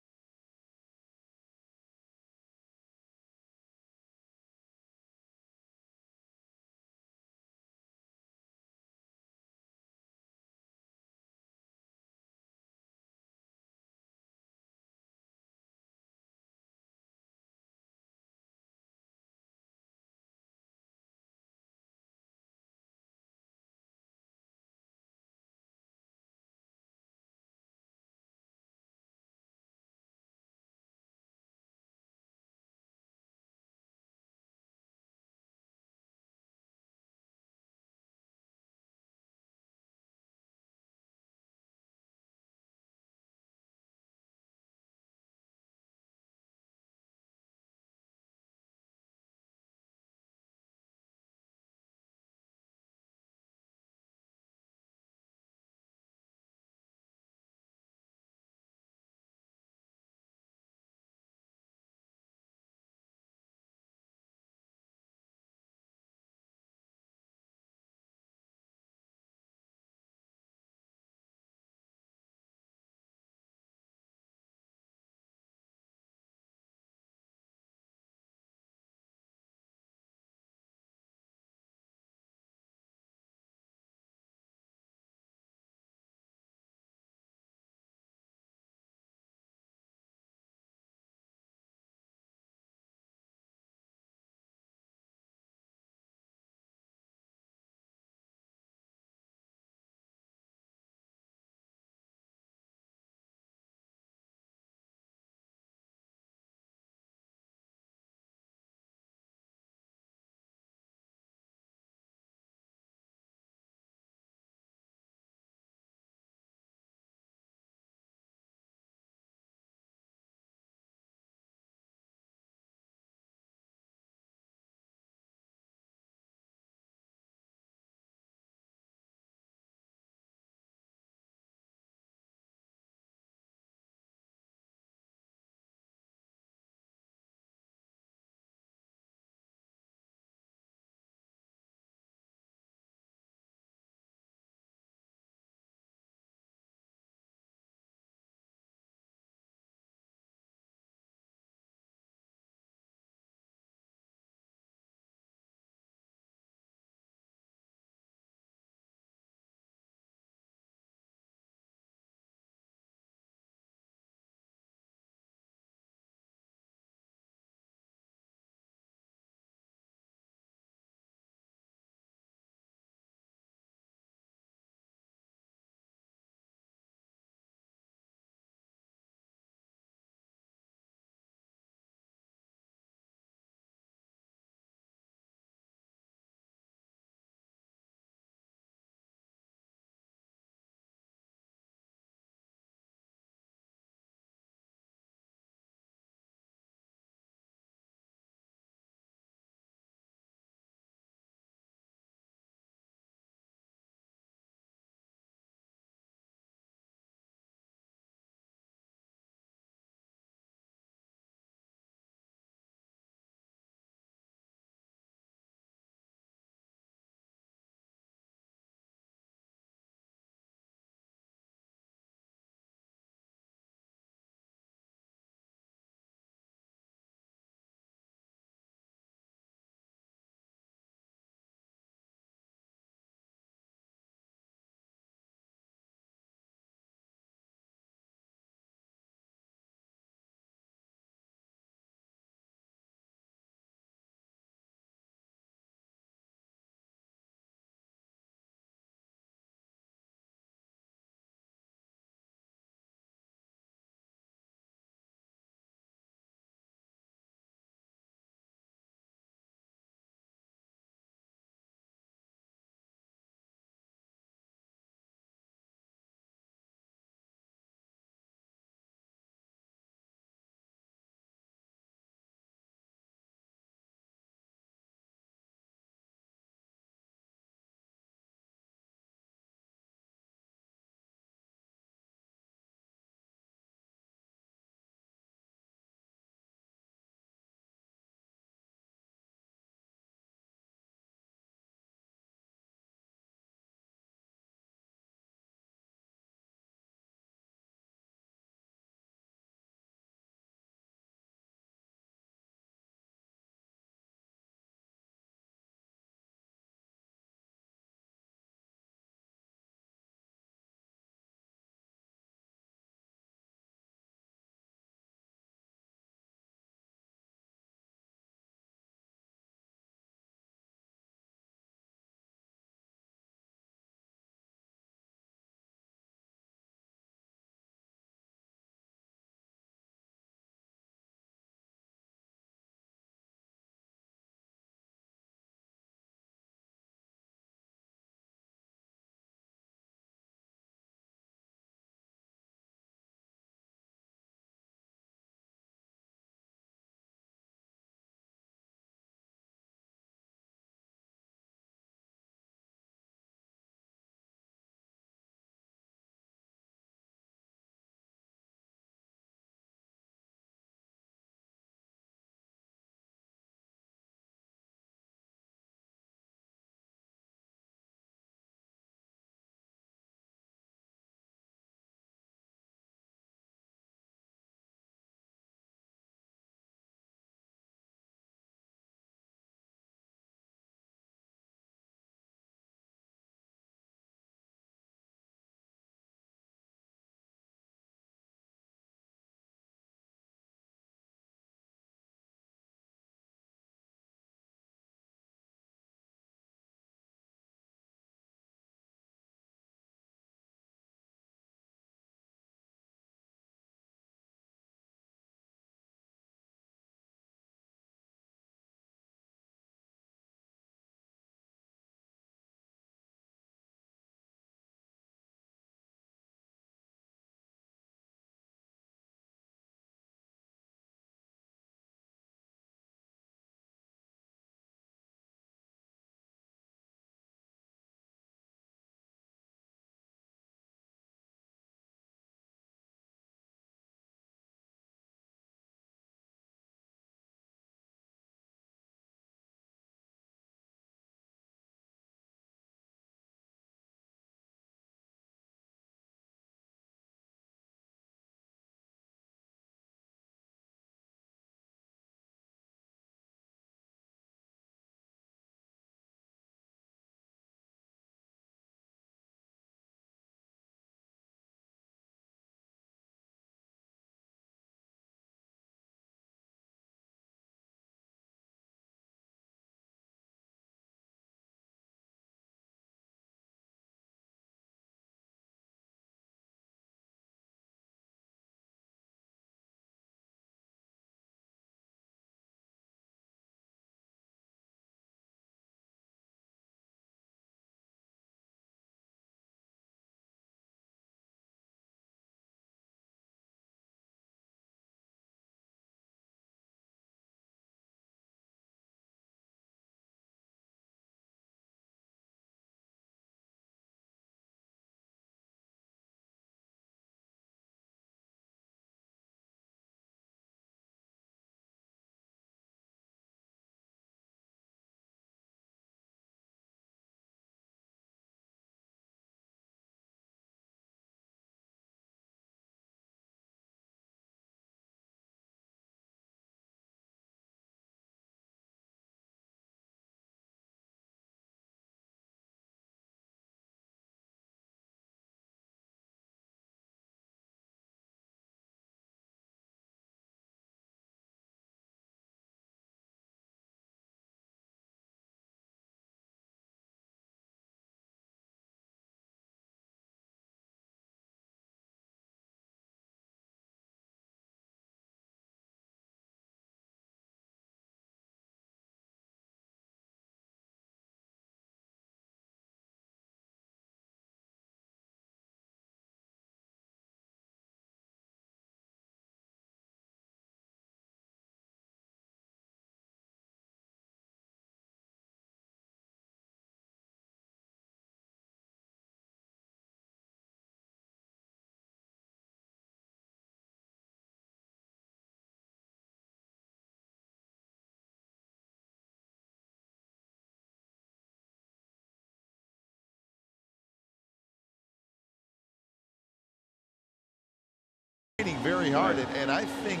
very hard. And I think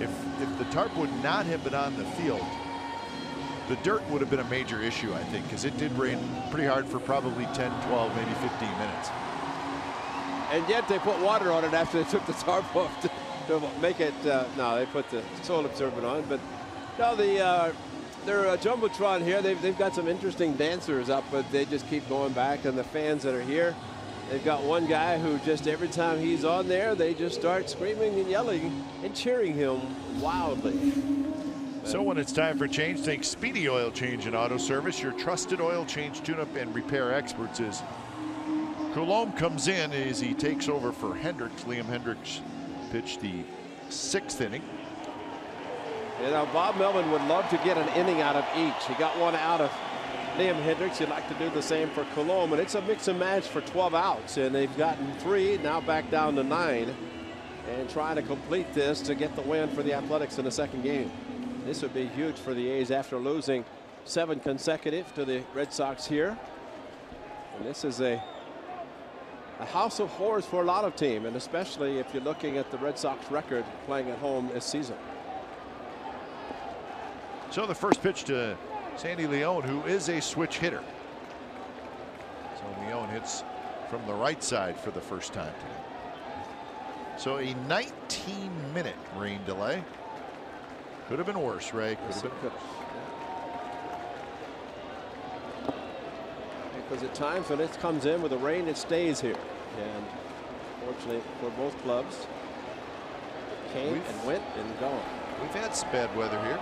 if the tarp would not have been on the field, the dirt would have been a major issue, I think, because it did rain pretty hard for probably 10, 12, maybe 15 minutes. And yet they put water on it after they took the tarp off to make it. No, they put the soil absorbent on. But no, their jumbotron here, they've got some interesting dancers up, but they just keep going back. And the fans that are here, they've got one guy who just every time he's on there, they just start screaming and yelling and cheering him wildly. So when it's time for change, think Speedy Oil Change and Auto Service, your trusted oil change, tune-up, and repair experts. As Coulombe comes in as he takes over for Hendricks. Liam Hendricks pitched the 6th inning. You know, Bob Melvin would love to get an inning out of each. He got one out of Liam Hendricks. He'd like to do the same for Coulombe, and it's a mix and match for 12 outs, and they've gotten 3, now back down to 9, and trying to complete this to get the win for the Athletics in the 2nd game. This would be huge for the A's after losing 7 consecutive to the Red Sox here. And this is a house of horrors for a lot of teams, and especially if you're looking at the Red Sox record playing at home this season. So the first pitch to Sandy Leon, who is a switch hitter. So Leon hits from the right side for the first time today. So a 19-minute rain delay. Could have been worse, Ray. Could have been. Because at times when it comes in with the rain, it stays here. And fortunately for both clubs, it came and went and gone. We've had some bad weather here.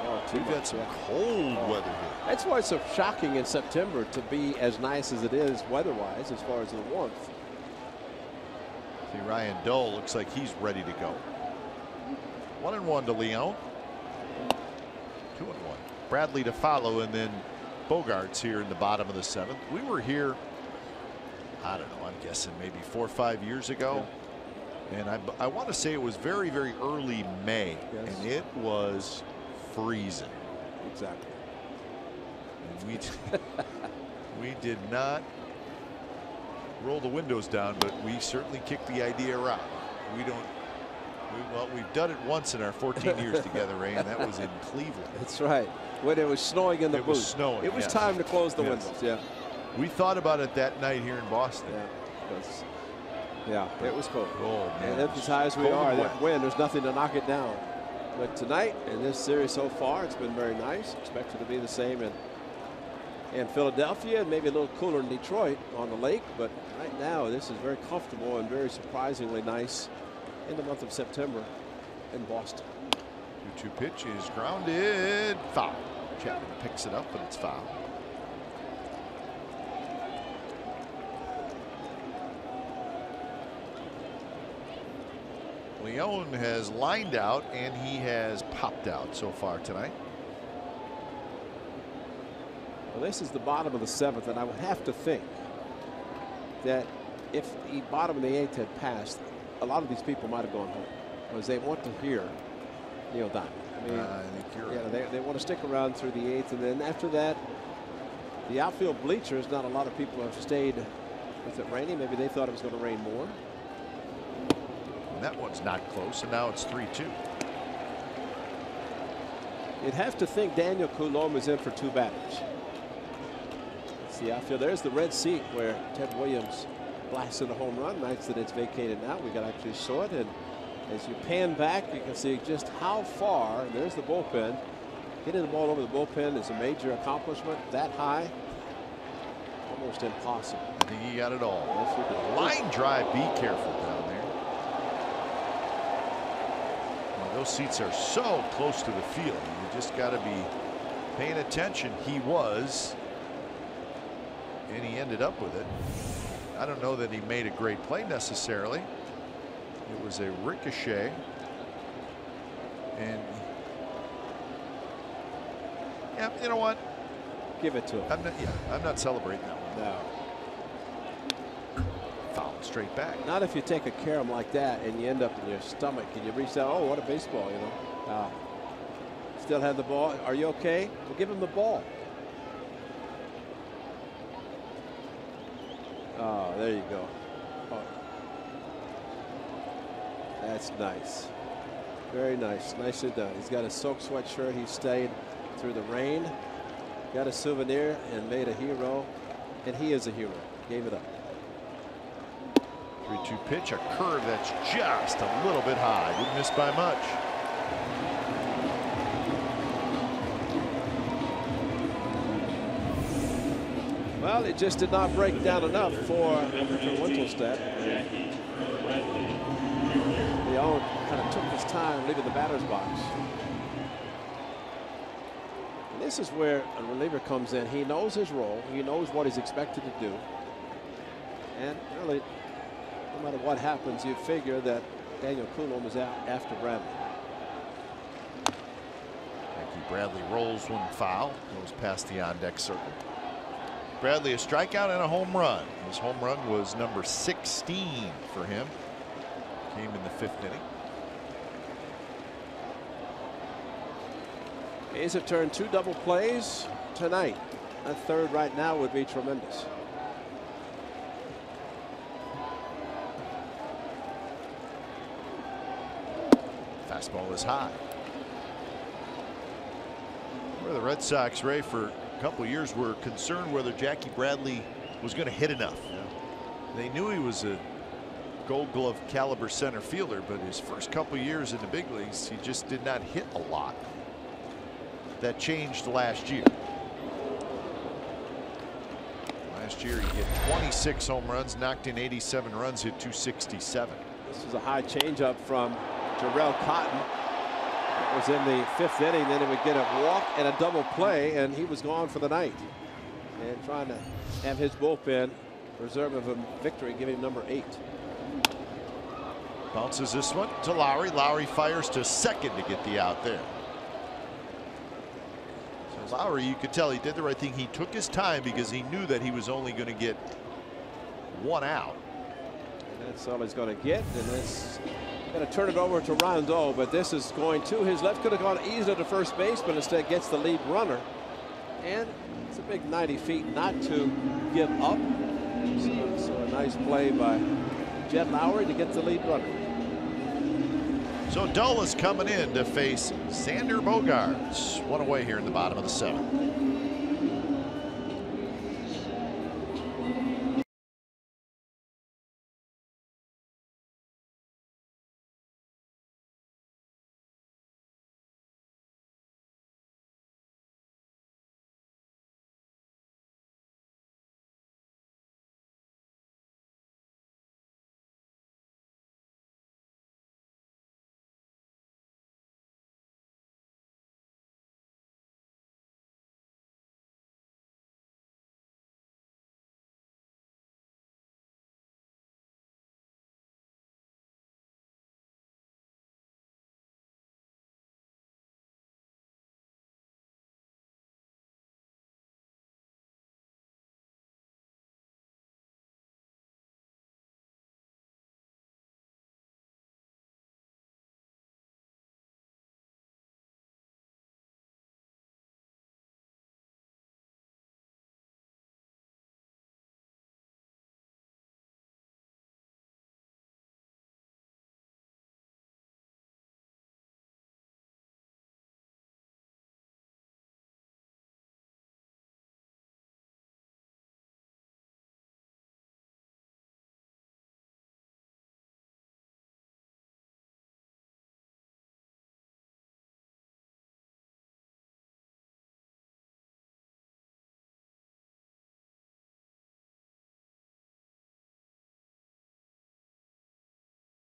Oh, we've had some cold weather here. That's why it's so shocking in September to be as nice as it is weather-wise as far as the warmth. See, Ryan Dole looks like he's ready to go. 1-1 to Leon. 2-1. Bradley to follow, and then Bogarts here in the bottom of the 7th. We were here, I don't know, I'm guessing maybe 4 or 5 years ago. Yeah. And I want to say it was very, very early May. Yes. And it was freezing. Exactly. And we did not roll the windows down, but we certainly kicked the idea around. Well, we've done it once in our 14 years together, Ray, and that was in Cleveland. That's right. When it was snowing in the booth. It was snowing. It was time to close the windows. Yeah. We thought about it that night here in Boston. Yeah, it was cold. Oh, man. And as high as we are, that wind, there's nothing to knock it down. But tonight, in this series so far, it's been very nice. Expected to be the same in Philadelphia, and maybe a little cooler in Detroit on the lake. But right now, this is very comfortable and very surprisingly nice in the month of September in Boston. 2-2 pitch is grounded. Foul. Chapman picks it up, but it's foul. Leon has lined out and he has popped out so far tonight. Well, this is the bottom of the 7th, and I would have to think that if the bottom of the 8th had passed, a lot of these people might have gone home because they want to hear Neil Diamond. I mean, I think you're right. They want to stick around through the 8th, and then after that, the outfield bleachers, not a lot of people have stayed with it raining. Maybe they thought it was going to rain more. And that one's not close, and now it's 3-2. You'd have to think Daniel Coulombe is in for 2 batters. It's the outfield. There's the red seat where Ted Williams blasted a home run. Nice that it's vacated now. We actually saw it, and as you pan back, you can see just how far. There's the bullpen. Hitting the ball over the bullpen is a major accomplishment. That high, almost impossible. I think he got it all. Line drive. Be careful down there. Those seats are so close to the field. You just got to be paying attention. He was, and he ended up with it. I don't know that he made a great play necessarily. It was a ricochet, and yeah, you know what? Give it to him. I'm not celebrating that one. No. Foul straight back. Not if you take a carom like that and you end up in your stomach and you reach out. Oh, what a baseball, you know. Still have the ball. Are you okay? Well, give him the ball. Oh, there you go. Oh. That's nice. Very nice. Nicely done. He's got a soaked sweatshirt. He stayed through the rain. Got a souvenir and made a hero. And he is a hero. Gave it up. 3-2 pitch. A curve that's just a little bit high. Didn't miss by much. Well, it just did not break down enough for Wintelstedt. Leon kind of took his time leaving the batter's box. And this is where a reliever comes in. He knows his role. He knows what he's expected to do. And really, no matter what happens, you figure that Daniel Coulomb is out after Bradley. Bradley rolls one foul. Goes past the on-deck circle. Bradley a strikeout and a home run. His home run was number 16 for him. Came in the 5th inning. A's have turned 2 double plays tonight. A third right now would be tremendous. Fastball is high. Where the Red Sox, Ray, for a couple of years were concerned whether Jackie Bradley was going to hit enough. Yeah. They knew he was a Gold Glove caliber center fielder, but his first couple of years in the big leagues, he just did not hit a lot. That changed last year. Last year he hit 26 home runs, knocked in 87 runs, hit 267. This is a high changeup from Jarrell Cotton. It was in the 5th inning. Then he would get a walk and a double play, and he was gone for the night. And trying to have his bullpen preserve him a victory, give him number 8. Bounces this one to Lowry. Lowry fires to second to get the out there. So Lowry, you could tell he did the right thing. He took his time because he knew that he was only going to get 1 out. And that's all he's going to get. And that's going to turn it over to Rondeau, but this is going to his left. Could have gone easily to first base, but instead gets the lead runner. And it's a big 90 feet not to give up. So a nice play by Jed Lowry to get the lead runner. So Dull is coming in to face Xander Bogaerts. 1 away here in the bottom of the 7th.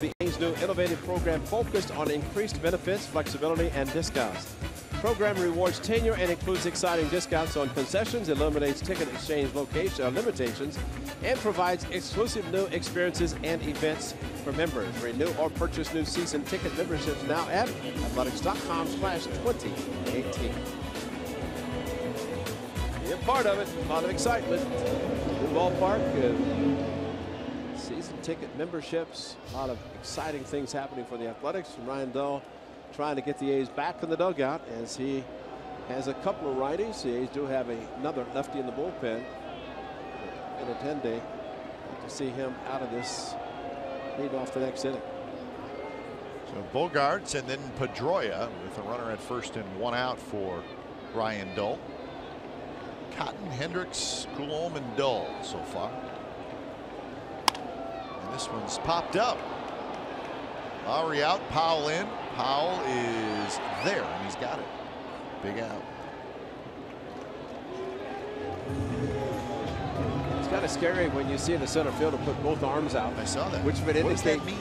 The A's new innovative program focused on increased benefits, flexibility, and discounts. The program rewards tenure and includes exciting discounts on concessions, eliminates ticket exchange location limitations, and provides exclusive new experiences and events for members. Renew or purchase new season ticket memberships now at athletics.com/2018. Be a part of it. A lot of excitement. New ballpark. Season ticket memberships, a lot of exciting things happening for the Athletics. Ryan Dull trying to get the A's back in the dugout as he has a couple of righties. The A's do have another lefty in the bullpen. In a 10-day, to see him out of this, lead off the next inning. So Bogarts and then Pedroia with a runner at first and 1 out for Ryan Dull. Cotton, Hendricks, Coulombe, and Dull so far. And this one's popped up. Lowry out, Powell in. Powell is there, and he's got it. Big out. It's kind of scary when you see the center fielder put both arms out. I saw that. Which would indicate. What does that mean?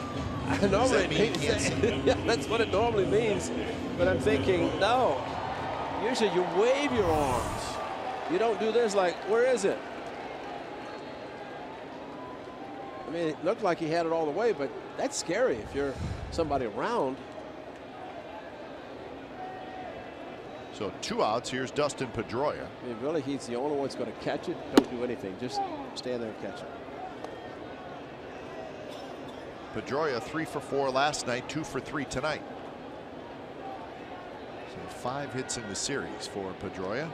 Normally it means yeah, that's what it normally means. But I'm thinking, no. Usually you wave your arms. You don't do this like, where is it? I mean, it looked like he had it all the way, but that's scary if you're somebody around. So 2 outs. Here's Dustin Pedroia. I mean, really, he's the only one that's going to catch it. Don't do anything. Just stand there and catch it. Pedroia 3 for 4 last night, 2 for 3 tonight. So 5 hits in the series for Pedroia.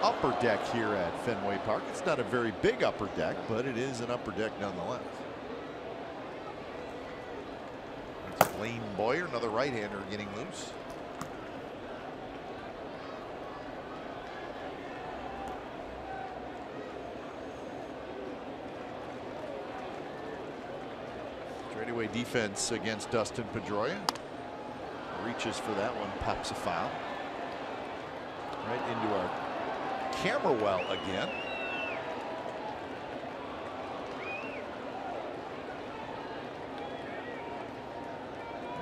Upper deck here at Fenway Park. It's not a very big upper deck, but it is an upper deck nonetheless. That's Blaine Boyer, another right-hander getting loose. Straightaway defense against Dustin Pedroia. Reaches for that one, pops a foul. Right into our camera well again.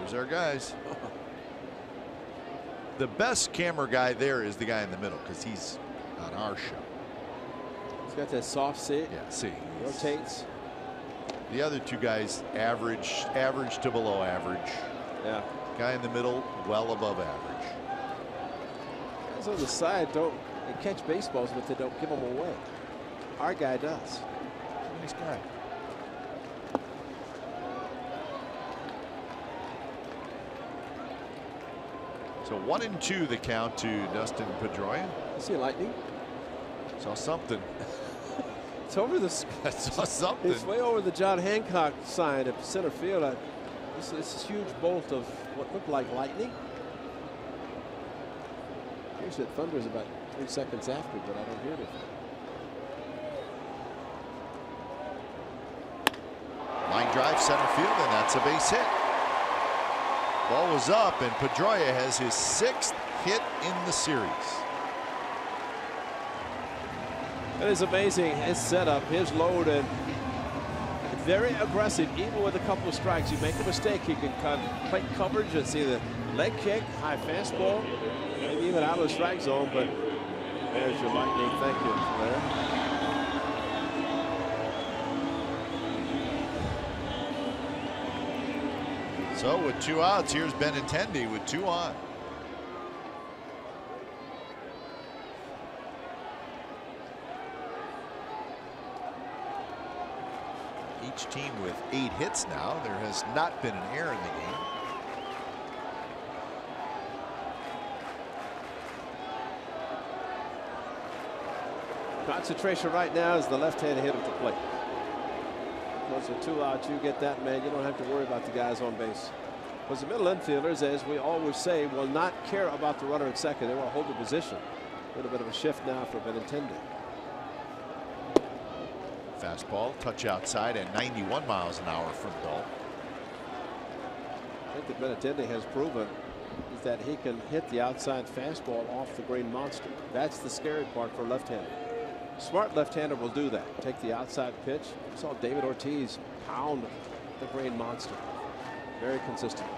Here's our guys. The best camera guy there is the guy in the middle because he's on our show. He's got that soft sit. Yeah, see. Rotates. The other 2 guys average to below average. Yeah. Guy in the middle well above average. Guys on the side don't catch baseballs, but they don't give them away. Our guy does. Nice guy. So 1-2 the count to Dustin Pedroia. You see lightning? Saw something. It's over the. I saw something. It's way over the John Hancock sign at center field. This huge bolt of what looked like lightning. Usually it thunders about 3 seconds after, but I don't hear anything. Line drive center field, and that's a base hit. Ball was up, and Pedroia has his 6th hit in the series. It is amazing, his setup, his load, and very aggressive. Even with a couple of strikes, you make a mistake, he can play coverage and see the leg kick, high fastball, maybe even out of the strike zone. But there's your lightning. Thank you, Blair. So with 2 outs, here's Benintendi with 2 on. Each team with 8 hits now. There has not been an error in the game. Concentration right now is the left-handed hitter at the plate. Once a 2 out, you get that man. You don't have to worry about the guys on base. Because the middle infielders, as we always say, will not care about the runner at second. They want to hold the position. A little bit of a shift now for Benintendi. Fastball, touch outside at 91 miles an hour from Dull. I think that Benintendi has proven is that he can hit the outside fastball off the green monster. That's the scary part for a left-hander. Smart left-hander will do that. Take the outside pitch. We saw David Ortiz pound the green monster. Very consistent.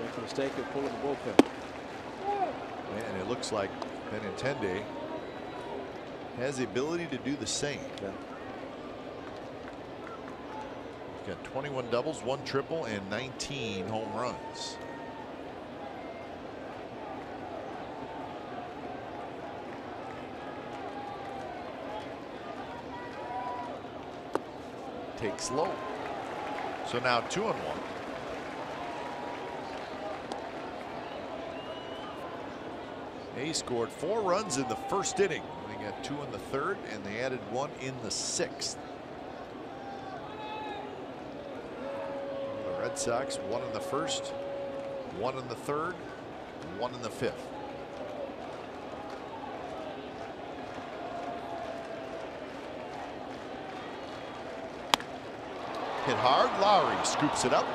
Make a mistake and pull in the bullpen. And it looks like Benintendi has the ability to do the same. Yeah. He's got 21 doubles, 1 triple, and 19 home runs. takes low. So now 2-1. They scored 4 runs in the first inning. They got 2 in the third, and they added 1 in the sixth. The Red Sox 1 in the first, 1 in the third, 1 in the fifth. Hit hard. Lowry scoops it up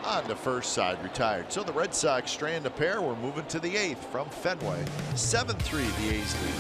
on the first side, retired. So the Red Sox strand a pair. We're moving to the 8th from Fenway. 7-3 the A's lead.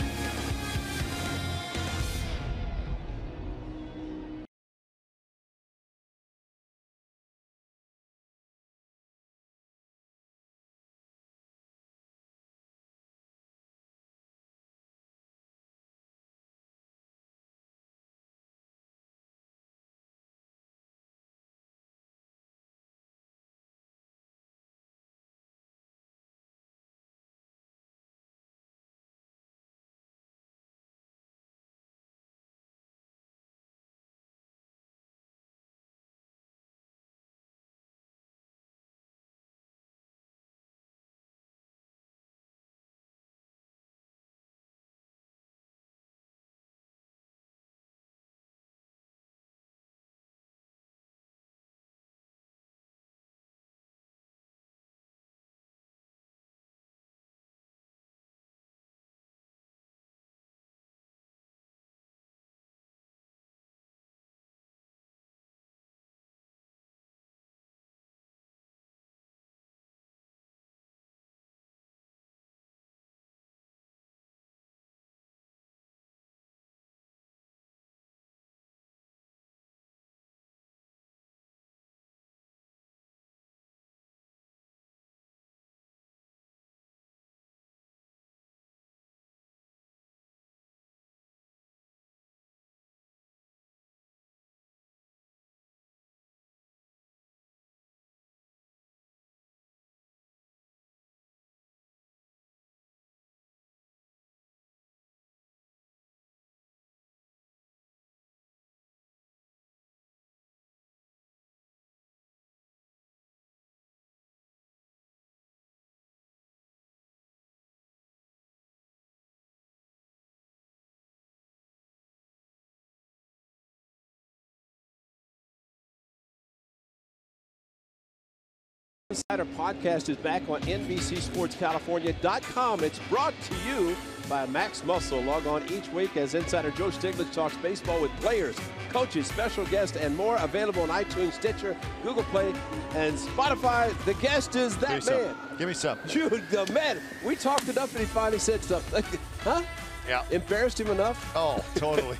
Insider Podcast is back on NBCSportsCalifornia.com. It's brought to you by Max Muscle. Log on each week as Insider Joe Stiglitz talks baseball with players, coaches, special guests, and more. Available on iTunes, Stitcher, Google Play, and Spotify. The guest is that man. Give me some. Dude, the man. We talked enough and he finally said something. Huh? Yeah. Embarrassed him enough? Oh, totally.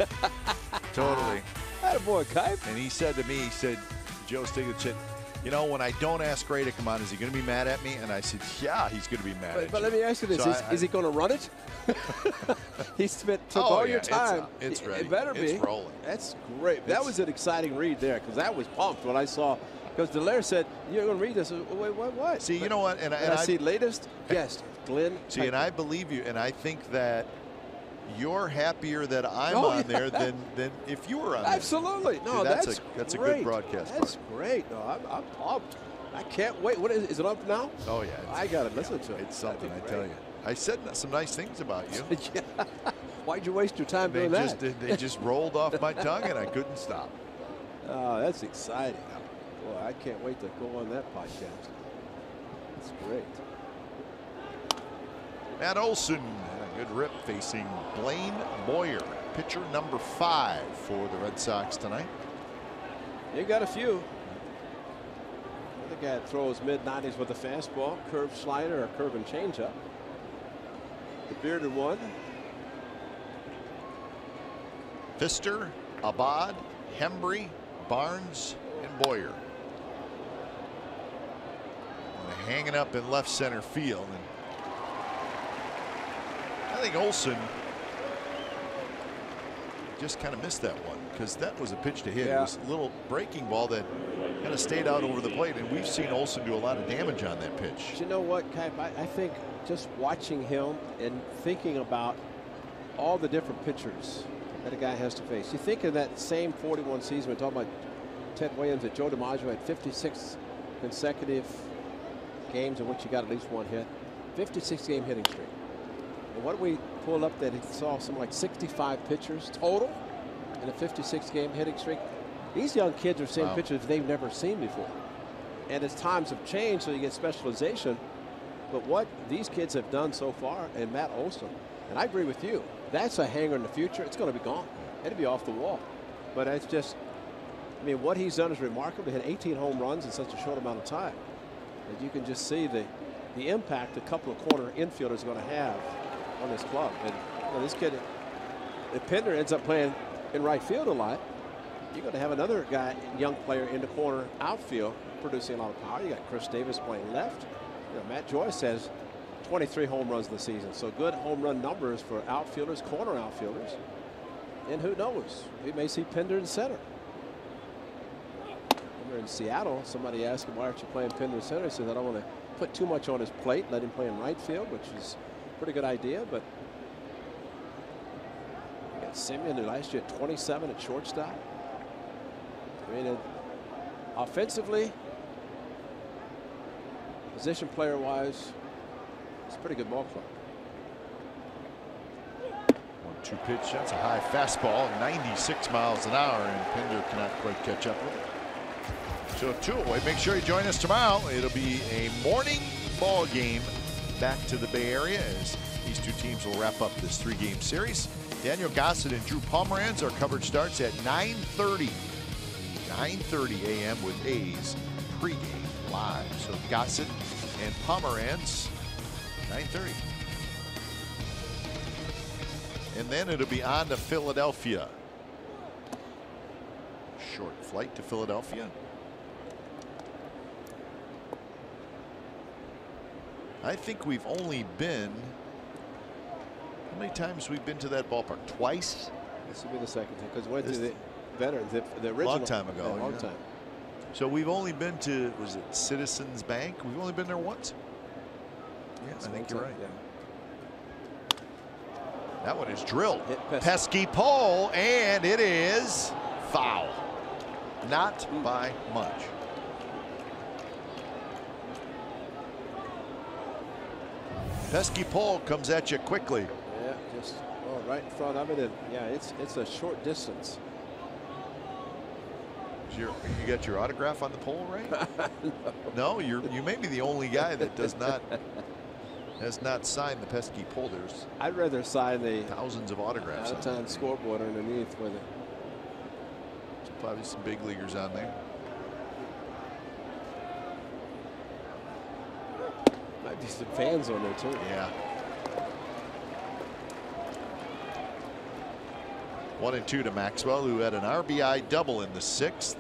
Totally. Attaboy, Kipe. And he said to me, he said, Joe Stiglitz said, you know, when I don't ask Ray to come on, is he going to be mad at me? And I said, yeah, he's going to be mad at you. But let me ask you this. So is he going to run it? He took all your time. It's ready. It better be. It's rolling. That's great. That was an exciting read there because that was pumped when I saw. Because Delaire said, you're going to read this. Wait, what? See, you know what? And I see latest guest, Glenn. See, and I believe you. And I think that you're happier that I'm on there than if you were on there. Absolutely. No, See, that's a good broadcast. That's great. No, I'm pumped. I can't wait. What is it up now? Oh, yeah. I got to listen to it. It's something, I tell you. I said some nice things about you. Yeah. Why'd you waste your time doing that? They just rolled off my tongue, and I couldn't stop. Oh, that's exciting. Boy, I can't wait to go on that podcast. That's great. Matt Olson, a good rip facing Blaine Boyer, pitcher number 5 for the Red Sox tonight. You got a few. The guy that throws mid-90s with a fastball, curve slider, or curve and changeup. The bearded one. Pfister, Abad, Hembry, Barnes, and Boyer. And hanging up in left center field. And I think Olson just kind of missed that one because that was a pitch to hit. Yeah. It was a little breaking ball that kind of stayed out over the plate, and we've seen Olson do a lot of damage on that pitch. But you know what, Kipe? I think just watching him and thinking about all the different pitchers that a guy has to face. You think of that same 41 season, we're talking about Ted Williams, that Joe DiMaggio had 56 consecutive games in which he got at least one hit. 56-game hitting streak. And what we pulled up that he saw something like 65 pitchers total in a 56-game hitting streak. These young kids are seeing pitchers they've never seen before. And as times have changed, so you get specialization. But what these kids have done so far, and Matt Olson, and I agree with you, that's a hanger in the future. It's going to be gone. It'll be off the wall. But it's just, I mean, what he's done is remarkable. He had 18 home runs in such a short amount of time. And you can just see the impact a couple of corner infielders are going to have on this club. And you know, this kid, if Pinder ends up playing in right field a lot, you're going to have another guy, young player in the corner outfield producing a lot of power. You got Chris Davis playing left. You know, Matt Joyce has 23 home runs in the season. So good home run numbers for outfielders, corner outfielders. And who knows? We may see Pinder in center. Remember in Seattle, somebody asked him, why aren't you playing Pinder in center? He said, I don't want to put too much on his plate, let him play in right field, which is a pretty good idea. But you got Simeon, who last year at 27 at shortstop. I mean, offensively, position player wise, it's a pretty good ball club. 1-2 pitch. That's a high fastball, 96 miles an hour, and Pinder cannot quite catch up with it. So 2 away. Make sure you join us tomorrow. It'll be a morning ball game back to the Bay Area as these two teams will wrap up this 3-game series. Daniel Gossett and Drew Pomeranz. Our coverage starts at 9:30 a.m. with A's pregame live. So Gossett and Pomeranz, 9:30. And then it'll be on to Philadelphia. Short flight to Philadelphia. I think we've only been, how many times we've been to that ballpark? Twice? This will be the second time because we went to the veteran, the original. Long time ago. Long time. So we've only been to, was it Citizens Bank? We've only been there once. Yes, I think you're right. Yeah. That one is drilled. Pesky pole, and it is foul. Not by much. Pesky pole comes at you quickly. Yeah, just right in front of it, and yeah, it's a short distance. You got your autograph on the pole, right? No, you may be the only guy that has not signed the pesky pole. I'd rather sign the thousands of autographs. Out-of-town scoreboard underneath with it. There's probably some big leaguers on there. Might be some fans on there too. Yeah. 1-2 to Maxwell, who had an RBI double in the 6th.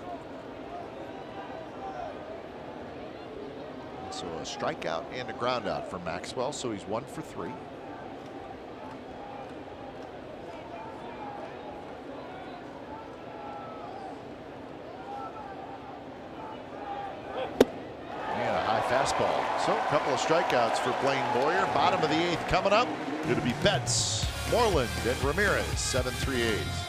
So a strikeout and a ground out for Maxwell. So he's 1 for 3. And a high fastball. So a couple of strikeouts for Blaine Boyer. Bottom of the 8th coming up. Going to be Betts, Moreland, and Ramirez. 7-3 A's.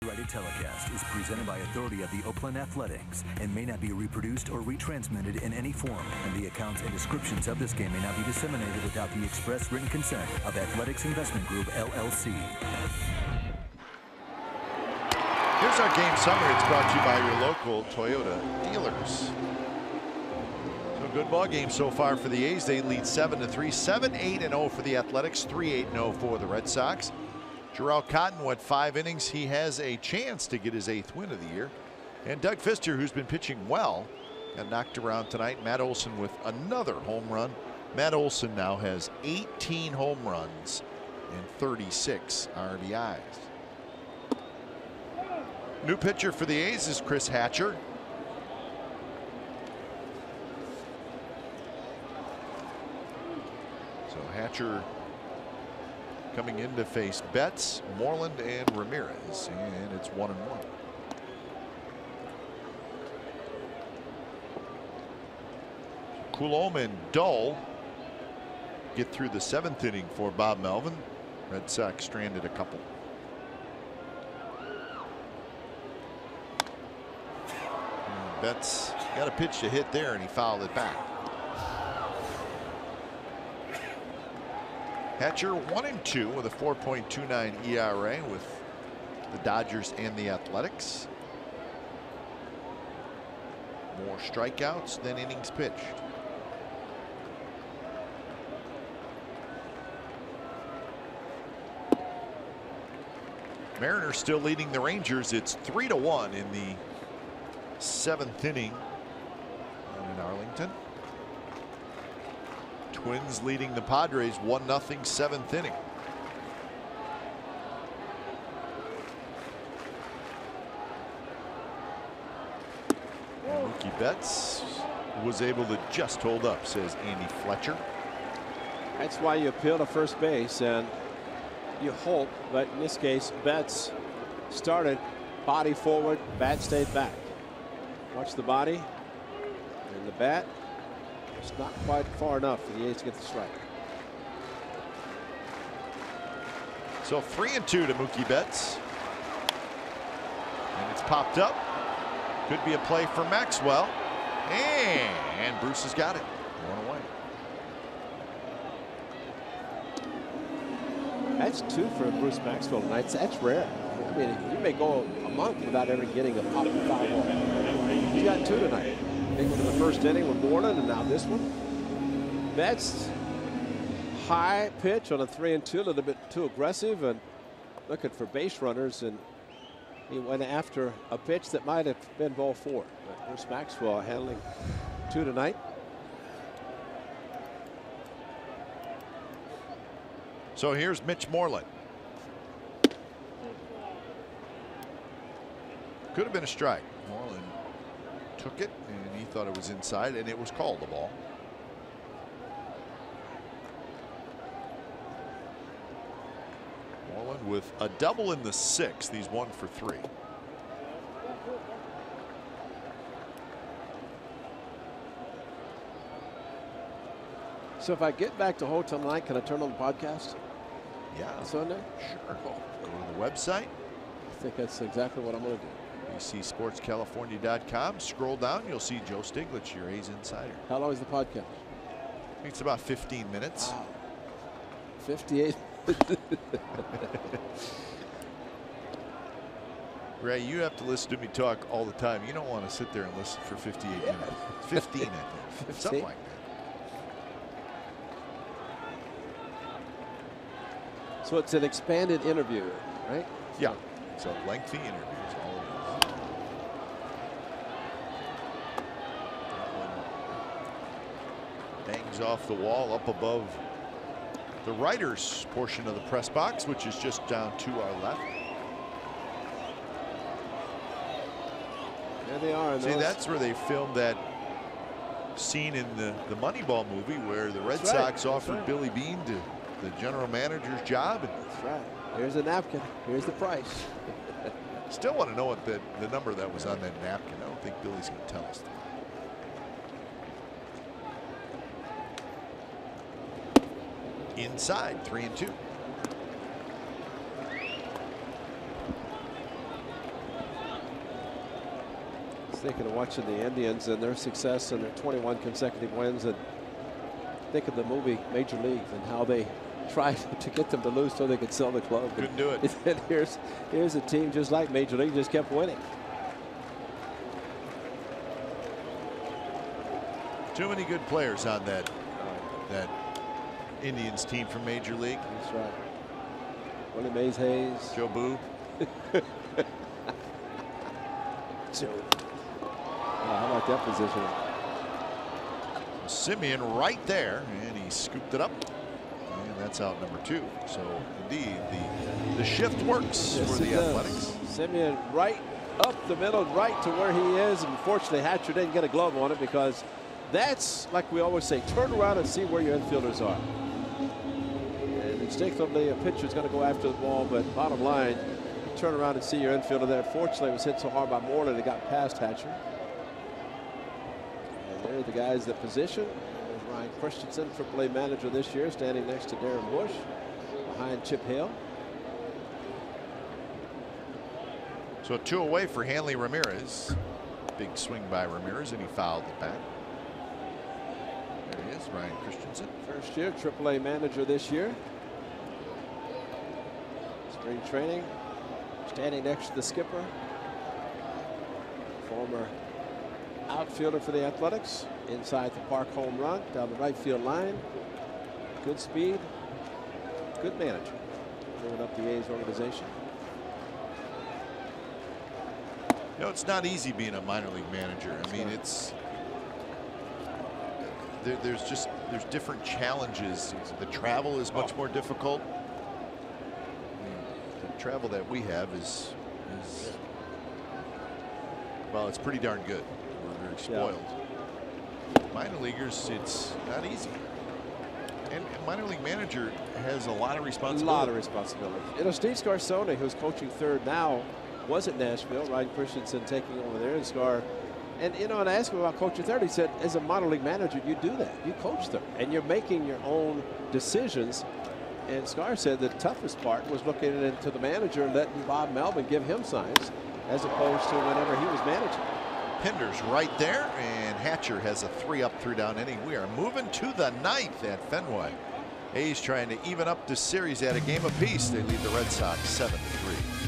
Copyrighted telecast is presented by authority of the Oakland Athletics and may not be reproduced or retransmitted in any form, and the accounts and descriptions of this game may not be disseminated without the express written consent of Athletics Investment Group, LLC. Here's our game summary. It's brought to you by your local Toyota dealers. So good ball game so far for the A's. They lead 7-3, 7-8-0 for the Athletics, 3-8-0 for the Red Sox. Jarrell Cotton went 5 innings. He has a chance to get his 8th win of the year. And Doug Fister, who's been pitching well, got knocked around tonight. Matt Olson with another home run. Matt Olson now has 18 home runs and 36 RBIs. New pitcher for the A's is Chris Hatcher. So Hatcher coming in to face Betts, Moreland, and Ramirez, and it's 1-1. Coulombe and Dull get through the 7th inning for Bob Melvin. Red Sox stranded a couple. And Betts got a pitch to hit there, and he fouled it back. Hatcher 1-2 with a 4.29 ERA with the Dodgers and the Athletics. More strikeouts than innings pitched. Mariners still leading the Rangers. It's 3-1 in the 7th inning in Arlington. Twins leading the Padres 1-0, 7th inning. And Mookie Betts was able to just hold up, says Andy Fletcher. That's why you appeal to first base, and you hope, but in this case, Betts started body forward, bat stayed back. Watch the body and the bat. It's not quite far enough for the A's to get the strike. So 3-2 to Mookie Betts. And it's popped up. Could be a play for Maxwell. And Bruce has got it. 1 away. That's 2 for Bruce Maxwell tonight. That's rare. I mean, you may go a month without ever getting a pop foul ball. He got 2 tonight. Big one in the first inning with Moreland, and now this one. Betts high pitch on a 3-2, a little bit too aggressive and looking for base runners, and he went after a pitch that might have been ball 4. But Bruce Maxwell handling 2 tonight. So here's Mitch Moreland. Could have been a strike. Moreland took it, and he thought it was inside, and it was called the ball. Moreland with a double in the 6th. He's 1 for 3. So if I get back to hotel tonight, can I turn on the podcast? Yeah. Sunday? Sure. Go to the website. I think that's exactly what I'm going to do. BCSportsCalifornia.com. Scroll down, you'll see Joe Stiglitz, your A's insider. How long is the podcast? I think it's about 15 minutes. Wow. 58. Ray, you have to listen to me talk all the time. You don't want to sit there and listen for 58 minutes. 15, I think. Something like that. So it's an expanded interview, right? Yeah. It's a lengthy interview. It's all it is. Bangs off the wall up above the writers portion of the press box, which is just down to our left. There they are. See, that's where they filmed that scene in the Moneyball movie where the Red Sox offered Billy Beane to the general manager's job. That's right. Here's the napkin. Here's the price. Still want to know what the number that was on that napkin. I don't think Billy's going to tell us. Inside, 3-2. Thinking of watching the Indians and their success and their 21 consecutive wins, and think of the movie Major League and how they tried to get them to lose so they could sell the club. Couldn't do it. And here's a team just like Major League, just kept winning. Too many good players on that Indians team from Major League. That's right. Willie Mays Hayes. Joe Boo. How about that position? Simeon right there, and he scooped it up, and that's out number 2. So indeed, the shift works for the Athletics. Simeon right up the middle, right to where he is. Unfortunately, Hatcher didn't get a glove on it, because that's, like we always say, turn around and see where your infielders are. And instinctively, a pitcher's going to go after the ball, but bottom line, turn around and see your infielder there. Fortunately, it was hit so hard by Moreland it got past Hatcher. And there are the guys that position. There's Ryan Christensen, AAA manager this year, standing next to Darren Bush, behind Chip Hale. So 2 away for Hanley Ramirez. Big swing by Ramirez, and he fouled it back. There he is, Ryan Christensen. First year, AAA manager this year. Spring training. Standing next to the skipper, former outfielder for the Athletics, inside the park home run down the right field line. Good speed, good manager, moving up the A's organization. You know, it's not easy being a minor league manager. I mean, it's there's different challenges. The travel is much more difficult. Travel that we have is well, it's pretty darn good. We're very spoiled. Yeah. Minor leaguers, it's not easy, and minor league manager has a lot of responsibility. A lot of responsibility. You know, Steve Scarsone, who's coaching third now, was at Nashville. Ryan Christensen taking over there, and Scar. And you know, and I asked him about coaching third. He said, as a minor league manager, you do that. You coach third, and you're making your own decisions. And Scar said the toughest part was looking into the manager and letting Bob Melvin give him signs, as opposed to whenever he was managing. Pinder's right there, and Hatcher has a 3-up, 3-down inning. We are moving to the 9th at Fenway. A's trying to even up the series at a game apiece. They lead the Red Sox 7-3.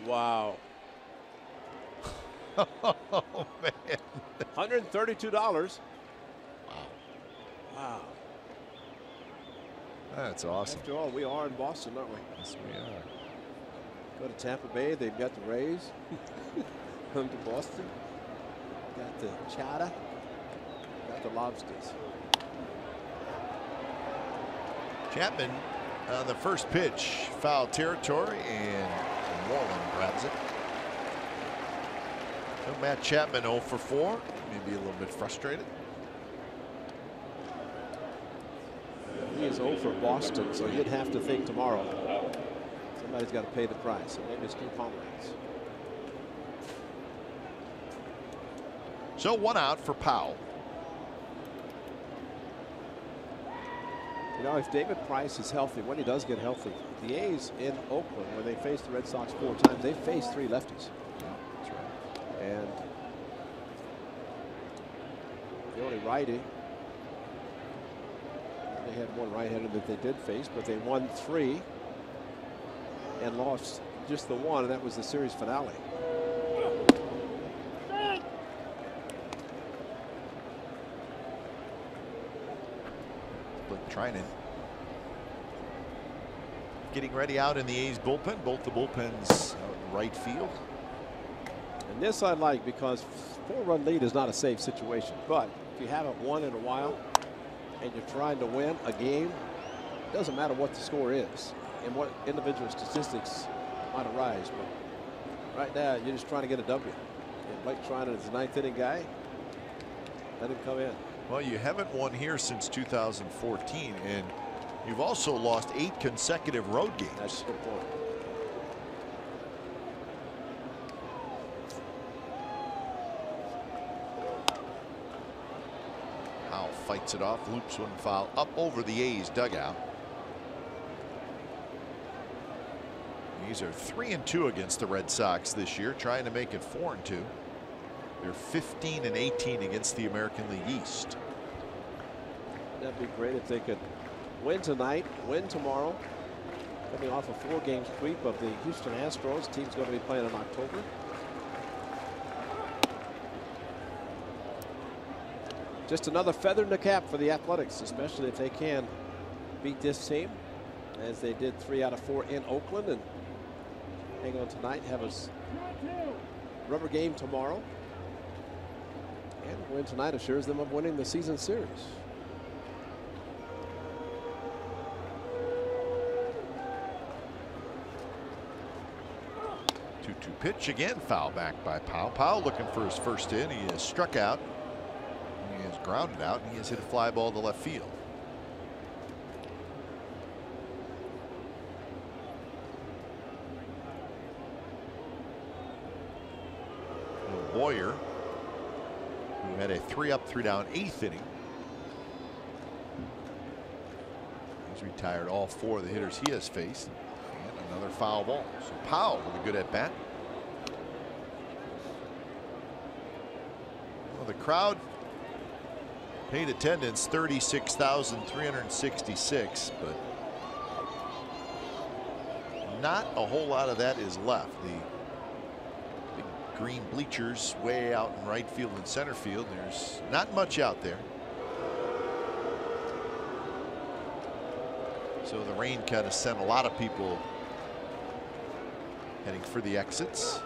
Wow. Oh, man. $132. Wow. That's awesome. After all, we are in Boston, aren't we? Yes, we are. Go to Tampa Bay, they've got the Rays. Come to Boston, got the chowder, got the lobsters. Chapman on the first pitch, foul territory, and Moreland grabs it. So Matt Chapman 0 for 4, maybe a little bit frustrated. He is 0 for Boston, so you'd have to think tomorrow somebody's got to pay the price. So maybe it's King Conrads. So 1 out for Powell. You know, if David Price is healthy, when he does get healthy, the A's in Oakland, where they faced the Red Sox 4 times, they faced 3 lefties. That's right. And the only righty, they had one right-hander that they did face, but they won 3 and lost just the 1, and that was the series finale. Trinan getting ready out in the A's bullpen. Both the bullpens out in right field. And this I like because 4-run lead is not a safe situation. But if you haven't won in a while and you're trying to win a game, it doesn't matter what the score is and what individual statistics might arise. But right now, you're just trying to get a W. And Blake Trinan is the 9th inning guy. Let him come in. Well, you haven't won here since 2014, and you've also lost 8 consecutive road games. That's a good point. Powell fights it off, loops one foul up over the A's dugout. A's are 3-2 against the Red Sox this year, trying to make it 4-2. They're 15-18 against the American League East. That'd be great if they could win tonight, win tomorrow. Coming off a 4-game sweep of the Houston Astros. The team's going to be playing in October. Just another feather in the cap for the Athletics, especially if they can beat this team, as they did 3 out of 4 in Oakland, and hang on tonight, have a rubber game tomorrow. And a win tonight assures them of winning the season series. 2-2 pitch again, foul back by Powell. Powell looking for his first hit. He has struck out. He has grounded out, and he has hit a fly ball to left field. Boyer, who had a 3-up, 3-down 8th inning. He's retired all 4 of the hitters he has faced. And another foul ball. So Powell with a good at bat. Well, the crowd paid attendance 36,366, but not a whole lot of that is left. The green bleachers way out in right field and center field, there's not much out there. So the rain kind of sent a lot of people heading for the exits.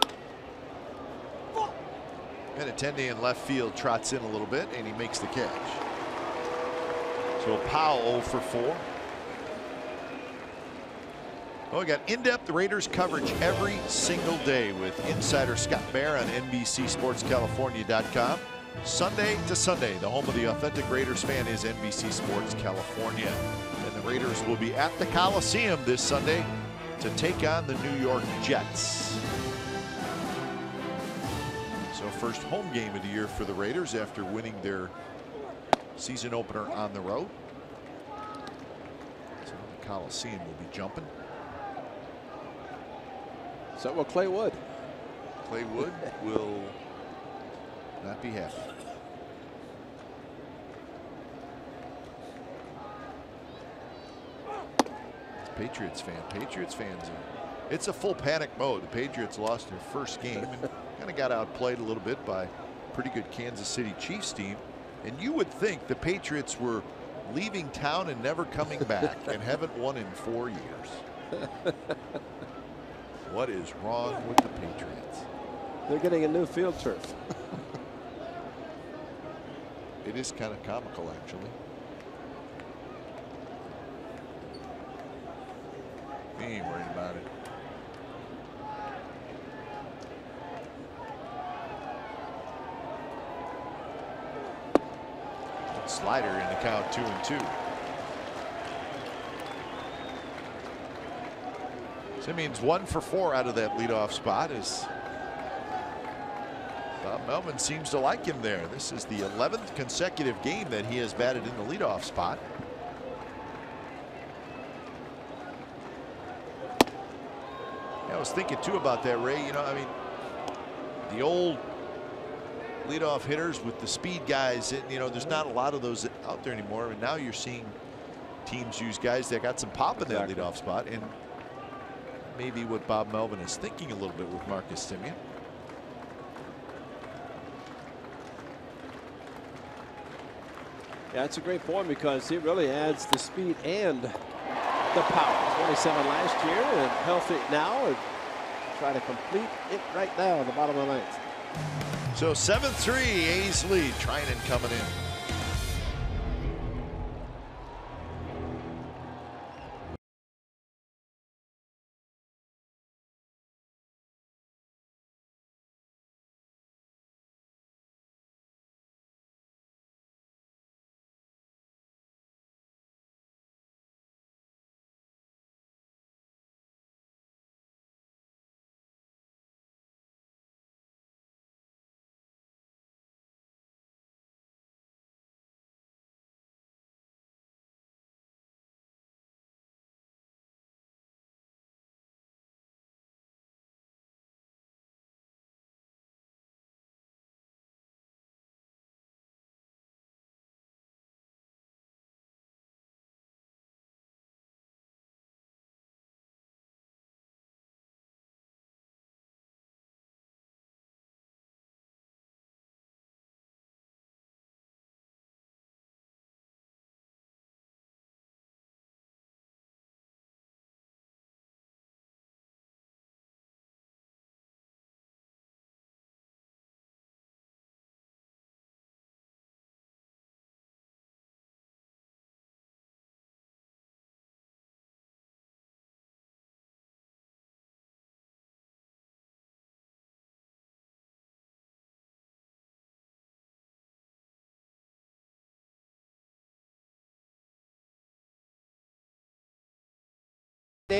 Benintendi in left field trots in a little bit, and he makes the catch. So Powell 0 for 4. Well, we got in-depth Raiders coverage every single day with insider Scott Bair on NBCSportsCalifornia.com. Sunday to Sunday, the home of the authentic Raiders fan is NBC Sports California. And the Raiders will be at the Coliseum this Sunday to take on the New York Jets. So first home game of the year for the Raiders after winning their season opener on the road. So the Coliseum will be jumping. So will Clay Wood. Clay Wood will not be happy. Patriots fans. It's a full panic mode. The Patriots lost their first game, and kind of got outplayed a little bit by a pretty good Kansas City Chiefs team. And you would think the Patriots were leaving town and never coming back and haven't won in 4 years. What is wrong with the Patriots? They're getting a new field turf. It is kind of comical, actually. He ain't worried about it. Slider in the count, 2-2. Simeon's 1 for 4 out of that leadoff spot as Bob Melvin seems to like him there. This is the 11th consecutive game that he has batted in the leadoff spot. Yeah, I was thinking too about that, Ray. You know, I mean, the old leadoff hitters with the speed guys, you know, there's not a lot of those out there anymore. And now you're seeing teams use guys that got some pop in that leadoff spot. And maybe what Bob Melvin is thinking a little bit with Marcus Semien. Yeah, it's a great point because he really adds the speed and the power. 27 last year and healthy now, and try to complete it right now in the bottom of the ninth. So 7-3 A's lead. Treinen coming in.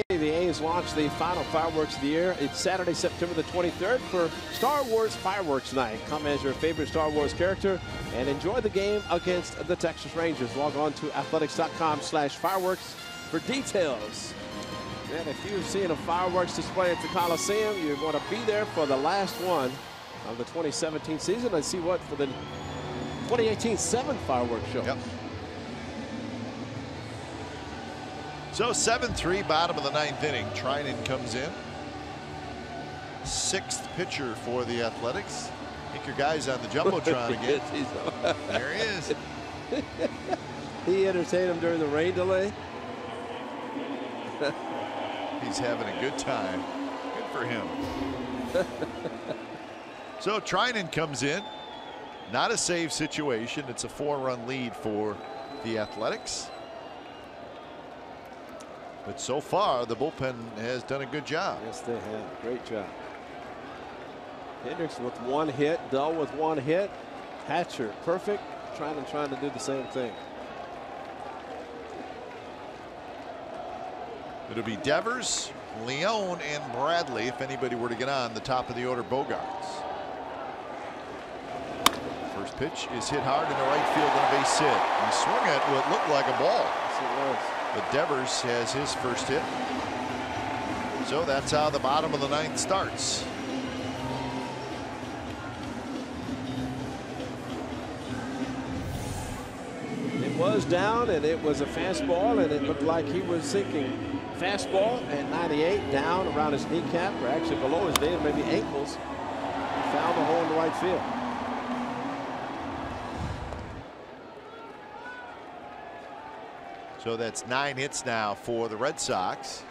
The A's launch the final fireworks of the year. It's Saturday, September the 23rd for Star Wars Fireworks Night. Come as your favorite Star Wars character and enjoy the game against the Texas Rangers. Log on to athletics.com/fireworks for details. And if you've seen a fireworks display at the Coliseum, you want to be there for the last one of the 2017 season and see what for the 2018 7th fireworks show. Yep. So 7-3, bottom of the ninth inning. Treinen comes in. 6th pitcher for the Athletics. I think your guy's on the Jumbotron again. There he is. He entertained him during the rain delay. He's having a good time. Good for him. So Treinen comes in. Not a save situation. It's a 4-run lead for the Athletics. But so far, the bullpen has done a good job. Yes, they have. Great job. Hendricks with 1 hit. Dull with 1 hit. Hatcher, perfect. Trying to do the same thing. It'll be Devers, Leone, and Bradley if anybody were to get on the top of the order. Bogarts. First pitch is hit hard in the right field on a base hit. He swung at what looked like a ball. Yes, it was. But Devers has his first hit. So that's how the bottom of the ninth starts. It was down, and it was a fastball, and it looked like he was sinking. Fastball at 98, down around his kneecap, or actually below his knee, maybe ankles. found a hole in the right field. So that's 9 hits now for the Red Sox.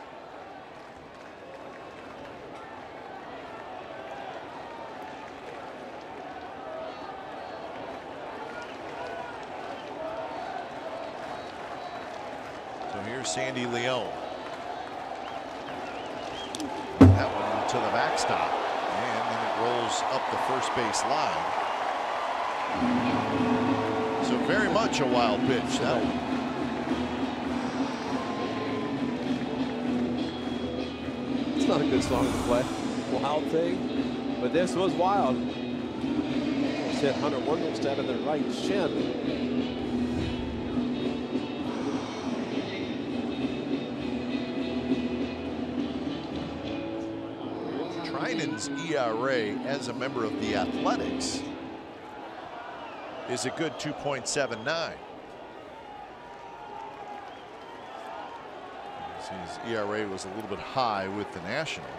So here's Sandy Leon. That one to the backstop, and then it rolls up the first base line. So very much a wild pitch. That one. It's not a good song to play. Wild thing, but this was wild. Almost hit Hunter Wendell in the right shin. Trinan's ERA as a member of the Athletics is a good 2.79. His ERA was a little bit high with the Nationals.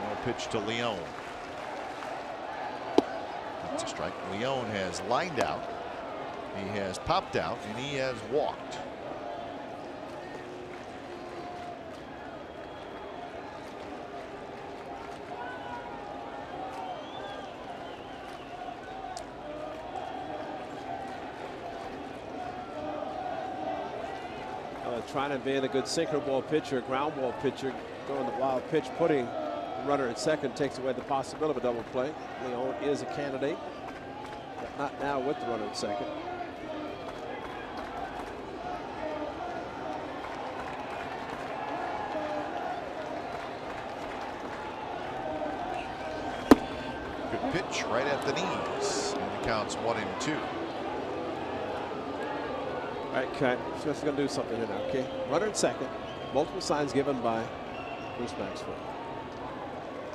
No pitch to Leon. That's a strike. Leon has lined out. He has popped out and he has walked. Trying to be a good sinker ball pitcher, ground ball pitcher, going the wild pitch, putting the runner at second takes away the possibility of a double play. Leon is a candidate, but not now with the runner at second. Good pitch right at the knees, and the count's 1-2. All right, Cut. Just going to do something here now, okay? Runner at second. Multiple signs given by Bruce Maxwell.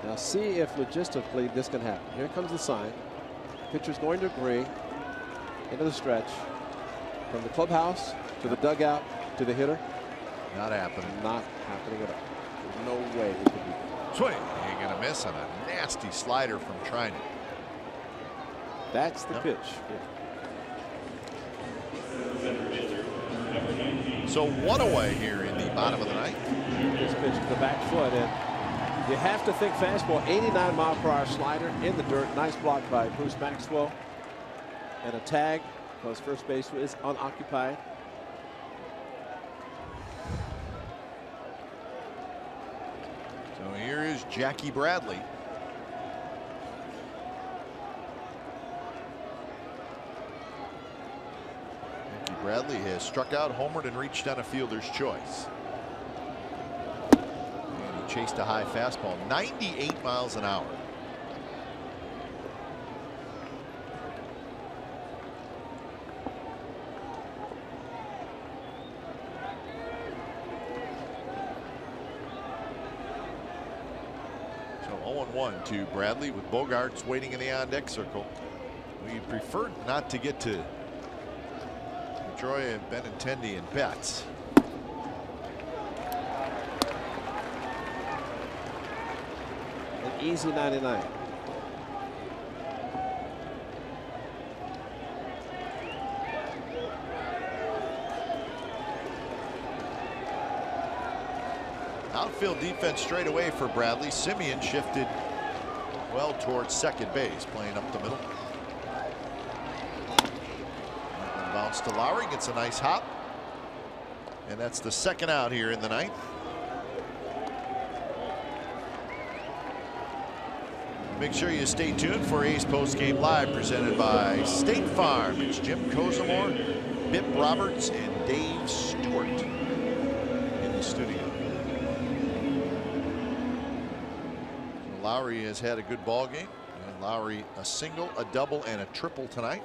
Now see if logistically this can happen. Here comes the sign. Pitcher's going to agree into the stretch from the clubhouse to the dugout to the hitter. Not happening. Not happening at all. There's no way it could be. Swing. You're going to miss on a nasty slider from Trinan. That's the pitch. Yeah. So 1 away here in the bottom of the ninth. This pitch to the back foot, and you have to think fastball. 89-mile-per-hour slider in the dirt. Nice block by Bruce Maxwell, and a tag because first base is unoccupied. So here is Jackie Bradley. Bradley has struck out, homered, and reached on a fielder's choice. And he chased a high fastball, 98 miles an hour. So 0-1 to Bradley with Bogarts waiting in the on-deck circle. We preferred not to get to Troy and Benintendi and Betts. An easy 99. Outfield defense straight away for Bradley. Simeon shifted well towards second base, playing up the middle. Bounce to Lowry, gets a nice hop, and that's the second out here in the ninth. Make sure you stay tuned for A's Postgame Live, presented by State Farm. It's Jim Kozamore, Bip Roberts, and Dave Stewart in the studio. Lowry has had a good ball game, and Lowry a single, a double, and a triple tonight.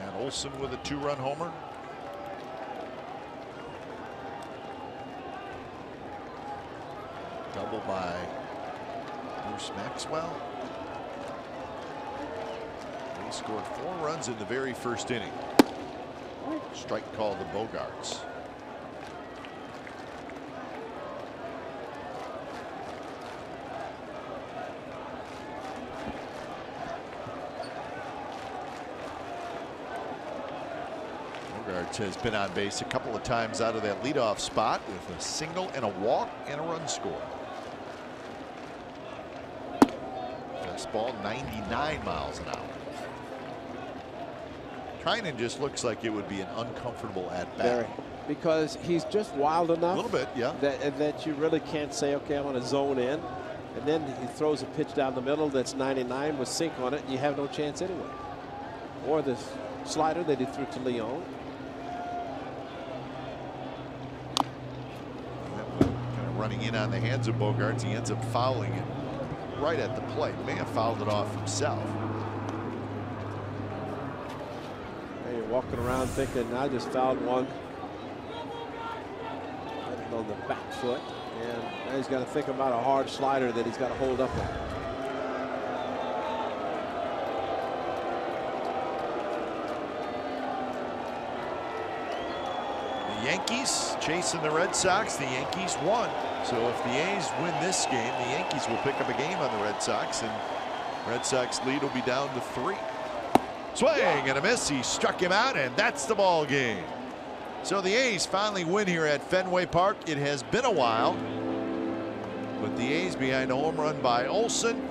And Olsen with a 2-run homer. Double by Bruce Maxwell. He scored 4 runs in the very first inning. Strike called to Bogarts. Bogaerts has been on base a couple of times out of that leadoff spot with a single and a walk and a run score. Fastball 99 miles an hour. Trinan just looks like it would be an uncomfortable at bat. Because he's just wild enough. A little bit, yeah. That you really can't say, okay, I'm going to zone in. And then he throws a pitch down the middle that's 99 with sink on it, and you have no chance anyway. Or the slider that he threw to Leon. Kind of running in on the hands of Bogaerts. He ends up fouling it right at the plate. May have fouled it off himself. Hey, you're walking around thinking, I just fouled one. On the back foot, and now he's got to think about a hard slider that he's got to hold up on. The Yankees chasing the Red Sox. The Yankees won. So if the A's win this game, the Yankees will pick up a game on the Red Sox, and Red Sox lead will be down to 3. Swing and a miss. He struck him out, and that's the ball game. So the A's finally win here at Fenway Park. It has been a while, but the A's behind a home run by Olson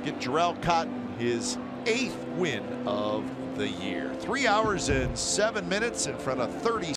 get Jarrell Cotton his 8th win of the year. 3 hours and 7 minutes in front of 30.